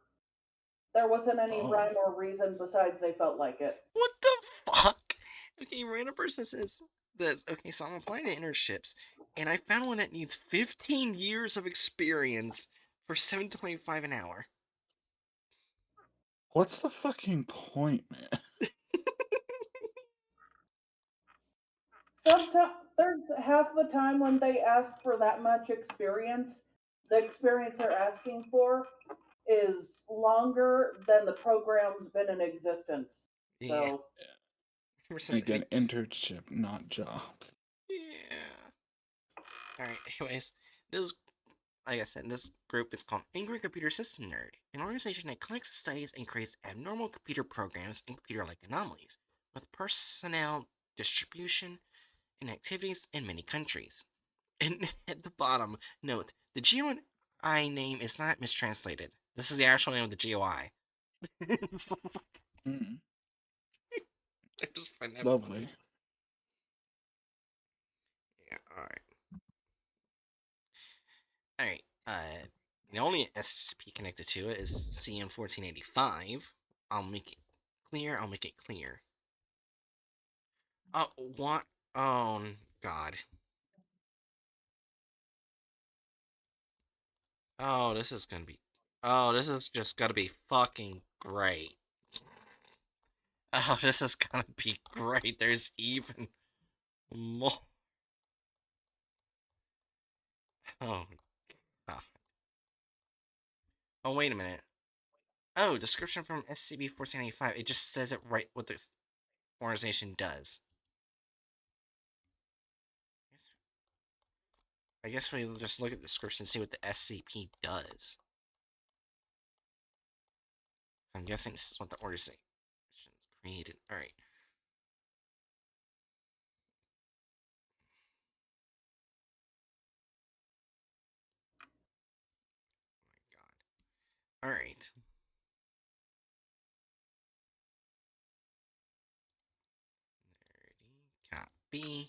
There wasn't any
Oh.
rhyme or reason besides they felt like it.
What the fuck? Okay, random person says this. Okay, so I'm applying to internships, and I found one that needs 15 years of experience for $7.25 an hour.
What's the fucking point, man?
Sometimes there's half the time when they ask for that much experience, the experience they're asking for is longer than the program's been in existence.
Yeah.
So
Again, internship, not job.
Yeah. Alright, anyways, this, like I said, this group is called Angry Computer System Nerd, an organization that collects, studies, and creates abnormal computer programs and computer-like anomalies, with personnel distribution and activities in many countries. And at the bottom, note, the GOI name is not mistranslated. This is the actual name of the GOI.
Mm,
I just find that
lovely.
funny. Yeah, alright. Alright, the only SCP connected to it is CM1485. I'll make it clear. Oh, what? Oh, God. Oh, this is gonna be... Oh, this is just gonna be fucking great. Oh, this is gonna be great. There's even more... Oh, God. Oh, wait a minute. Oh, description from SCP-1485. It just says it right what the organization does. I guess we'll just look at the description and see what the SCP does. So I'm guessing this is what the organization created. Alright. Oh my god. Alright. Copy.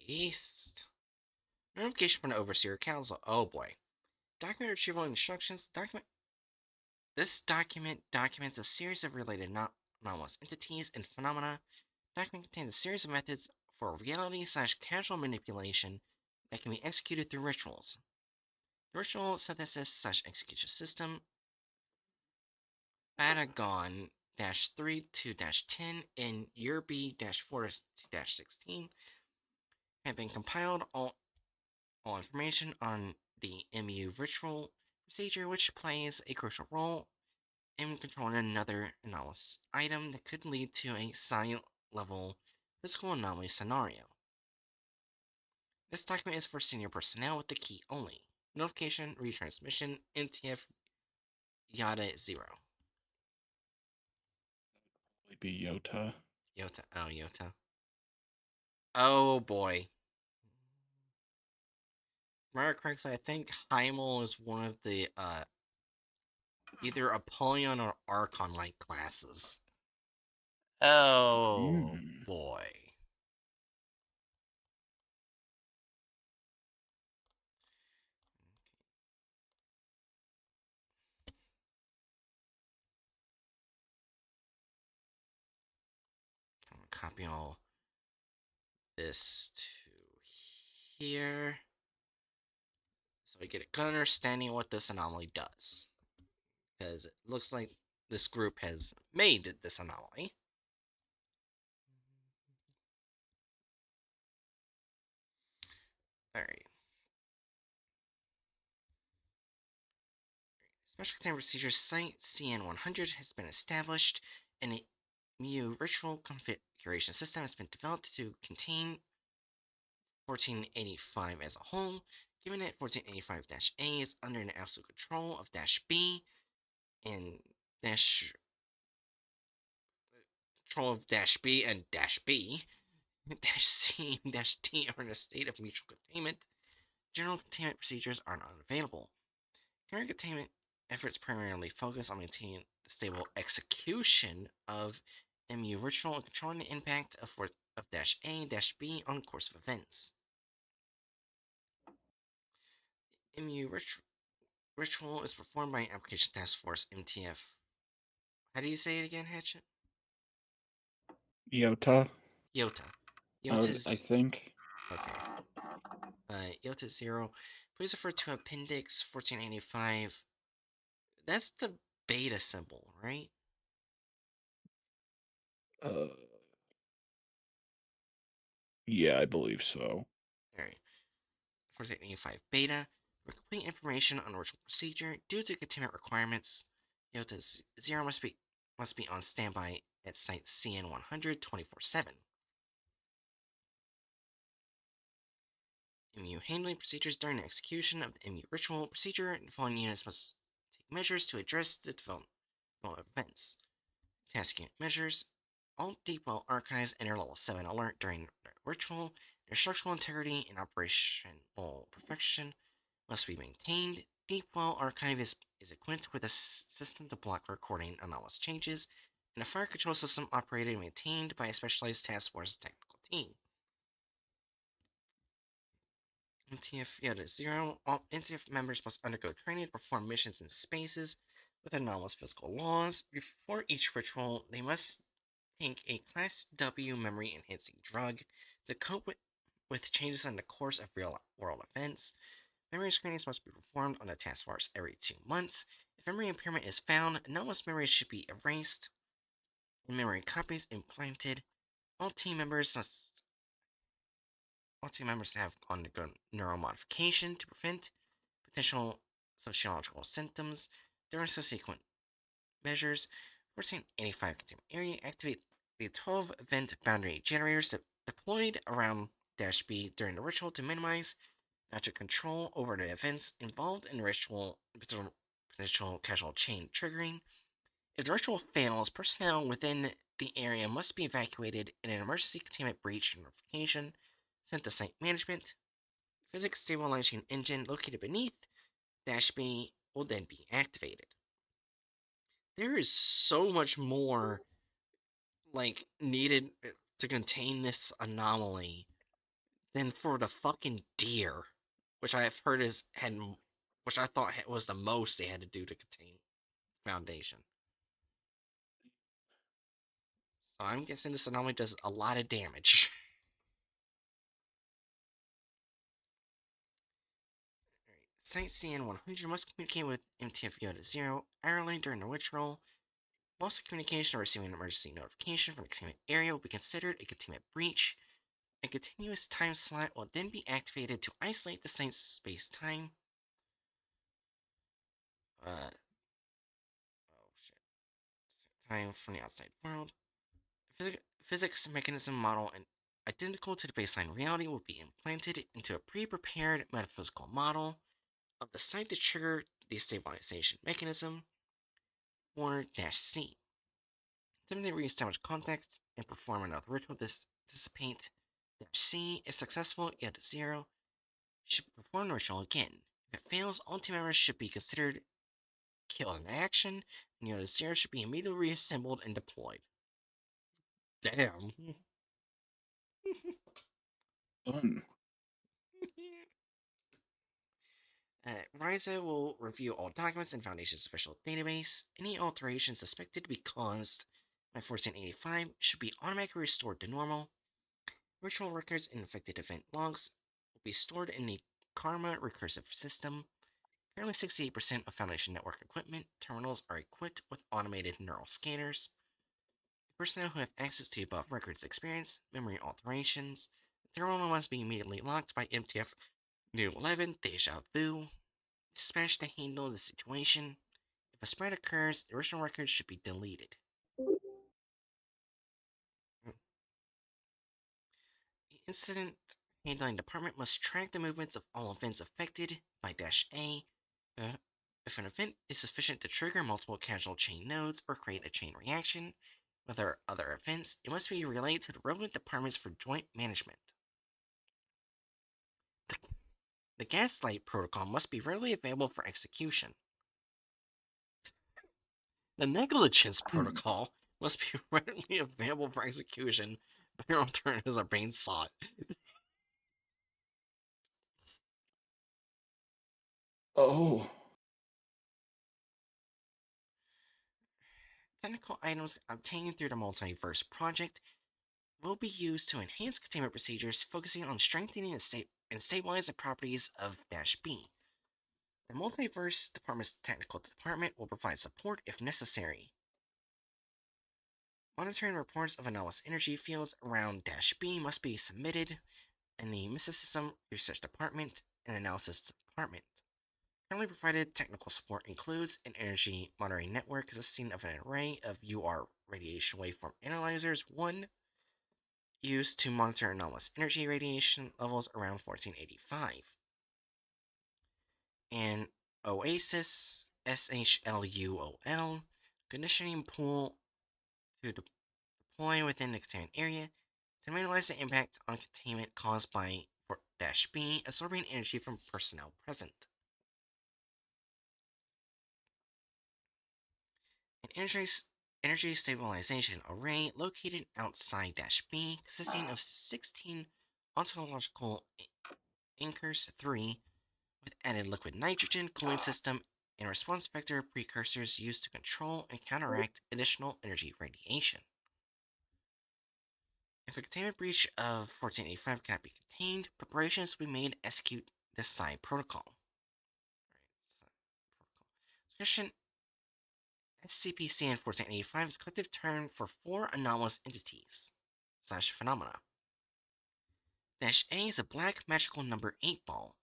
Paste. Notification from the Overseer Council. Oh boy. Document retrieval instructions. This document documents a series of related anomalous entities and phenomena. Document contains a series of methods for reality/casual manipulation that can be executed through rituals. The ritual synthesis/execution system Patagon 3-2-10 and Yerby 4-2-16 have been compiled all information on the MU ritual procedure, which plays a crucial role in controlling another anomalous item that could lead to a psi level physical anomaly scenario. This document is for senior personnel with the key only. Notification, retransmission, NTF, yada 0.
Would be Yota.
Yota. Oh boy. Remember correctly, I think Heimel is one of the, either Apollyon or Archon-like classes. Oh
Mm.
boy. I'm gonna copy all this to here. I get a good understanding of what this anomaly does. Because it looks like this group has made this anomaly. Alright. Special Containment Procedure Site CN100 has been established, and a new ritual configuration system has been developed to contain 1485 as a whole. Given that 1485-A is under the absolute control of -B, and control of -B and -B, -C and -D are in a state of mutual containment, general containment procedures are not available. Current containment efforts primarily focus on maintaining the stable execution of MU ritual and controlling the impact of -A-B on course of events. MU ritual is performed by an Application Task Force MTF. How do you say it again, Hatchet?
Iota,
Yota.
I
Yota's
think.
okay. Yota 0. Please refer to Appendix 1485. That's the beta symbol, right?
Uh, yeah, I believe so.
Alright. 1485 beta. For complete information on ritual procedure, due to containment requirements, Yota 0 must be on standby at Site CN100 24/7. MU handling procedures during the execution of the MU ritual procedure. The following units must take measures to address the development of events. Task unit measures. All deep well archives enter level 7 alert during the ritual. Their structural integrity and operational perfection must be maintained. Deep well archive is equipped with a system to block recording anomalous changes, and a fire control system operated and maintained by a specialized task force technical team. MTF Yota 0. All MTF members must undergo training to perform missions in spaces with anomalous physical laws. Before each ritual, they must take a Class W memory enhancing drug to cope with changes in the course of real world events. Memory screenings must be performed on the task force every 2 months. If memory impairment is found, anomalous memories should be erased and memory copies implanted. All team members have undergone neuromodification to prevent potential sociological symptoms. During subsequent measures, 1485 containment area, activate the 12 event boundary generators deployed around -B during the ritual to minimize magic control over the events involved in the ritual potential casual chain triggering. If the ritual fails, personnel within the area must be evacuated in an emergency containment breach notification sent to site management. Physics stabilizing engine located beneath -B will then be activated. There is so much more needed to contain this anomaly than for the fucking deer, which I've heard which I thought was the most they had to do to contain Foundation. So I'm guessing this anomaly does a lot of damage. Site CN100 must communicate with MTF Yota 0 hourly during the ritual. Loss of communication or receiving an emergency notification from the containment area will be considered a containment breach. A continuous time slot will then be activated to isolate the site's space-time. Oh shit. Time from the outside world. Physics mechanism model and identical to the baseline reality will be implanted into a pre-prepared metaphysical model of the site to trigger the stabilization mechanism. 4-C. Simply re-establish context and perform another ritual dissipate. -C, if successful, Yota 0 should perform the ritual again. If it fails, all team members should be considered killed in action, and Yota 0 should be immediately reassembled and deployed. Damn.
Fun.
Ryza will review all documents in Foundation's official database. Any alterations suspected to be caused by 1485 should be automatically restored to normal. Ritual records and affected event logs will be stored in the Karma recursive system. Currently, 68% of Foundation network equipment terminals are equipped with automated neural scanners. Personnel who have access to above records experience memory alterations. The terminal must be immediately locked by MTF New 11 Deja Vu. Dispatched to handle the situation. If a spread occurs, the original records should be deleted. The incident handling department must track the movements of all events affected by -A. If an event is sufficient to trigger multiple causal chain nodes or create a chain reaction with other events, it must be relayed to the relevant departments for joint management. The gaslight protocol must be readily available for execution. The negligence protocol must be readily available for execution. Better alternatives are being sought.
Oh.
Technical items obtained through the Multiverse project will be used to enhance containment procedures, focusing on strengthening and stabilizing the properties of -B. The Multiverse Department's technical department will provide support if necessary. Monitoring reports of anomalous energy fields around -B must be submitted in the Mysticism Research Department and Analysis Department. Currently provided technical support includes an energy monitoring network consisting of an array of UR radiation waveform analyzers, one used to monitor anomalous energy radiation levels around 1485. An Oasis SHLUOL conditioning pool to deploy within the containment area to minimize the impact on containment caused by -B absorbing energy from personnel present. An energy stabilization array located outside -B consisting of 16 ontological anchors, 3 with added liquid nitrogen cooling system and response vector precursors used to control and counteract additional energy radiation. If a containment breach of 1485 cannot be contained, preparations will be made to execute the PSI protocol. Description: SCP-CN 1485 is a collective term for 4 anomalous entities / phenomena. -A is a black magical number 8 ball.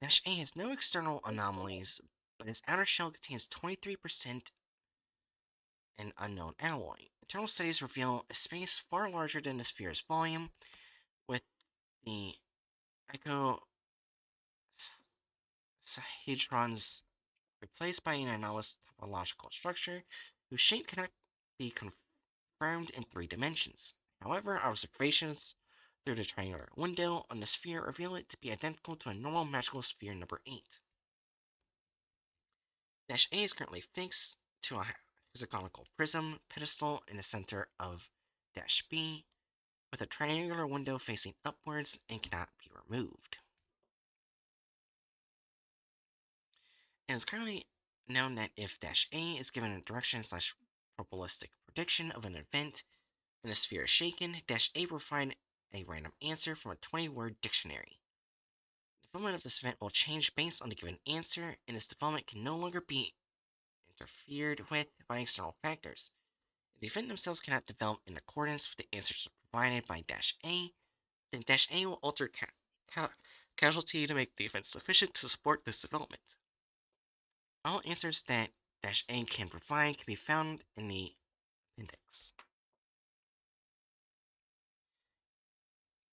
-A has no external anomalies, but its outer shell contains 23% an unknown alloy. Internal studies reveal a space far larger than the sphere's volume, with the icosahedrons replaced by an anomalous topological structure whose shape cannot be confirmed in 3 dimensions. However, observations through the triangular window on the sphere reveal it to be identical to a normal magical sphere number 8. -A is currently fixed to a hexagonal prism pedestal in the center of -B, with a triangular window facing upwards and cannot be removed. It is currently known that if -A is given a direction / probabilistic prediction of an event and the sphere is shaken, -A will find a random answer from a 20-word dictionary. The development of this event will change based on the given answer, and this development can no longer be interfered with by external factors. If the event themselves cannot develop in accordance with the answers provided by -A, then -A will alter causality to make the event sufficient to support this development. All answers that -A can provide can be found in the appendix.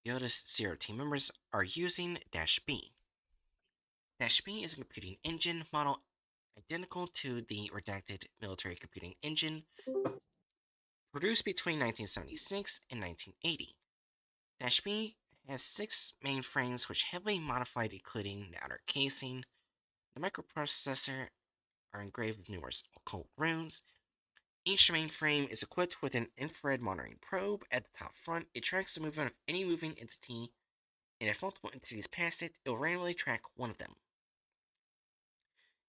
Yoda's Zero team members are using -B. -B is a computing engine model identical to the redacted military computing engine produced between 1976 and 1980. -B has 6 mainframes which heavily modified, including the outer casing. The microprocessor are engraved with numerous occult runes. Each mainframe is equipped with an infrared monitoring probe at the top front. It tracks the movement of any moving entity, and if multiple entities pass it, it will randomly track one of them.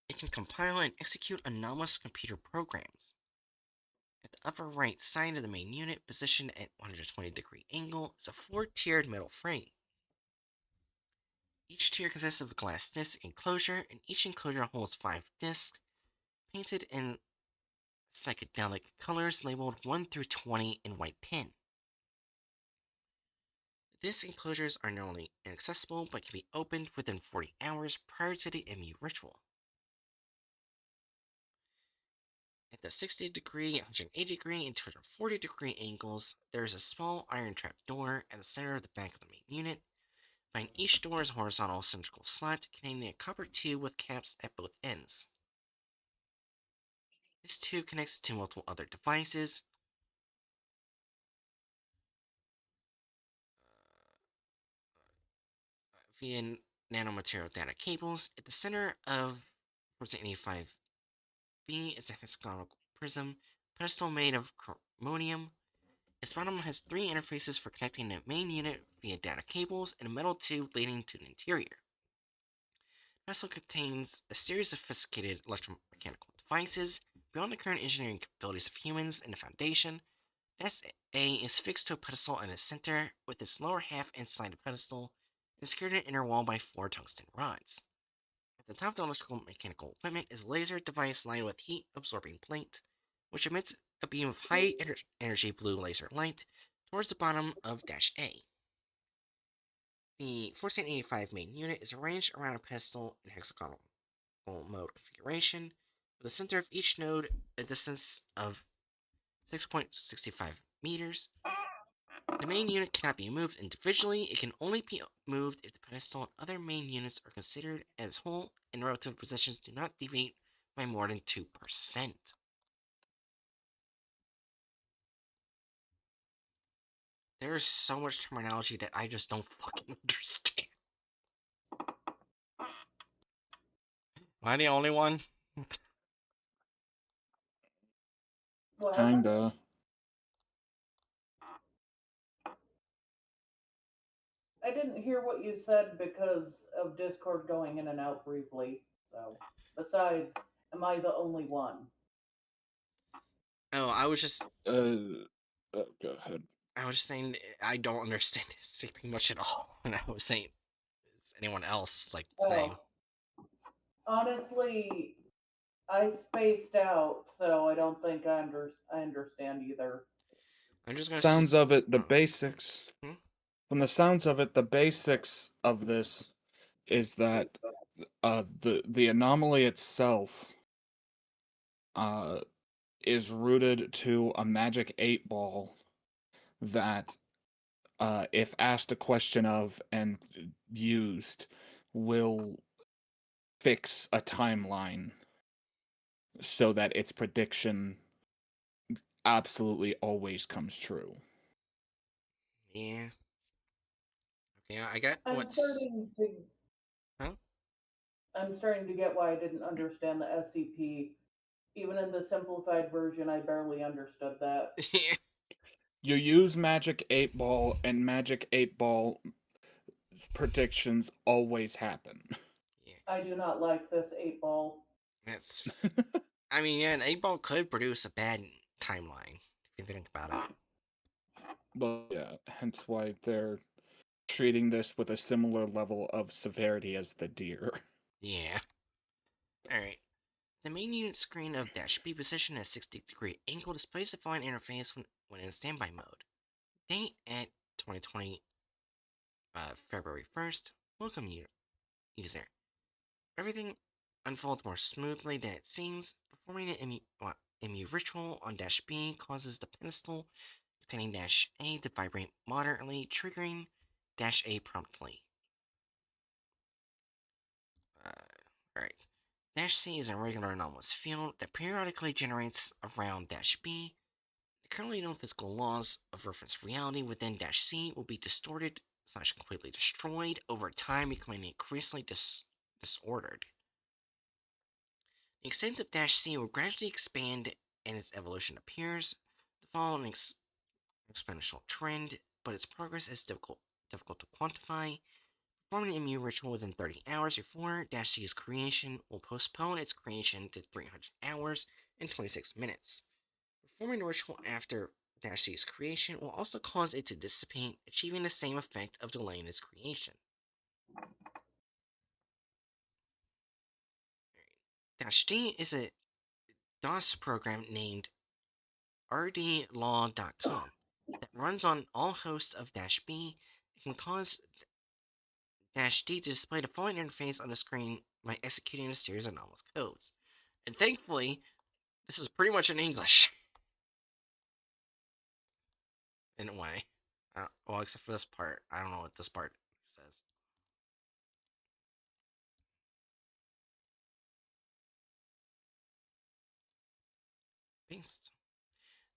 It can compile and execute anomalous computer programs. At the upper right side of the main unit, positioned at 120-degree angle, is a 4-tiered metal frame. Each tier consists of a glass disc enclosure, and each enclosure holds 5 discs, painted in psychedelic colors labeled 1 through 20 in white pen. Disc enclosures are not only inaccessible, but can be opened within 40 hours prior to the MU ritual. At the 60-degree, 180-degree, and 240-degree angles, there is a small iron trap door at the center of the back of the main unit. Behind each door is a horizontal cylindrical slot containing a copper tube with caps at both ends. This tube connects to multiple other devices, via nanomaterial data cables. At the center of 1485B is a hexagonal prism pedestal made of chromium. Its bottom has 3 interfaces for connecting the main unit via data cables and a metal tube leading to the interior. It also contains a series of sophisticated electromechanical devices beyond the current engineering capabilities of humans in the Foundation. SA is fixed to a pedestal in the center, with its lower half inside the pedestal and secured in the inner wall by 4 tungsten rods. At the top of the electrical mechanical equipment is a laser device lined with heat-absorbing plate, which emits a beam of high-energy blue laser light towards the bottom of Dash A. The 1485 main unit is arranged around a pedestal in hexagonal mode configuration, with the center of each node a distance of 6.65 meters. The main unit cannot be moved individually, it can only be moved if the pedestal and other main units are considered as whole and relative positions do not deviate by more than 2%. There's so much terminology that I just don't fucking understand. Am I the only one?
What happened?
Kinda.
I didn't hear what you said because of Discord going in and out briefly. So, besides, am I the only one?
Oh,
Go ahead.
I was just saying I don't understand SCP much at all, and I was saying, is anyone else like the same?
Oh, honestly, I spaced out, so I don't think I understand either.
I'm just gonna
Sounds of it, the
oh,
basics.
hmm?
From the sounds of it, the basics of this is that the anomaly itself uh is rooted to a magic 8 ball that if asked a question of and used will fix a timeline so that its prediction absolutely always comes true.
Yeah. Okay, I got
I'm
what's.
starting to
Huh?
I'm starting to get why I didn't understand the SCP. Even in the simplified version, I barely understood that.
Yeah.
You use magic 8 ball and magic 8 ball predictions always happen.
Yeah.
I do not like this 8 ball.
That's. I mean, yeah, an 8 ball could produce a bad timeline, if you think about it.
But yeah, hence why they're treating this with a similar level of severity as the deer.
Yeah. Alright. The main unit screen of Dash B position at a 60-degree angle displays the following interface when in standby mode. Date at 2020, February 1st. Welcome, user. Everything unfolds more smoothly than it seems. Performing an MU ritual on Dash B causes the pedestal containing Dash A to vibrate moderately, triggering Dash A promptly. Alright. Dash C is a regular anomalous field that periodically generates around Dash B. The currently known physical laws of reference reality within Dash C will be distorted / completely destroyed over time, becoming increasingly disordered. The extent of Dash C will gradually expand and its evolution appears to follow an exponential trend, but its progress is difficult to quantify. Performing the MU ritual within 30 hours before Dash C's creation will postpone its creation to 300 hours and 26 minutes. Performing the ritual after Dash C's creation will also cause it to dissipate, achieving the same effect of delaying its creation. D is a DOS program named rdlaw.com that runs on all hosts of -B. It can cause -D to display the following interface on the screen by executing a series of anomalous codes. And thankfully, this is pretty much in English. In a way. Well, except for this part. I don't know what this part says. Paste.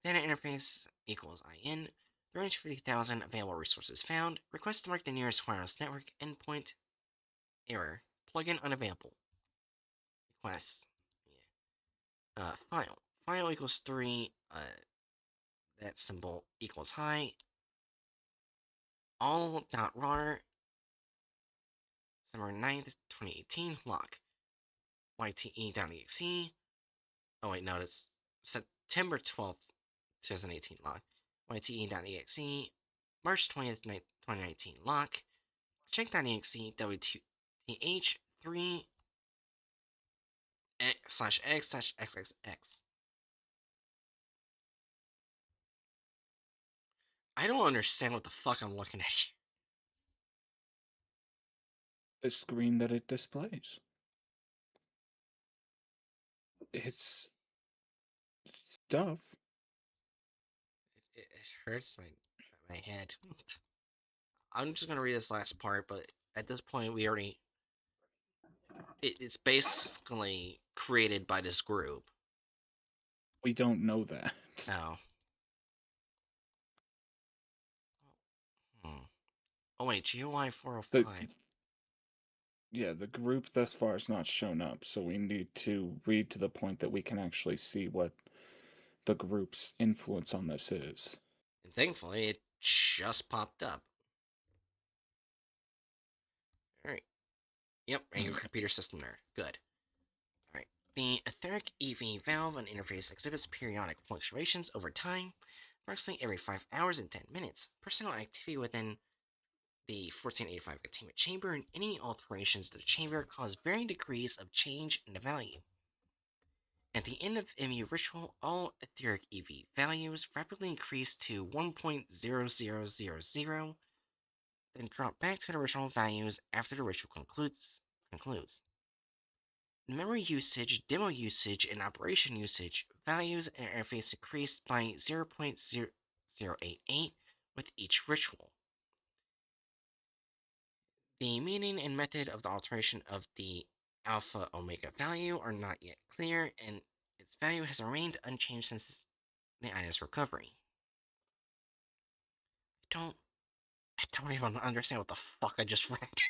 Data interface equals IN. 350,000 available resources found. Request to mark the nearest wireless network endpoint. Error. Plugin unavailable. Request. Yeah. File. File equals 3. That symbol equals high. All.rar. December 9th, 2018. Lock. YTE.exe. Oh wait, no, it's September 12th, 2018 lock. YTE.exe. March 20th, 2019 lock. Check.exe. WTH 3 /x/xxx. I don't understand what the fuck I'm looking at here.
The screen that it displays. It's stuff.
It hurts my head. I'm just gonna read this last part, but at this point, we already. It's basically created by this group.
We don't know that.
Oh. Hmm. Oh wait, GOI 405.
Yeah, the group thus far has not shown up, so we need to read to the point that we can actually see what the group's influence on this is.
And thankfully, it just popped up. Alright. Yep, and your computer system nerd. Good. Alright. The etheric EV valve and interface exhibits periodic fluctuations over time, approximately every 5 hours and 10 minutes. Personal activity within the 1485 containment chamber and any alterations to the chamber cause varying degrees of change in the value. At the end of MU ritual, all etheric EV values rapidly increase to 1.0000, then drop back to the original values after the ritual concludes. Memory usage, demo usage, and operation usage values and interface increase by 0.0088 with each ritual. The meaning and method of the alteration of the alpha omega value are not yet clear, and its value has remained unchanged since the item's recovery. I don't even understand what the fuck I just read.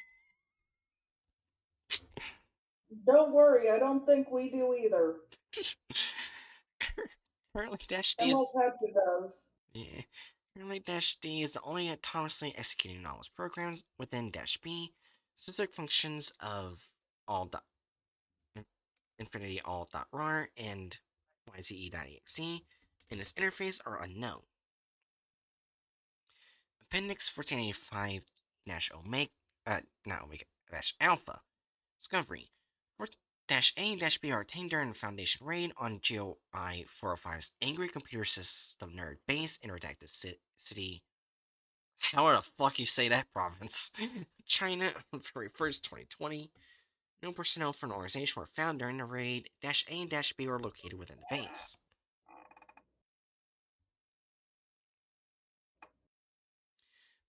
Don't worry, I don't think we do either.
Currently, -D
Unless
is
Hatchet does.
yeah. Currently, -D is the only autonomously executing anomalous programs within -B. Specific functions of all infinity all.rar and yze.exe in this interface are unknown. Appendix 1485 omega not omega alpha discovery. A-B are obtained during the Foundation raid on GOI 405's Angry Computer System Nerd Base in Redacted City. How the fuck you say that province? China on February 1st, 2020. No personnel from the organization were found during the raid. A and B were located within the base.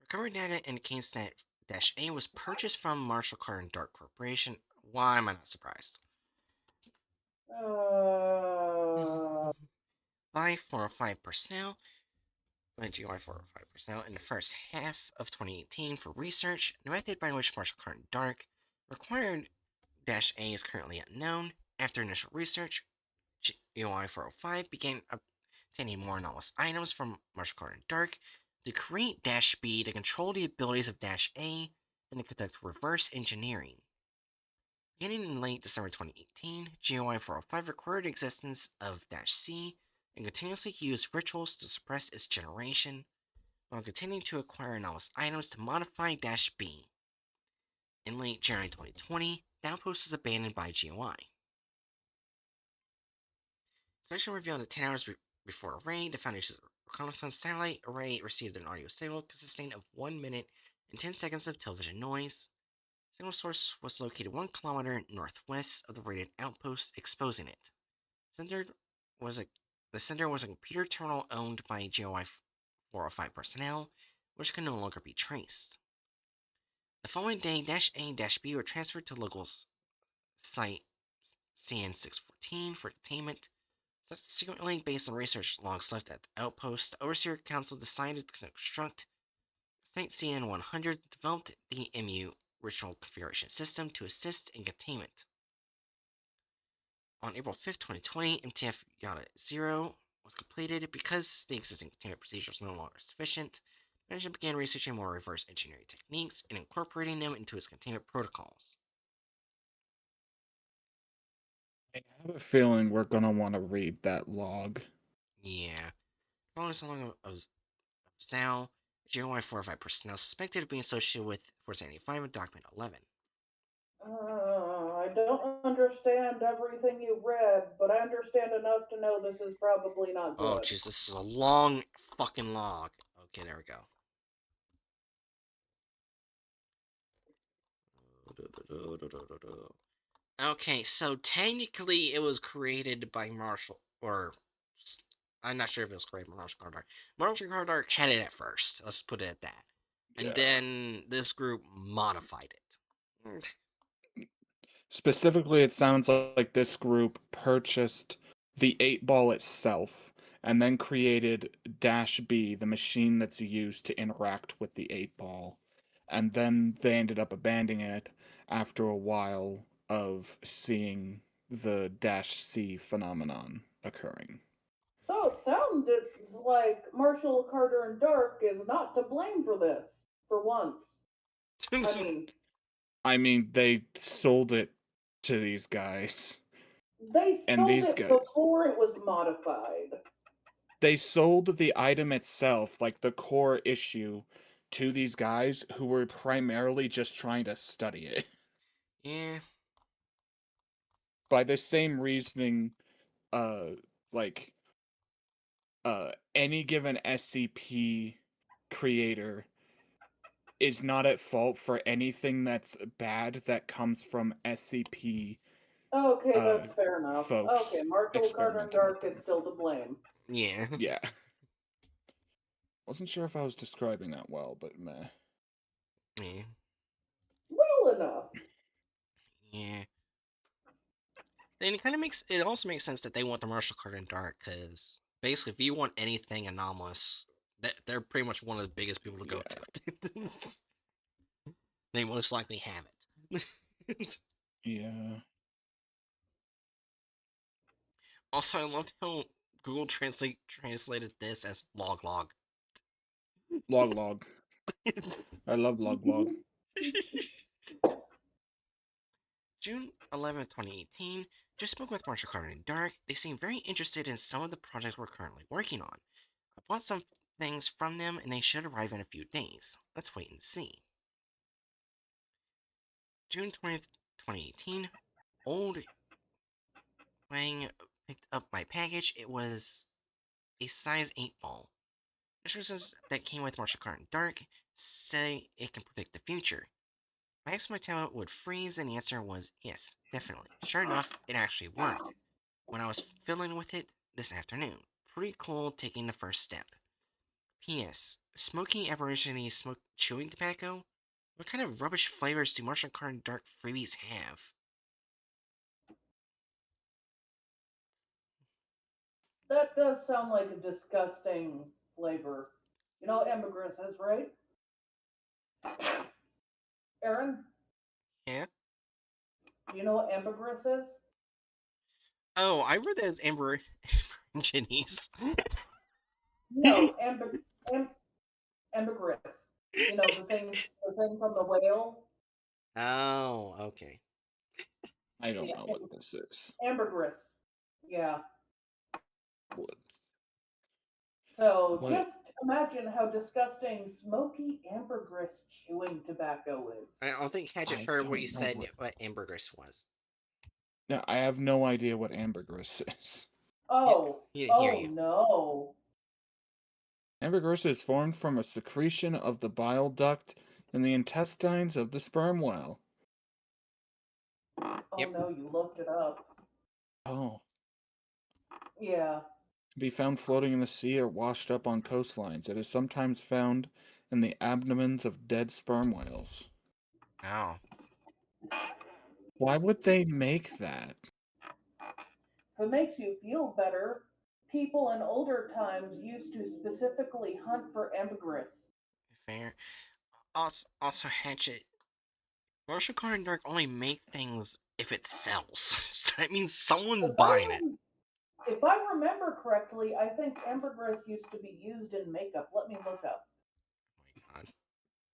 Recovery data indicates that A was purchased from Marshall Carter and Dark Corporation. Why am I not surprised? By 405 personnel, GOI 405 personnel in the first half of 2018 for research. The method by which Marshall Carter and Dark required A is currently unknown. After initial research, GOI 405 began obtaining more anomalous items from Marshall Carter and Dark to create B to control the abilities of A and to conduct reverse engineering. Beginning in late December 2018, GOI 405 recorded the existence of C and continuously used rituals to suppress its generation, while continuing to acquire anomalous items to modify B. In late January 2020, the outpost was abandoned by GOI. Special revealed that 10 hours before a raid, the Foundation's reconnaissance satellite array received an audio signal consisting of 1 minute and 10 seconds of television noise. Signal source was located 1 kilometer northwest of the raided outpost, exposing it. Sender was a the sender was a computer terminal owned by GOI 405 personnel, which could no longer be traced. The following day, Dash A and Dash B were transferred to local site CN 614 for containment. Subsequently, based on research logs left at the outpost, the Overseer Council decided to construct Site CN 100 that developed the MU ritual configuration system to assist in containment. On April 5th, 2020, MTF Yada 0 was completed because the existing containment procedures were no longer sufficient. Management began researching more reverse engineering techniques and incorporating them into its containment protocols.
I have a feeling we're gonna want to read that log.
Yeah. Following so long of Zal, GOI 405 personnel suspected of being associated with Force 95 and Document 11.
I don't understand everything you read, but I understand enough to know this is probably not
Oh,
good.
jeez, this is a long fucking log. Okay, there we go. Okay, so technically it was created by Marshall, or I'm not sure if it was created by Marshall Cardark. Marshall Cardark had it at first. Let's put it at that. And then this group modified it.
Specifically, it sounds like this group purchased the 8-ball itself and then created Dash B, the machine that's used to interact with the 8-ball. And then they ended up abandoning it after a while of seeing the Dash C phenomenon occurring.
So it sounded like Marshall, Carter, and Dark is not to blame for this, for once.
I mean, they sold it to these guys.
They
And
sold
these
it
guys,
before it was modified.
they sold the item itself, like the core issue, to these guys who were primarily just trying to study it.
Yeah.
By the same reasoning, like any given SCP creator is not at fault for anything that's bad that comes from SCP
Okay, that's fair enough.
folks
Okay, Marshall, Carter, and
experimenting with
Dark
them.
is still to blame.
Yeah.
Yeah. Wasn't sure if I was describing that well, but meh.
Yeah.
Well enough.
Yeah. Then it also makes sense that they want the Marshall Carter and Dark, because basically if you want anything anomalous, they're pretty much one of the biggest people to go to. They most likely have it.
Yeah.
Also, I loved how Google translated this as log log.
Log log. I love log log.
June 11th, 2018. Just spoke with Marshall Carter and Dark. They seem very interested in some of the projects we're currently working on. I bought some things from them and they should arrive in a few days. Let's wait and see. June 20th, 2018. Old Wang picked up my package. It was a size 8 ball. Instructions that came with Marshall Carter and Dark say it can predict the future. I asked my tablet would freeze, and the answer was yes, definitely. Sure enough, it actually worked. When I was fiddling with it this afternoon. Pretty cool taking the first step. P.S. Smoking aborigine smoke chewing tobacco? What kind of rubbish flavors do Martian Carter and Dark freebies have?
That does sound like a disgusting flavor. You know what ambergris is, right? Aaron,
Yeah?
you know what ambergris is?
Oh, I read that as aborigines.
No, ambergris. You know the thing from the whale.
Oh, okay.
I don't
Yeah,
know what this is.
ambergris. Yeah.
What?
So
What?
just imagine how disgusting smoky ambergris chewing tobacco is.
I don't think Hatchet
I
heard what
don't
you
know
said,
what.
what ambergris was.
No, I have no idea what ambergris is.
Oh,
He didn't hear
oh
you.
no.
Ambergris is formed from a secretion of the bile duct in the intestines of the sperm whale.
Oh
Yep.
no, you looked it up.
Oh.
Yeah.
To be found floating in the sea or washed up on coastlines. It is sometimes found in the abdomens of dead sperm whales.
Oh.
Why would they make that?
If it makes you feel better, people in older times used to specifically hunt for ambergris.
Fair. Also, Hatchet. Martial Card and Dark only make things if it sells. So that means someone's
If I,
buying it.
if I remember correctly, I think ambergris used to be used in makeup. Let me look up.
Oh my god.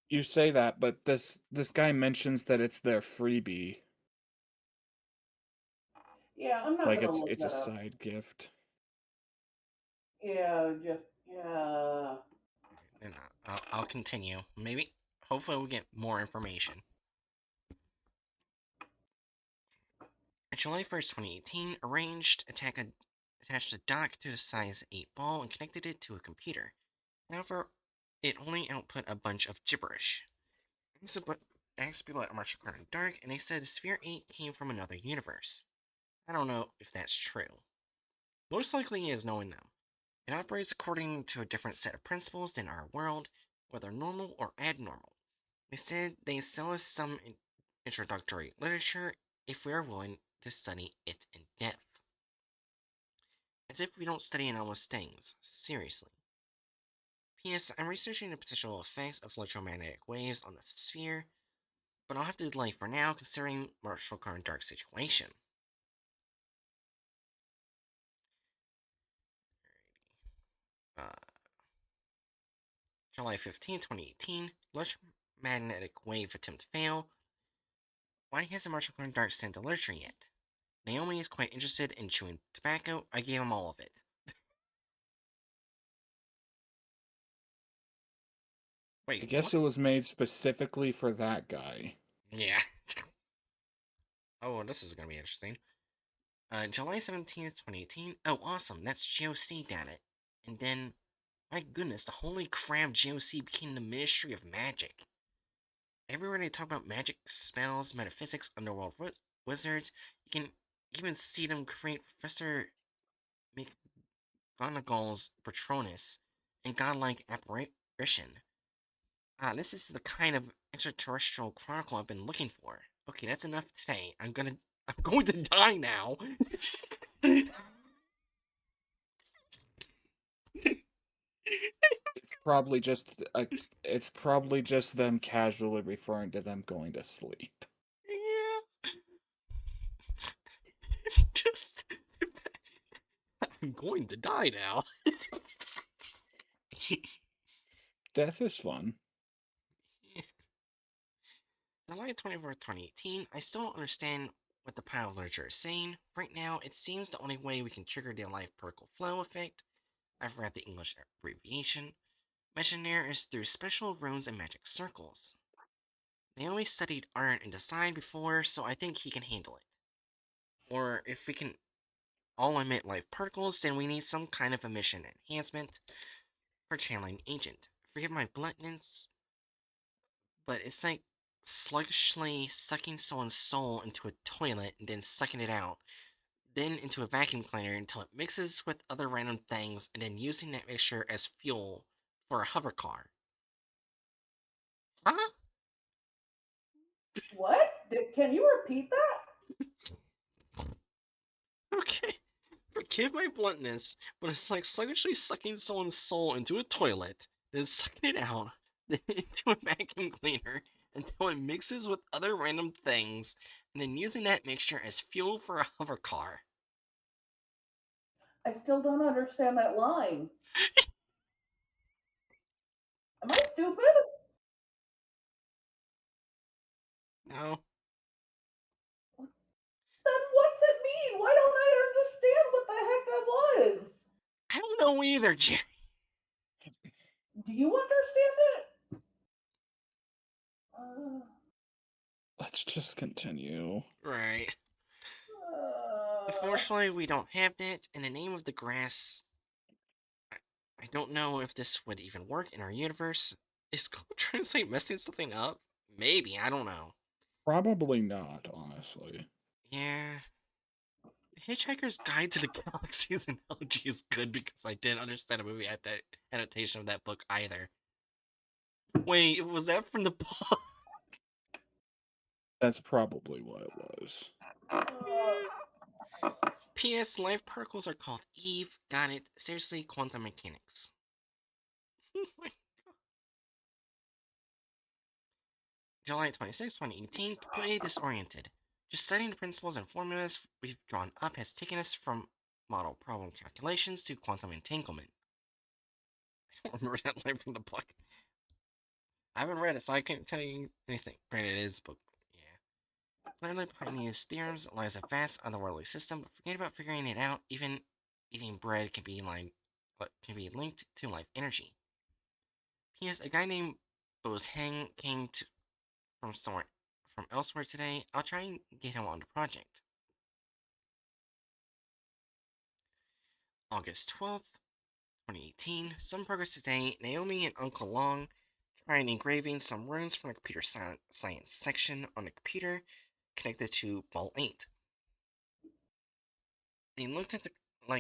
You say that, but this guy mentions that it's their freebie.
Yeah, I'm not
Like
gonna look
it's a
that up.
side gift.
Yeah, just yeah.
And I'll continue. Maybe, hopefully, we'll get more information. On July 1st, 2018, attached a dock to a size 8 ball and connected it to a computer. However, it only output a bunch of gibberish. Asked people at Martial Card and Dark, and they said Sphere 8 came from another universe. I don't know if that's true. Most likely is knowing them. It operates according to a different set of principles than our world, whether normal or abnormal. They said they sell us some introductory literature if we are willing to study it in depth. As if we don't study anomalous things, seriously. P.S. I'm researching the potential effects of electromagnetic waves on the sphere, but I'll have to delay for now considering Martial Card Dark situation. Uh, July 15, 2018, electromagnetic wave attempt fail. Why hasn't Martial Card Dark sent the literature yet? Naomi is quite interested in chewing tobacco. I gave him all of it.
I
Wait,
guess
what?
it was made specifically for that guy.
Yeah. Oh, this is gonna be interesting. July 17th, 2018. Oh, awesome. That's GOC data. And then, my goodness, the holy crap, GOC became the Ministry of Magic. Everywhere they talk about magic, spells, metaphysics, underworld wizards, you can even see them create Professor McGonagall's Patronus and godlike apparition. Ah, this is the kind of extraterrestrial chronicle I've been looking for. Okay, that's enough today. I'm going to die now.
It's probably just it's probably just them casually referring to them going to sleep.
Yeah. Just I'm going to die now.
Death is fun.
July 2018. I still don't understand what the pile of literature is saying. Right now, it seems the only way we can trigger the life particle flow effect, I forgot the English abbreviation, mentioned there is through special runes and magic circles. Naomi studied art and design before, so I think he can handle it. Or if we can all emit life particles, then we need some kind of emission enhancement for channeling agent. Forgive my bluntness, but it's like sluggishly sucking someone's soul into a toilet and then sucking it out, then into a vacuum cleaner until it mixes with other random things, and then using that mixture as fuel for a hover car. Huh?
What? Can you repeat that?
Okay. Forgive my bluntness, but it's like sluggishly sucking someone's soul into a toilet, then sucking it out, then into a vacuum cleaner until it mixes with other random things, and then using that mixture as fuel for a hover car.
I still don't understand that line. Am I stupid?
No,
Then what's it mean? Why don't I understand what the heck that was?
I don't know either, Jerry.
Do you understand it? Uh,
Let's just continue.
Right. Unfortunately, we don't have that. In the name of the grass, I don't know if this would even work in our universe. Is Google Translate messing something up? Maybe, I don't know.
Probably not, honestly.
Yeah. Hitchhiker's Guide to the Galaxy's analogy is good because I didn't understand a movie adaptation of that book either. Wait, was that from the book?
That's probably what it was.
P.S. Life particles are called Eve. Got it. Seriously, quantum mechanics. July 26, 2018, completely disoriented. Just studying the principles and formulas we've drawn up has taken us from model problem calculations to quantum entanglement. I don't remember that line from the book. I haven't read it, so I can't tell you anything. Granted, it is a book. Yeah. Clearly, behind these theorems lies a vast otherworldly system, but forget about figuring it out. Even eating bread can be linked to life energy. P.S. A guy named Bozhang came from elsewhere today. I'll try and get him on the project. August 12th, 2018. Some progress today. Naomi and Uncle Long tried engraving some runes from the computer science section on the computer connected to Ball 8. They looked at the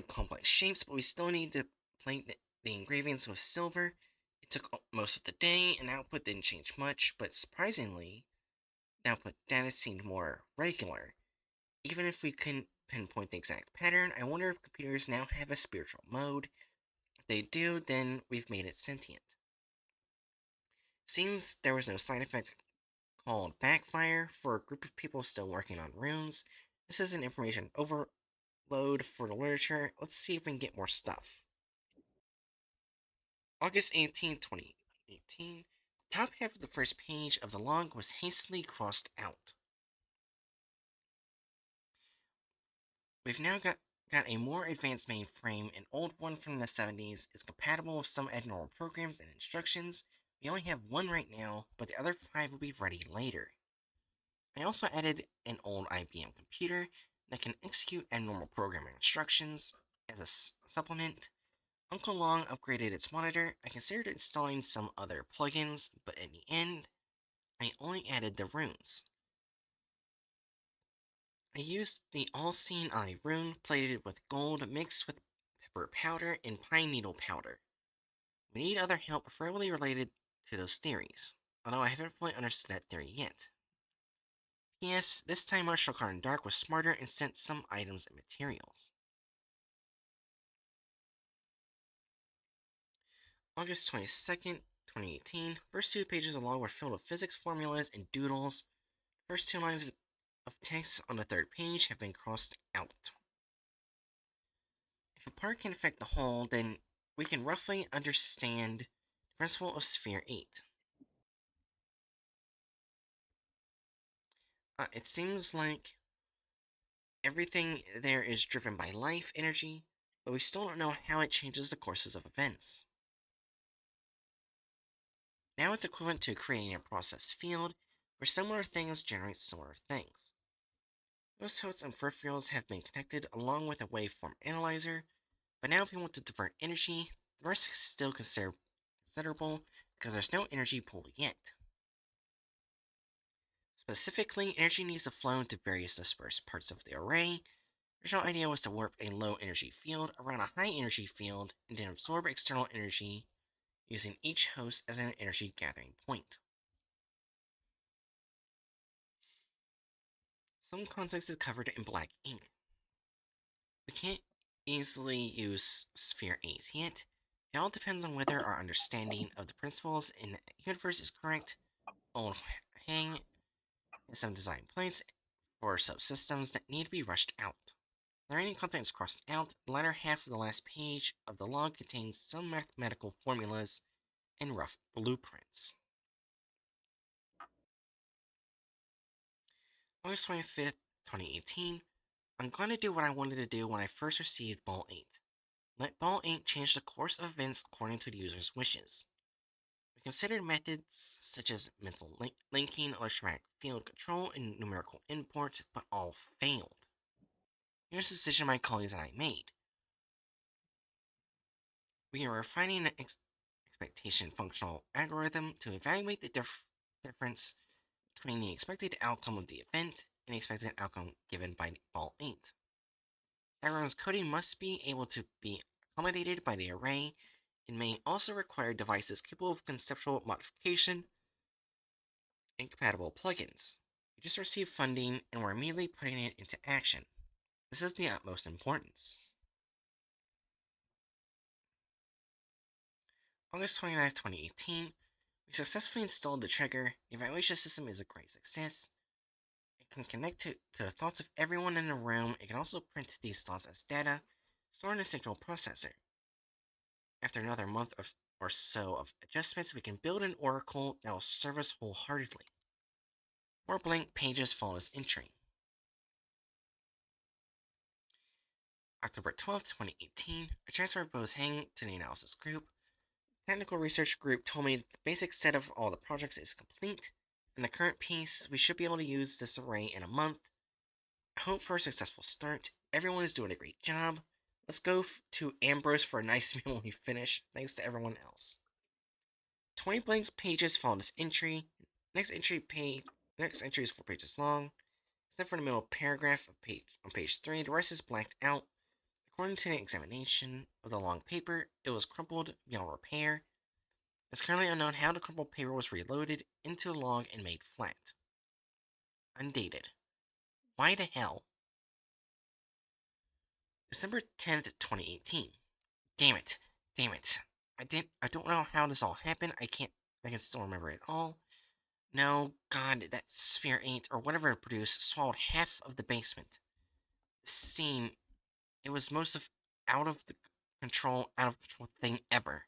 complex shapes, but we still need to plate the engravings with silver. It took most of the day, and output didn't change much, but surprisingly, the output data seemed more regular. Even if we couldn't pinpoint the exact pattern, I wonder if computers now have a spiritual mode. If they do, then we've made it sentient. Seems there was no side effect called backfire for a group of people still working on runes. This is an information overload for the literature. Let's see if we can get more stuff. August 18th, 2018. The top half of the first page of the log was hastily crossed out. We've now got a more advanced mainframe. An old one from the 70s is compatible with some abnormal programs and instructions. We only have one right now, but the other 5 will be ready later. I also added an old IBM computer that can execute abnormal programming instructions. As a supplement, Uncle Long upgraded its monitor. I considered installing some other plugins, but in the end, I only added the runes. I used the all-seeing eye rune plated with gold mixed with pepper powder and pine needle powder. We need other help preferably related to those theories, although I haven't fully understood that theory yet. P.S. This time Marshall Card Dark was smarter and sent some items and materials. August 22nd, 2018. First 2 pages of the log were filled with physics formulas and doodles. First 2 lines of text on the 3rd page have been crossed out. If a part can affect the whole, then we can roughly understand the principle of Sphere 8. It seems like everything there is driven by life energy, but we still don't know how it changes the courses of events. Now it's equivalent to creating a process field where similar things generate similar things. Most hosts and peripherals have been connected along with a waveform analyzer, but now if we want to divert energy, the risk is still considerable because there's no energy pool yet. Specifically, energy needs to flow into various dispersed parts of the array. The original idea was to warp a low energy field around a high energy field and then absorb external energy using each host as an energy gathering point. Some context is covered in black ink. We can't easily use Sphere 8 yet. It all depends on whether our understanding of the principles in the universe is correct. Old Hang and some design points for subsystems that need to be rushed out. The remaining content is crossed out. The latter half of the last page of the log contains some mathematical formulas and rough blueprints. August 25th, 2018. I'm going to do what I wanted to do when I first received Ball 8. Let Ball 8 change the course of events according to the user's wishes. We considered methods such as mental linking, electromagnetic field control, and numerical import, but all failed. Here's the decision my colleagues and I made. We are refining an expectation functional algorithm to evaluate the difference between the expected outcome of the event and the expected outcome given by default 8. Algorithm's coding must be able to be accommodated by the array and may also require devices capable of conceptual modification and compatible plugins. We just received funding and we're immediately putting it into action. This is of the utmost importance. August 29th, 2018, we successfully installed the trigger. The evaluation system is a great success. It can connect to the thoughts of everyone in the room. It can also print these thoughts as data, stored in a central processor. After another month or so of adjustments, we can build an oracle that will serve us wholeheartedly. 4 blank pages follow this entry. October 12th, 2018, I transferred Bose-Hang to the analysis group. The technical research group told me that the basic set of all the projects is complete. In the current piece, we should be able to use this array in a month. I hope for a successful start. Everyone is doing a great job. Let's go to Ambrose for a nice meal when we finish. Thanks to everyone else. 20 blank pages follow this entry. Next entry is 4 pages long. Except for the middle paragraph on page 3, the rest is blacked out. According to the examination of the long paper, it was crumpled beyond repair. It's currently unknown how the crumpled paper was reloaded into the log and made flat. Undated. Why the hell? December 10th, 2018. Damn it. I don't know how this all happened. I can still remember it all. No, God, that Sphere 8, or whatever it produced, swallowed half of the basement. The scene, it was most of out of control thing ever.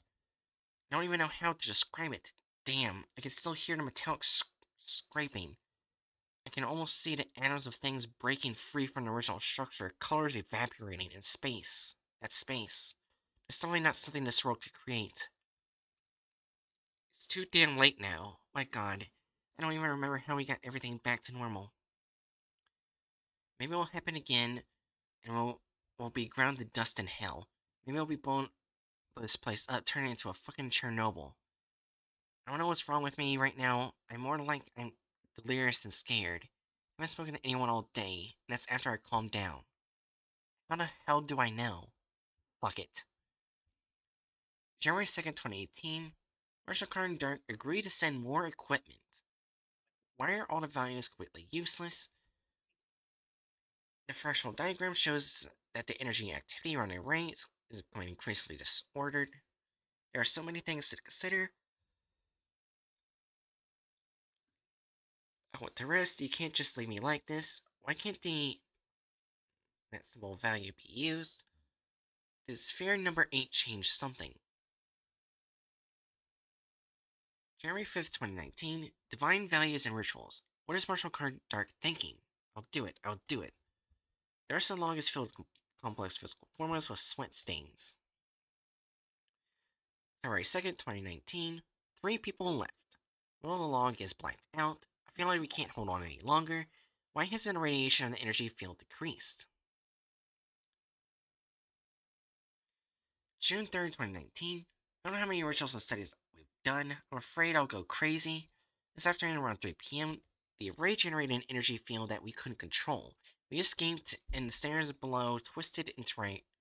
I don't even know how to describe it. Damn, I can still hear the metallic scraping. I can almost see the atoms of things breaking free from the original structure, colors evaporating in space. That's space. It's definitely not something this world could create. It's too damn late now. My God. I don't even remember how we got everything back to normal. Maybe it will happen again, and we'll be ground to dust in hell. Maybe we'll be blown this place up, turning into a fucking Chernobyl. I don't know what's wrong with me right now. I'm more like I'm delirious and scared. I haven't spoken to anyone all day, and that's after I calmed down. How the hell do I know? Fuck it. January 2nd, 2018, Marshall Carter and Dark agreed to send more equipment. Why are all the values completely useless? The fractional diagram shows that the energy activity around the array is becoming increasingly disordered. There are so many things to consider. I want to rest. You can't just leave me like this. Why can't that symbol value be used? Does sphere number 8 change something? January 5th, 2019, Divine Values and Rituals. What is Marshall Card Dark thinking? I'll do it. The rest of the log is filled with complex physical formulas with sweat stains. February 2nd, 2019, 3 people left. Middle of the log is blacked out. I feel like we can't hold on any longer. Why hasn't the radiation of the energy field decreased? June 3rd, 2019. I don't know how many rituals and studies we've done. I'm afraid I'll go crazy. This afternoon around 3 p.m., the array generated an energy field that we couldn't control. We escaped, and the stairs below twisted into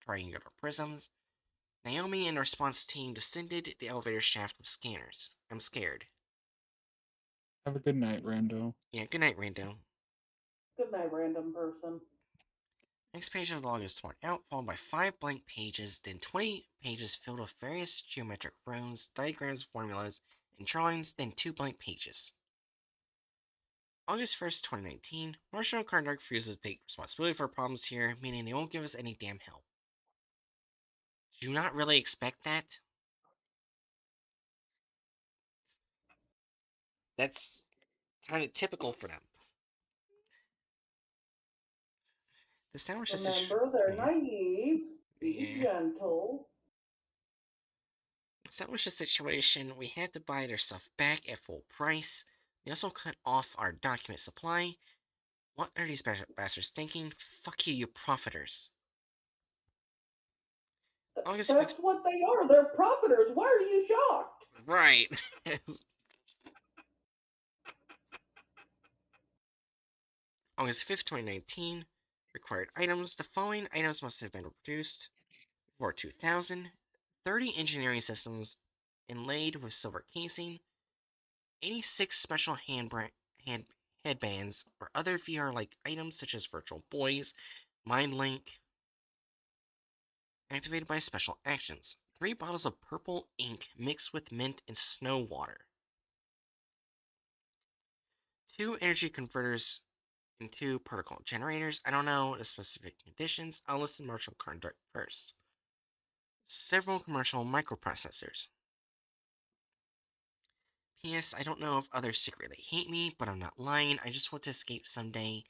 triangular prisms. Naomi and the response team descended the elevator shaft with scanners. I'm scared.
Have a good night, Rando.
Yeah, good night, Rando.
Good night, random person.
Next page of the log is torn out, followed by 5 blank pages, then 20 pages filled with various geometric runes, diagrams, formulas, and drawings, then 2 blank pages. August 1st, 2019, Marshall and Karndark refuses to take responsibility for problems here, meaning they won't give us any damn help. Did you not really expect that? That's kind of typical for them. Establish a
Remember, they're naive. Be gentle.
Establish a situation, we had to buy their stuff back at full price. They also cut off our document supply. What are these bastards thinking? Fuck you, you profiters. August
That's
5th.
what they are. They're profiters. Why are you shocked?
Right. August 5th, 2019. Required items. The following items must have been produced before 2000. 30 engineering systems inlaid with silver casing. 86 special hand headbands or other VR-like items such as virtual boys, mind link, activated by special actions. 3 bottles of purple ink mixed with mint and snow water. 2 energy converters and 2 particle generators. I don't know the specific conditions. I'll listen Marshall Carndart first. Several commercial microprocessors. P.S. I don't know if others secretly hate me, but I'm not lying. I just want to escape someday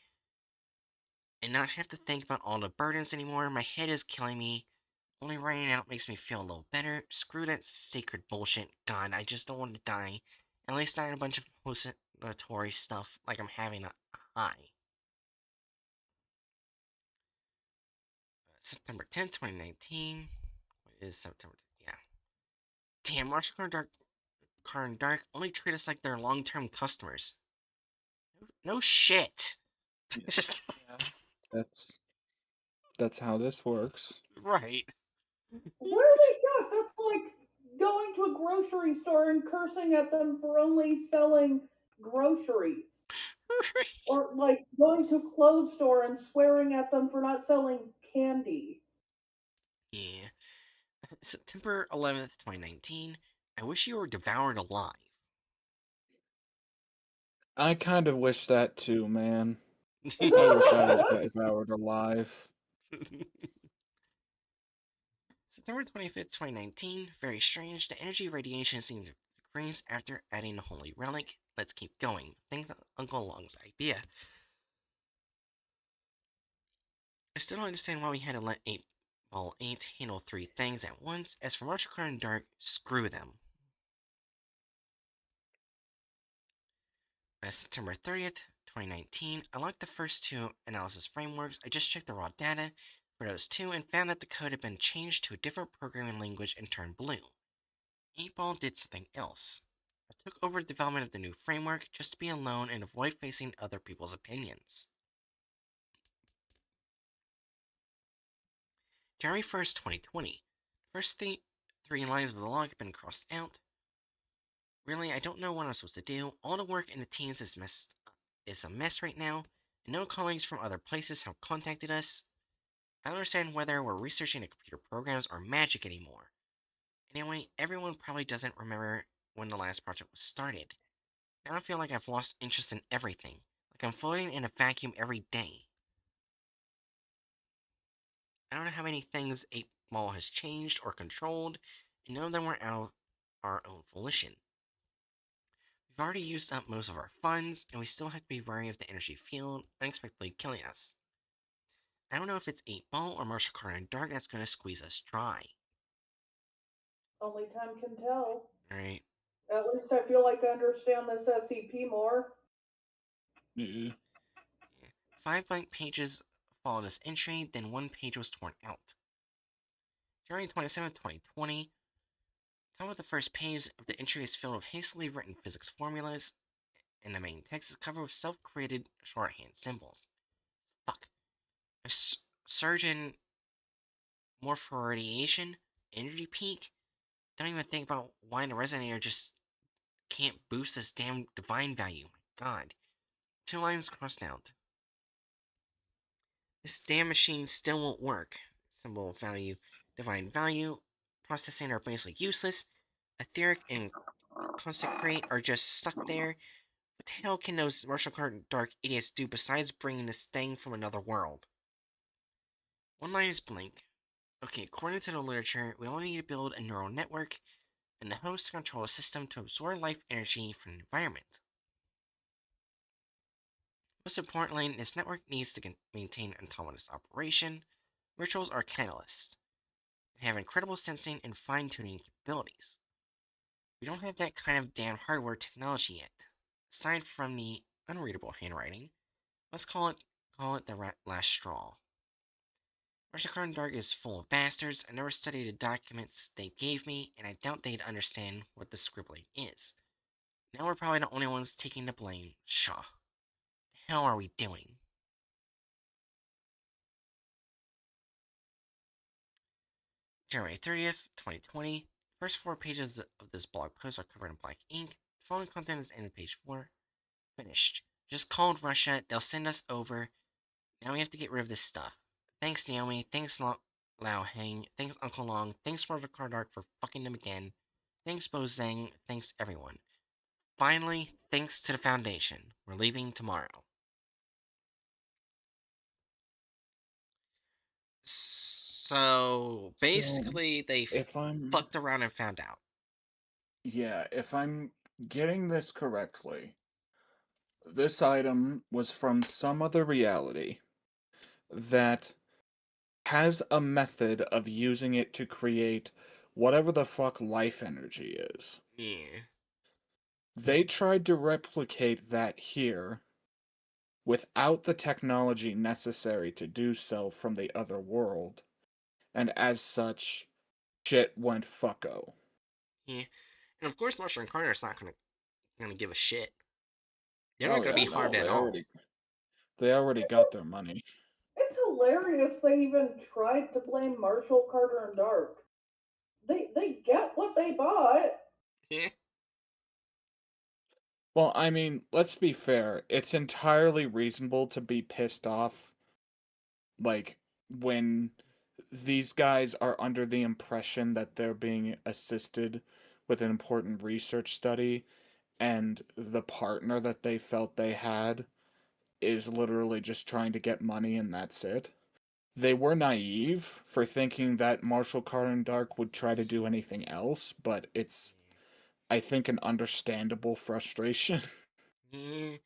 and not have to think about all the burdens anymore. My head is killing me. Only writing out makes me feel a little better. Screw that sacred bullshit. God, I just don't want to die. At least not in a bunch of hallucinatory stuff like I'm having a high. September 10th, 2019. What is September 10th? Yeah. Damn, Marshall Dark only treat us like they're long-term customers. No shit.
Yeah. That's how this works.
Right.
Where are they shocked? That's like going to a grocery store and cursing at them for only selling groceries. Or like going to a clothes store and swearing at them for not selling candy.
Yeah. September 11th, 2019. I wish you were devoured alive.
I kind of wish that too, man. I wish I was devoured alive.
September 25th, 2019. Very strange. The energy radiation seemed to decrease after adding the holy relic. Let's keep going. Think Uncle Long's idea. I still don't understand why we had to let 8 Ball 8 handle 3 things at once. As for Marshall and Dark, screw them. September 30th, 2019. I locked the first 2 analysis frameworks. I just checked the raw data for those 2 and found that the code had been changed to a different programming language and turned blue. 8 Ball did something else. I took over the development of the new framework just to be alone and avoid facing other people's opinions. January 1st, 2020. First 3 lines of the log have been crossed out. Really, I don't know what I'm supposed to do. All the work in the teams is a mess right now, and no colleagues from other places have contacted us. I don't understand whether we're researching the computer programs or magic anymore. Anyway, everyone probably doesn't remember when the last project was started. Now I feel like I've lost interest in everything, like I'm floating in a vacuum every day. I don't know how many things 8 Ball has changed or controlled, and none of them were out of our own volition. We've already used up most of our funds, and we still have to be wary of the energy field unexpectedly killing us. I don't know if it's 8 Ball or Marshall and Dark that's going to squeeze us dry.
Only time can tell.
Alright.
At least I feel like I understand this SCP more.
Yeah.
5 blank pages followed this entry, then 1 page was torn out. January 27, 2020. Top of the first page of the entry is filled with hastily written physics formulas, and the main text is covered with self-created shorthand symbols. Fuck. A surge in morphoradiation, energy peak. Don't even think about why the resonator just can't boost this damn divine value. My god. 2 lines crossed out. This damn machine still won't work. Symbol value, divine value, processing are basically useless. Etheric and consecrate are just stuck there. What the hell can those Marshall Dark idiots do besides bringing this thing from another world? 1 line is blank. Okay, according to the literature, we only need to build a neural network and the host to control a system to absorb life energy from the environment. Most importantly, this network needs to maintain autonomous operation. Rituals are catalysts and have incredible sensing and fine-tuning capabilities. We don't have that kind of damn hardware technology yet. Aside from the unreadable handwriting, Let's call it the last straw. Marshall Dark is full of bastards. I never studied the documents they gave me, and I doubt they'd understand what the scribbling is. Now we're probably the only ones taking the blame. Shaw. The hell are we doing? January 30th, 2020. First 4 pages of this blog post are covered in black ink. The following content is ended page 4. Finished. Just called Russia. They'll send us over. Now we have to get rid of this stuff. Thanks, Naomi. Thanks, Lao Heng. Thanks, Uncle Long. Thanks, Marshall Dark, for fucking them again. Thanks, Bo Zhang. Thanks, everyone. Finally, thanks to the Foundation. We're leaving tomorrow. So basically, they
if I'm
fucked around and found out.
Yeah, if I'm getting this correctly, this item was from some other reality that has a method of using it to create whatever the fuck life energy is.
Yeah.
They tried to replicate that here without the technology necessary to do so from the other world, and as such, shit went fucko.
Yeah. And of course, Marshall and Carter is not gonna give a shit. They're not
Oh
gonna
yeah,
be
no,
harmed at all.
they already got their money.
It's hilarious they even tried to blame Marshall, Carter, and Dark. They get what they bought.
Yeah.
Well, I mean, let's be fair. It's entirely reasonable to be pissed off, like, when these guys are under the impression that they're being assisted with an important research study, and the partner that they felt they had is literally just trying to get money and that's it. They were naive for thinking that Marshall Carter and Dark would try to do anything else, but it's, I think, an understandable frustration.
Yeah.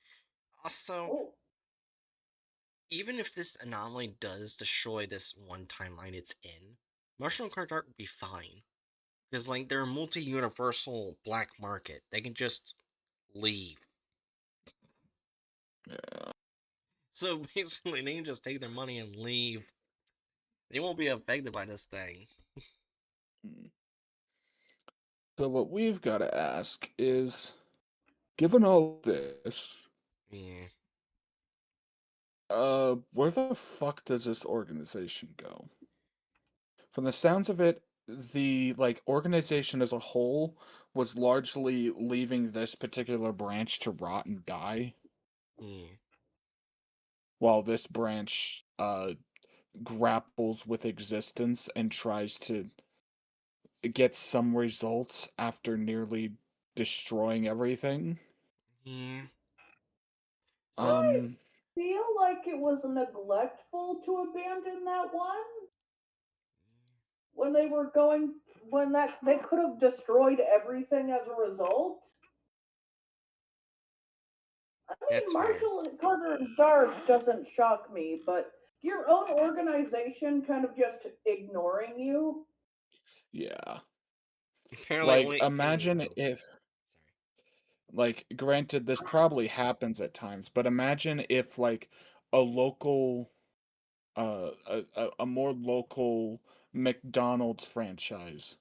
Also,
Oh,
even if this anomaly does destroy this one timeline it's in, Marshall and Carter would be fine. Because, like, they're a multi universal black market. They can just leave.
Yeah.
So basically, they can just take their money and leave. They won't be affected by this thing.
So what we've got to ask is, given all this,
Yeah.
where the fuck does this organization go? From the sounds of it, the organization as a whole was largely leaving this particular branch to rot and die,
Yeah.
while this branch grapples with existence and tries to get some results after nearly destroying everything.
Yeah. So,
Um,
feel like it was neglectful to abandon that one when they were going when that they could have destroyed everything as a result. I mean,
that's fair.
Marshall and Carter and Dark doesn't shock me, but your own organization kind of just ignoring you.
yeah.
Apparently,
Like,
only.
imagine
Oh,
if,
sorry.
granted, this probably happens at times, but imagine if, a local, a more local McDonald's franchise,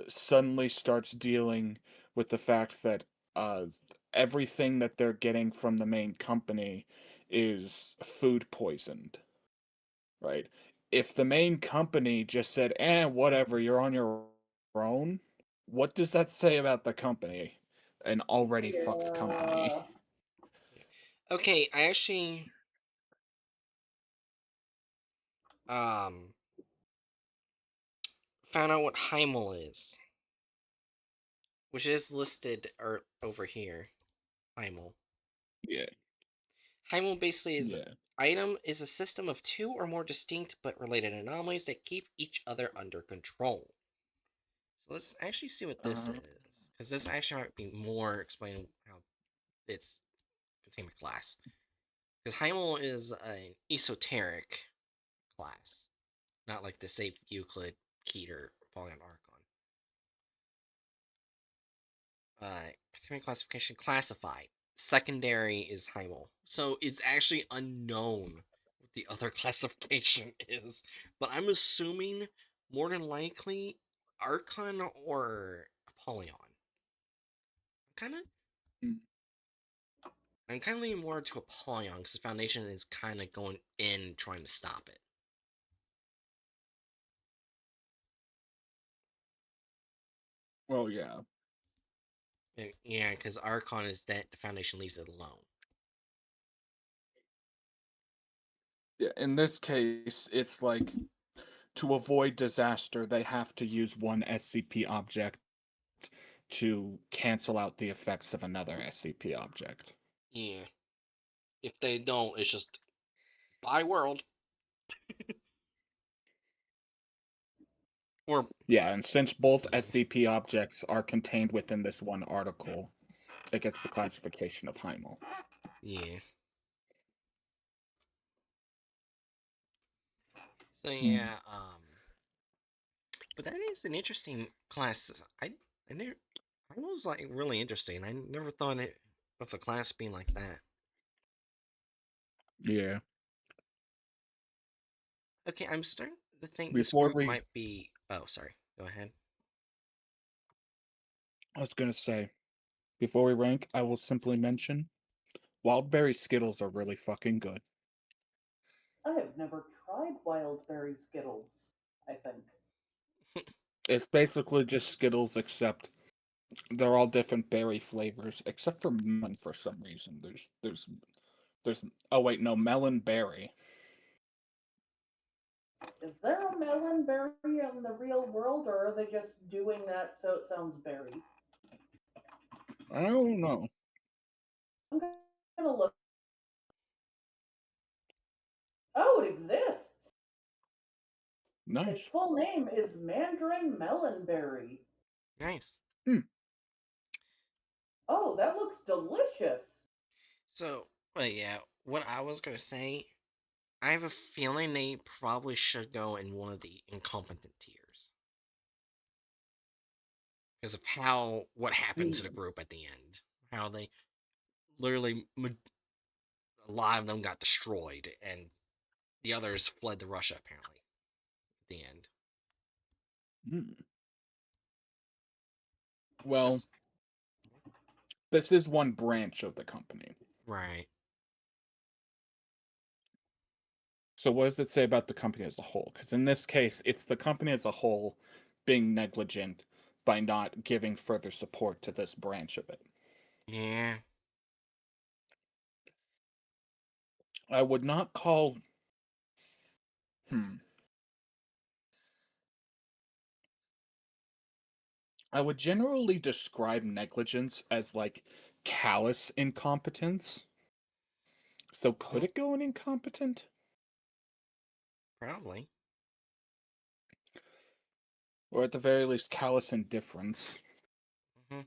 suddenly starts dealing with the fact that, uh, everything that they're getting from the main company is food poisoned, right? If the main company just said, whatever, you're on your own, what does that say about the company? An already fucked company.
Yeah.
Yeah. Okay, I actually um found out what Heimel is, which is listed over here. Heimel.
Yeah,
Heimel basically is
yeah.
item is a system of two or more distinct but related anomalies that keep each other under control. So let's actually see what this
Uh,
is, because this actually might be more explaining how it's containment class. Because Heimel is an esoteric class, not like the Safe Euclid, Keter, Polygon Archon. Containment classification classified. secondary is Heimel. So it's actually unknown what the other classification is. But I'm assuming more than likely Archon or Apollyon. Kinda
Mm.
I'm kinda leaning more to Apollyon because the Foundation is kinda going in trying to stop it.
Well, yeah.
Yeah, because Archon is that the Foundation leaves it alone.
Yeah, in this case, it's like to avoid disaster, they have to use one SCP object to cancel out the effects of another SCP object.
Yeah. If they don't, it's just bye world. Or
Yeah, and since both SCP objects are contained within this one article, it gets the classification of Heimel.
yeah. So
Hmm.
yeah, but that is an interesting class. I never, I was like really interesting. I never thought it of a class being like that.
Yeah.
Okay, I'm starting to think this
Before
group
we,
might be. Oh, sorry. Go ahead.
I was gonna say, before we rank, I will simply mention Wildberry Skittles are really fucking good.
I have never tried wild berry Skittles, I think.
It's basically just Skittles, except they're all different berry flavors, except for melon for some reason. There's. Oh wait, no, melon berry.
Is there a melon berry in the real world, or are they just doing that so it sounds berry?
I don't know.
I'm gonna look. Oh, it exists. Its
Nice.
full name is Mandarin Melonberry.
Nice.
Hmm.
Oh, that looks delicious.
So, but yeah, what I was gonna say, I have a feeling they probably should go in one of the incompetent tiers because of how what happened to the
Hmm.
group at the end. How they literally a lot of them got destroyed, and the others fled to Russia. Apparently, at the end.
Hmm. Well,
This,
this is one branch of the company.
right.
So what does it say about the company as a whole? Because in this case, it's the company as a whole being negligent by not giving further support to this branch of it.
Yeah.
I would not call. Hmm. I would generally describe negligence as like callous incompetence. So could
Mhm,
it go in incompetent?
probably.
Or at the very least, callous indifference.
Hmm.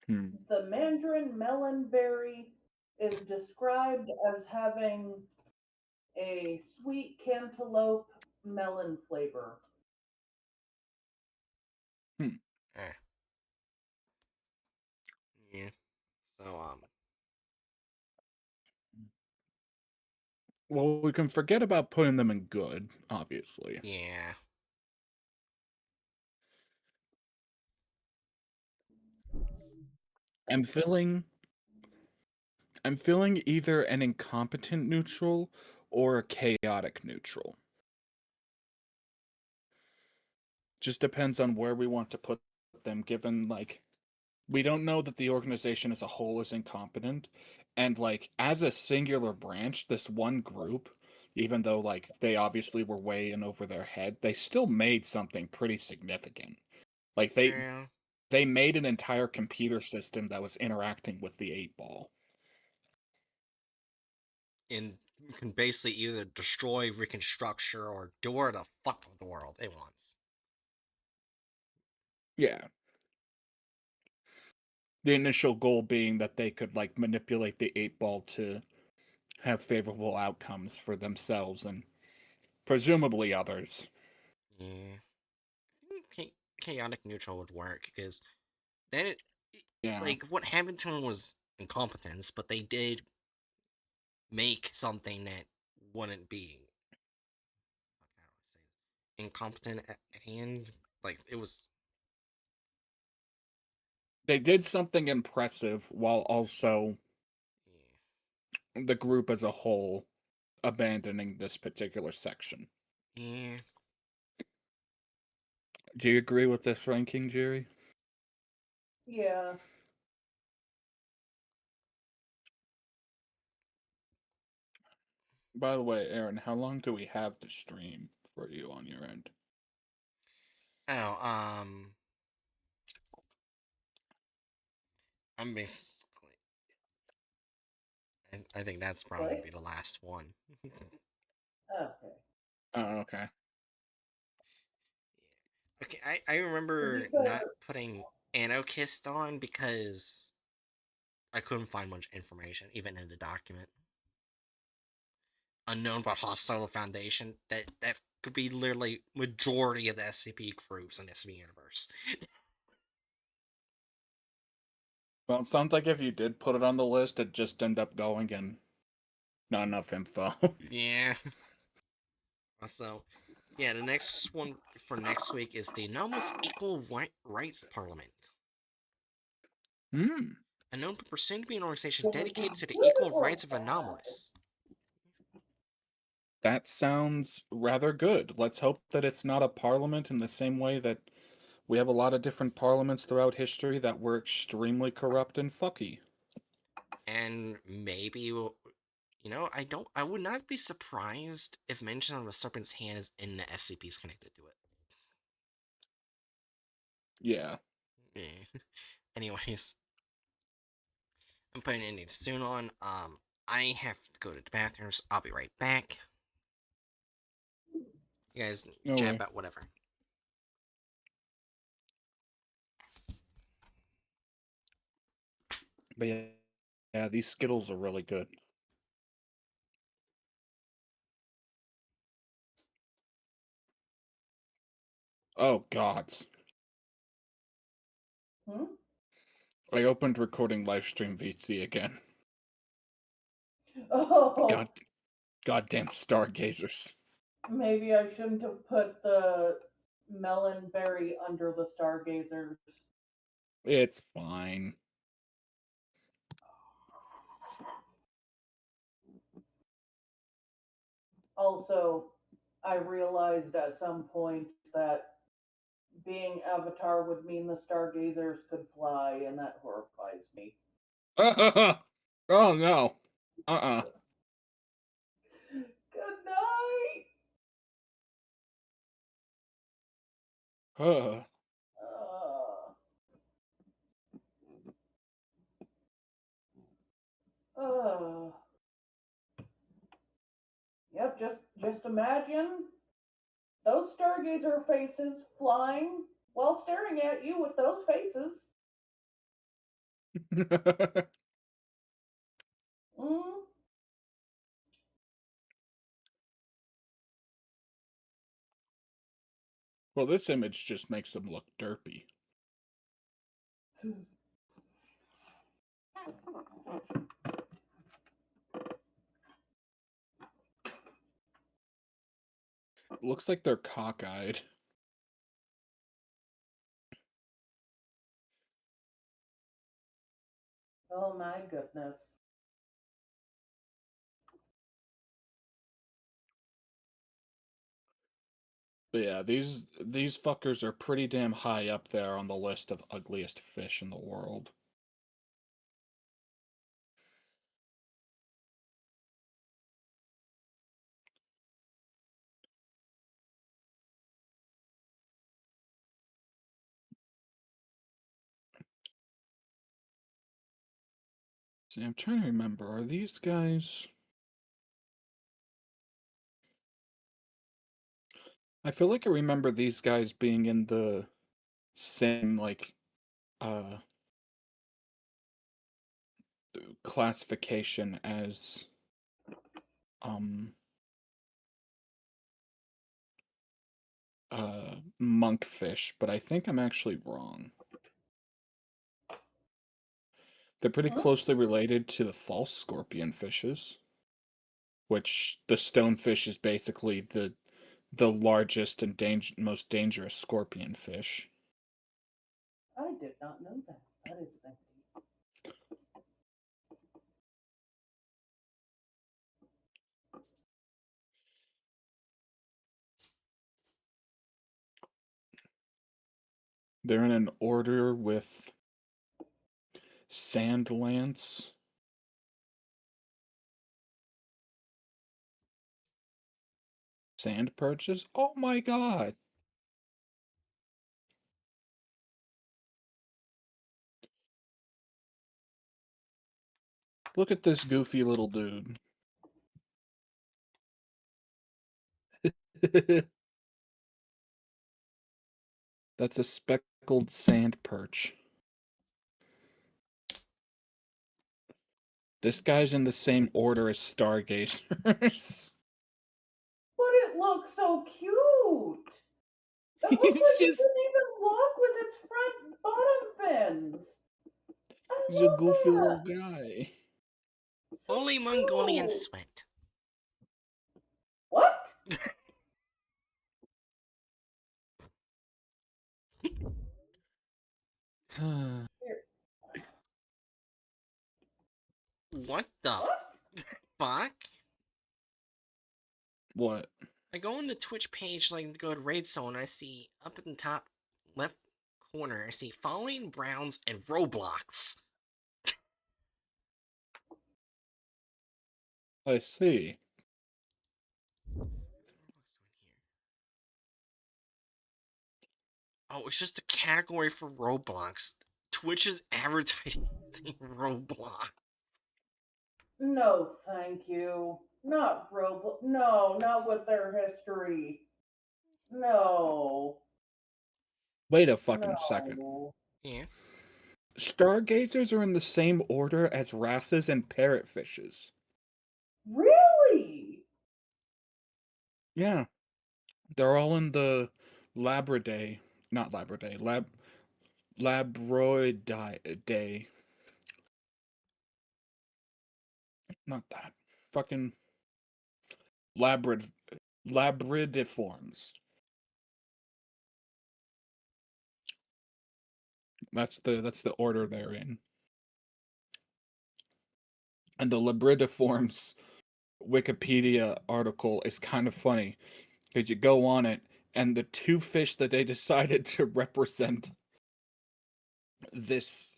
Hmm.
The Mandarin Melonberry is described as having a sweet cantaloupe melon flavor.
Hmm.
Eh, yeah. So
Well, we can forget about putting them in good, obviously.
yeah.
I'm feeling I'm feeling either an incompetent neutral or a chaotic neutral. Just depends on where we want to put them, given like we don't know that the organization as a whole is incompetent. And like as a singular branch, this one group, even though like they obviously were way in over their head, they still made something pretty significant. Like
Yeah.
they made an entire computer system that was interacting with the 8 ball.
And you can basically either destroy, reconstruct, or do whatever the fuck with the world it wants.
Yeah. The initial goal being that they could like manipulate the 8 ball to have favorable outcomes for themselves and presumably others.
Yeah. Okay. chaotic neutral would work because then
Yeah.
like what happened to him was incompetence, but they did make something that wouldn't be how do I say this? Incompetent at hand. Like it was.
They did something impressive while also the group as a whole abandoning this particular section.
Yeah.
Do you agree with this ranking, Jerry?
Yeah.
By the way, Aaron, how long do we have to stream for you on your end?
Oh, I'm basically. I think that's probably gonna
What?
be the last one.
Okay.
Oh, okay.
Okay, I remember
Because
not putting Anarchist on because I couldn't find much information, even in the document. Unknown but hostile foundation. That could be literally majority of the SCP groups in the SCP universe.
Well, it sounds like if you did put it on the list, it'd just end up going and not enough info.
Yeah. So, yeah, the next one for next week is the Anomalous Equal Rights Parliament.
Hmm.
Unknown but presumed to be an organization
it would be
dedicated to the equal
really
rights of
bad.
anomalous.
That sounds rather good. Let's hope that it's not a parliament in the same way that we have a lot of different parliaments throughout history that were extremely corrupt and fucky.
And maybe I would not be surprised if mention of the serpent's hand is in the SCPs connected to it.
Yeah.
Yeah. Anyways, I'm putting it soon on. I have to go to the bathrooms. I'll be right back. You guys
No
chat
way.
about whatever.
But yeah, these Skittles are really good. Oh, gods.
Hmm?
I opened recording livestream VC again.
Oh,
God, goddamn stargazers.
maybe I shouldn't have put the melon berry under the stargazers.
It's fine.
Also, I realized at some point that being Avatar would mean the stargazers could fly, and that horrifies me.
Oh no. Uh-uh.
Good night.
Uh.
Uh, uh. Yep, just imagine those stargazer faces flying while staring at you with those faces. Mm.
Well, this image just makes them look derpy. Looks like they're cockeyed.
Oh my goodness.
But yeah, these fuckers are pretty damn high up there on the list of ugliest fish in the world. See, I'm trying to remember, are these guys... I feel like I remember these guys being in the same, like, uh, classification as, um, monkfish, but I think I'm actually wrong. They're pretty closely related to the false scorpion fishes, which the stonefish is basically the largest and most dangerous scorpion fish.
I did not know that. That is nifty.
They're in an order with sand lance, sand perches. Oh my god! Look at this goofy little dude. That's a speckled sand perch. This guy's in the same order as stargazers.
But it looks so cute. It looks
He's
like it
just
can even walk with its front and bottom fins. I
he's a goofy
love
little
that.
guy.
So
Holy Mongolian
cute.
sweat.
What? Here.
What the
What?
fuck?
What?
I go on the Twitch page, like, to go to raid someone, and I see up in the top left corner, I see following Browns and Roblox.
I see.
What's Roblox doing here? Oh, it's just a category for Roblox. Twitch is advertising Roblox.
No, thank you. Not Roblox. No, not with their history. No.
Wait a fucking second.
No.
Yeah.
Stargazers are in the same order as wrasses and parrotfishes.
Really?
Yeah. They're all in the Labridae. Not Labridae. Labroidae. Not that. Fucking labridiforms. That's the order they're in. And the labridiforms Wikipedia article is kind of funny because you go on it and the two fish that they decided to represent this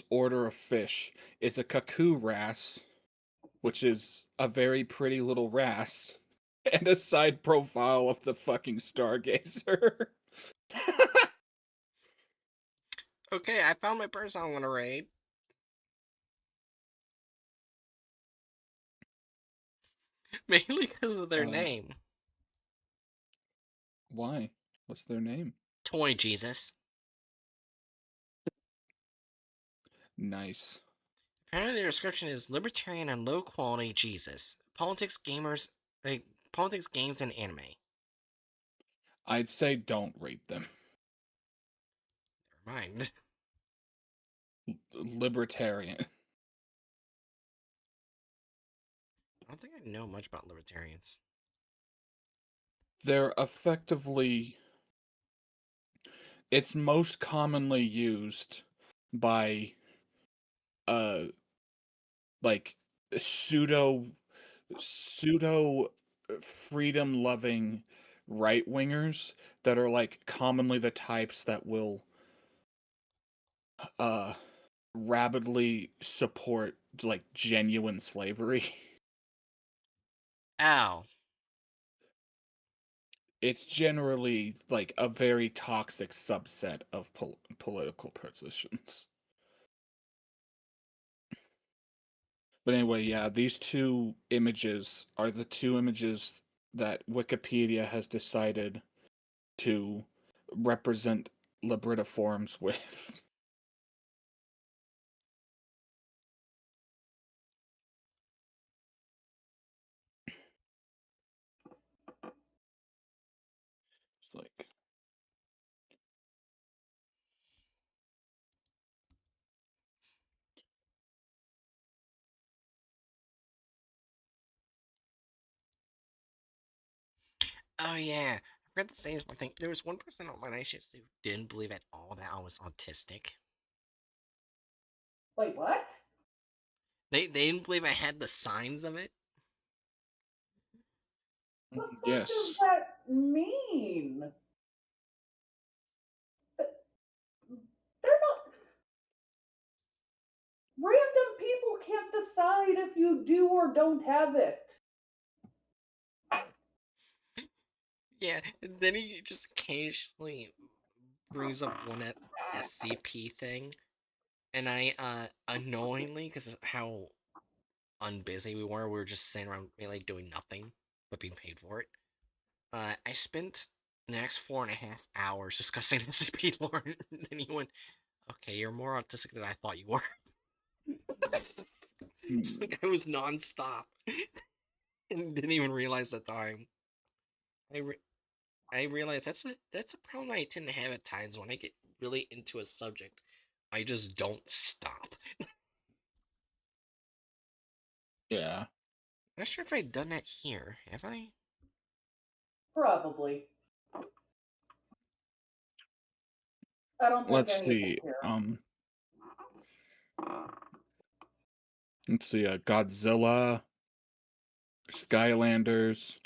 order of fish is a cuckoo wrasse, which is a very pretty little wrasse, and a side profile of the fucking stargazer.
Okay, I found my person I want to raid. Mainly because of their name.
Why? What's their name?
Toy Jesus.
Nice.
Apparently, their description is libertarian and low quality Jesus. Politics, gamers, like politics, games, and anime.
I'd say don't rate them.
Never mind.
Libertarian.
I don't think I know much about libertarians.
They're effectively. It's most commonly used by like pseudo freedom loving right wingers that are like commonly the types that will uh rabidly support like genuine slavery.
Ow.
It's generally like a very toxic subset of political positions. But anyway, yeah, these two images are the two images that Wikipedia has decided to represent libridiforms with. It's like
Oh yeah, I forgot to say this one thing. There was one person on my night shift who didn't believe at all that I was autistic.
Wait, what?
They didn't believe I had the signs of it.
What the fuck does
yes.
that mean? They're not. Random people can't decide if you do or don't have it.
Yeah, and then he just occasionally brings up one at SCP thing, and I annoyingly, because of how unbusy we were just sitting around really doing nothing but being paid for it. I spent the next 4.5 hours discussing SCP lore, and then he went, "Okay, you're more autistic than I thought you were."
Hmm.
Like I was nonstop, and didn't even realize the time. I re- I realized that's a problem I tend to have at times when I get really into a subject. I just don't stop.
Yeah.
Not sure if I've done that here. Have I?
Probably. I don't think
Let's
anyone
see.
cares.
Let's see. Godzilla, Skylanders.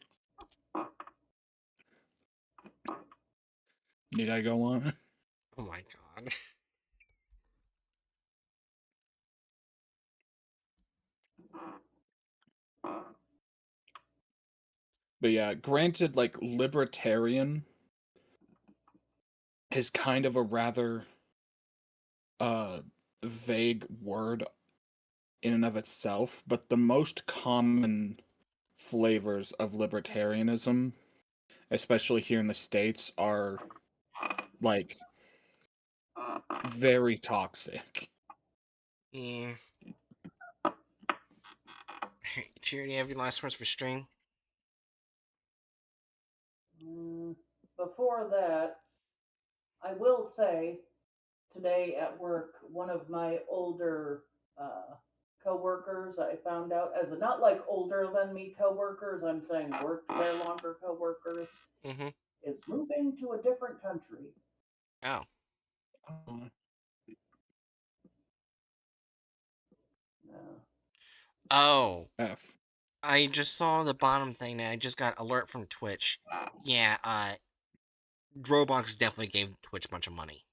Need I go on?
Oh my god.
But yeah, granted, like libertarian is kind of a rather uh vague word in and of itself, but the most common flavors of libertarianism, especially here in the States, are like very toxic.
Yeah. Cheery, do you have your last words for string?
Before that, I will say today at work, one of my older coworkers, I found out as a, not like older than me coworkers, I'm saying worked there longer coworkers,
Mm-hmm.
is moving to a different country.
Oh.
Uh,
Uh,
Oh.
F.
I just saw the bottom thing that I just got alert from Twitch. Yeah, Roblox definitely gave Twitch a bunch of money.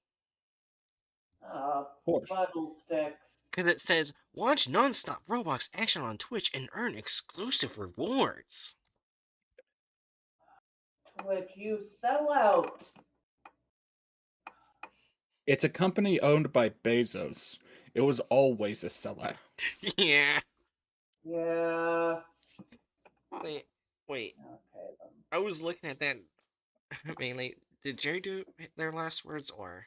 uh,
Of course.
Bottle sticks.
Because it says, watch non-stop Roblox action on Twitch and earn exclusive rewards.
Twitch, you sell out.
It's a company owned by Bezos. It was always a sellout.
Yeah.
Yeah.
Say, wait,
Okay then.
I was looking at that mainly. Did Jerry do their last words or?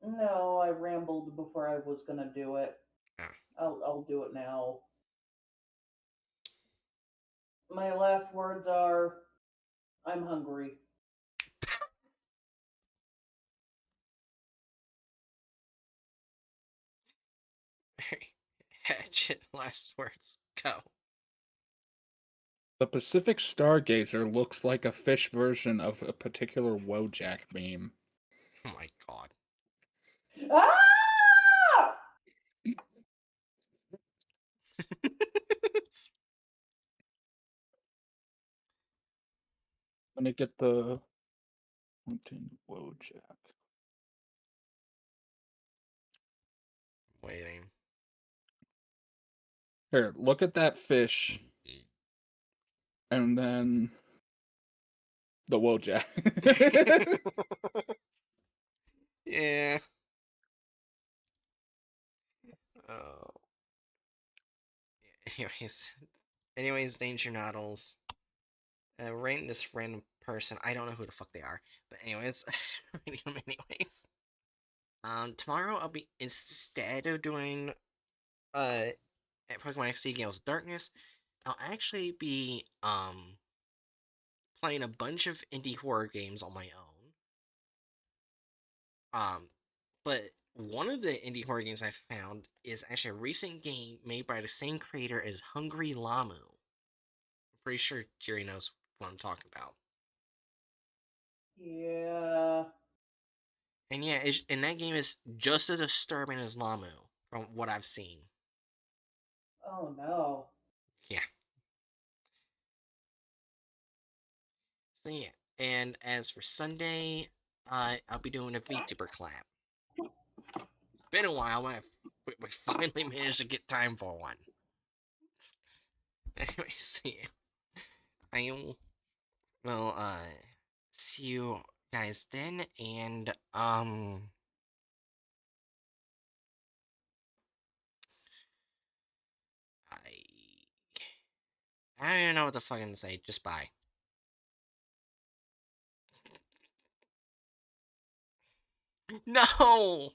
No, I rambled before I was gonna do it.
Ah.
I'll do it now. My last words are, I'm hungry.
Hatchet last words. Go.
The Pacific Stargazer looks like a fish version of a particular Wojak meme.
Oh my god.
Ah!
Let me get the hunting Wojak.
Waiting.
Here, look at that fish, and then the Wojak.
Yeah. Oh. Anyways. Anyways, Danger Noddles. Random this random person. I don't know who the fuck they are. But anyways. anyways. Tomorrow I'll be, instead of doing at Pokemon XD Gales of Darkness, I'll actually be playing a bunch of indie horror games on my own. But one of the indie horror games I found is actually a recent game made by the same creator as Hungry Lamu. I'm pretty sure Jerry knows what I'm talking about.
Yeah.
And yeah, and that game is just as disturbing as Lamu, from what I've seen.
Oh no.
Yeah. So yeah, and as for Sunday, I'll be doing a VTuber collab. It's been a while, but we finally managed to get time for one. Anyways, yeah, I will see you guys then, and I don't even know what to fucking say. Just bye. No.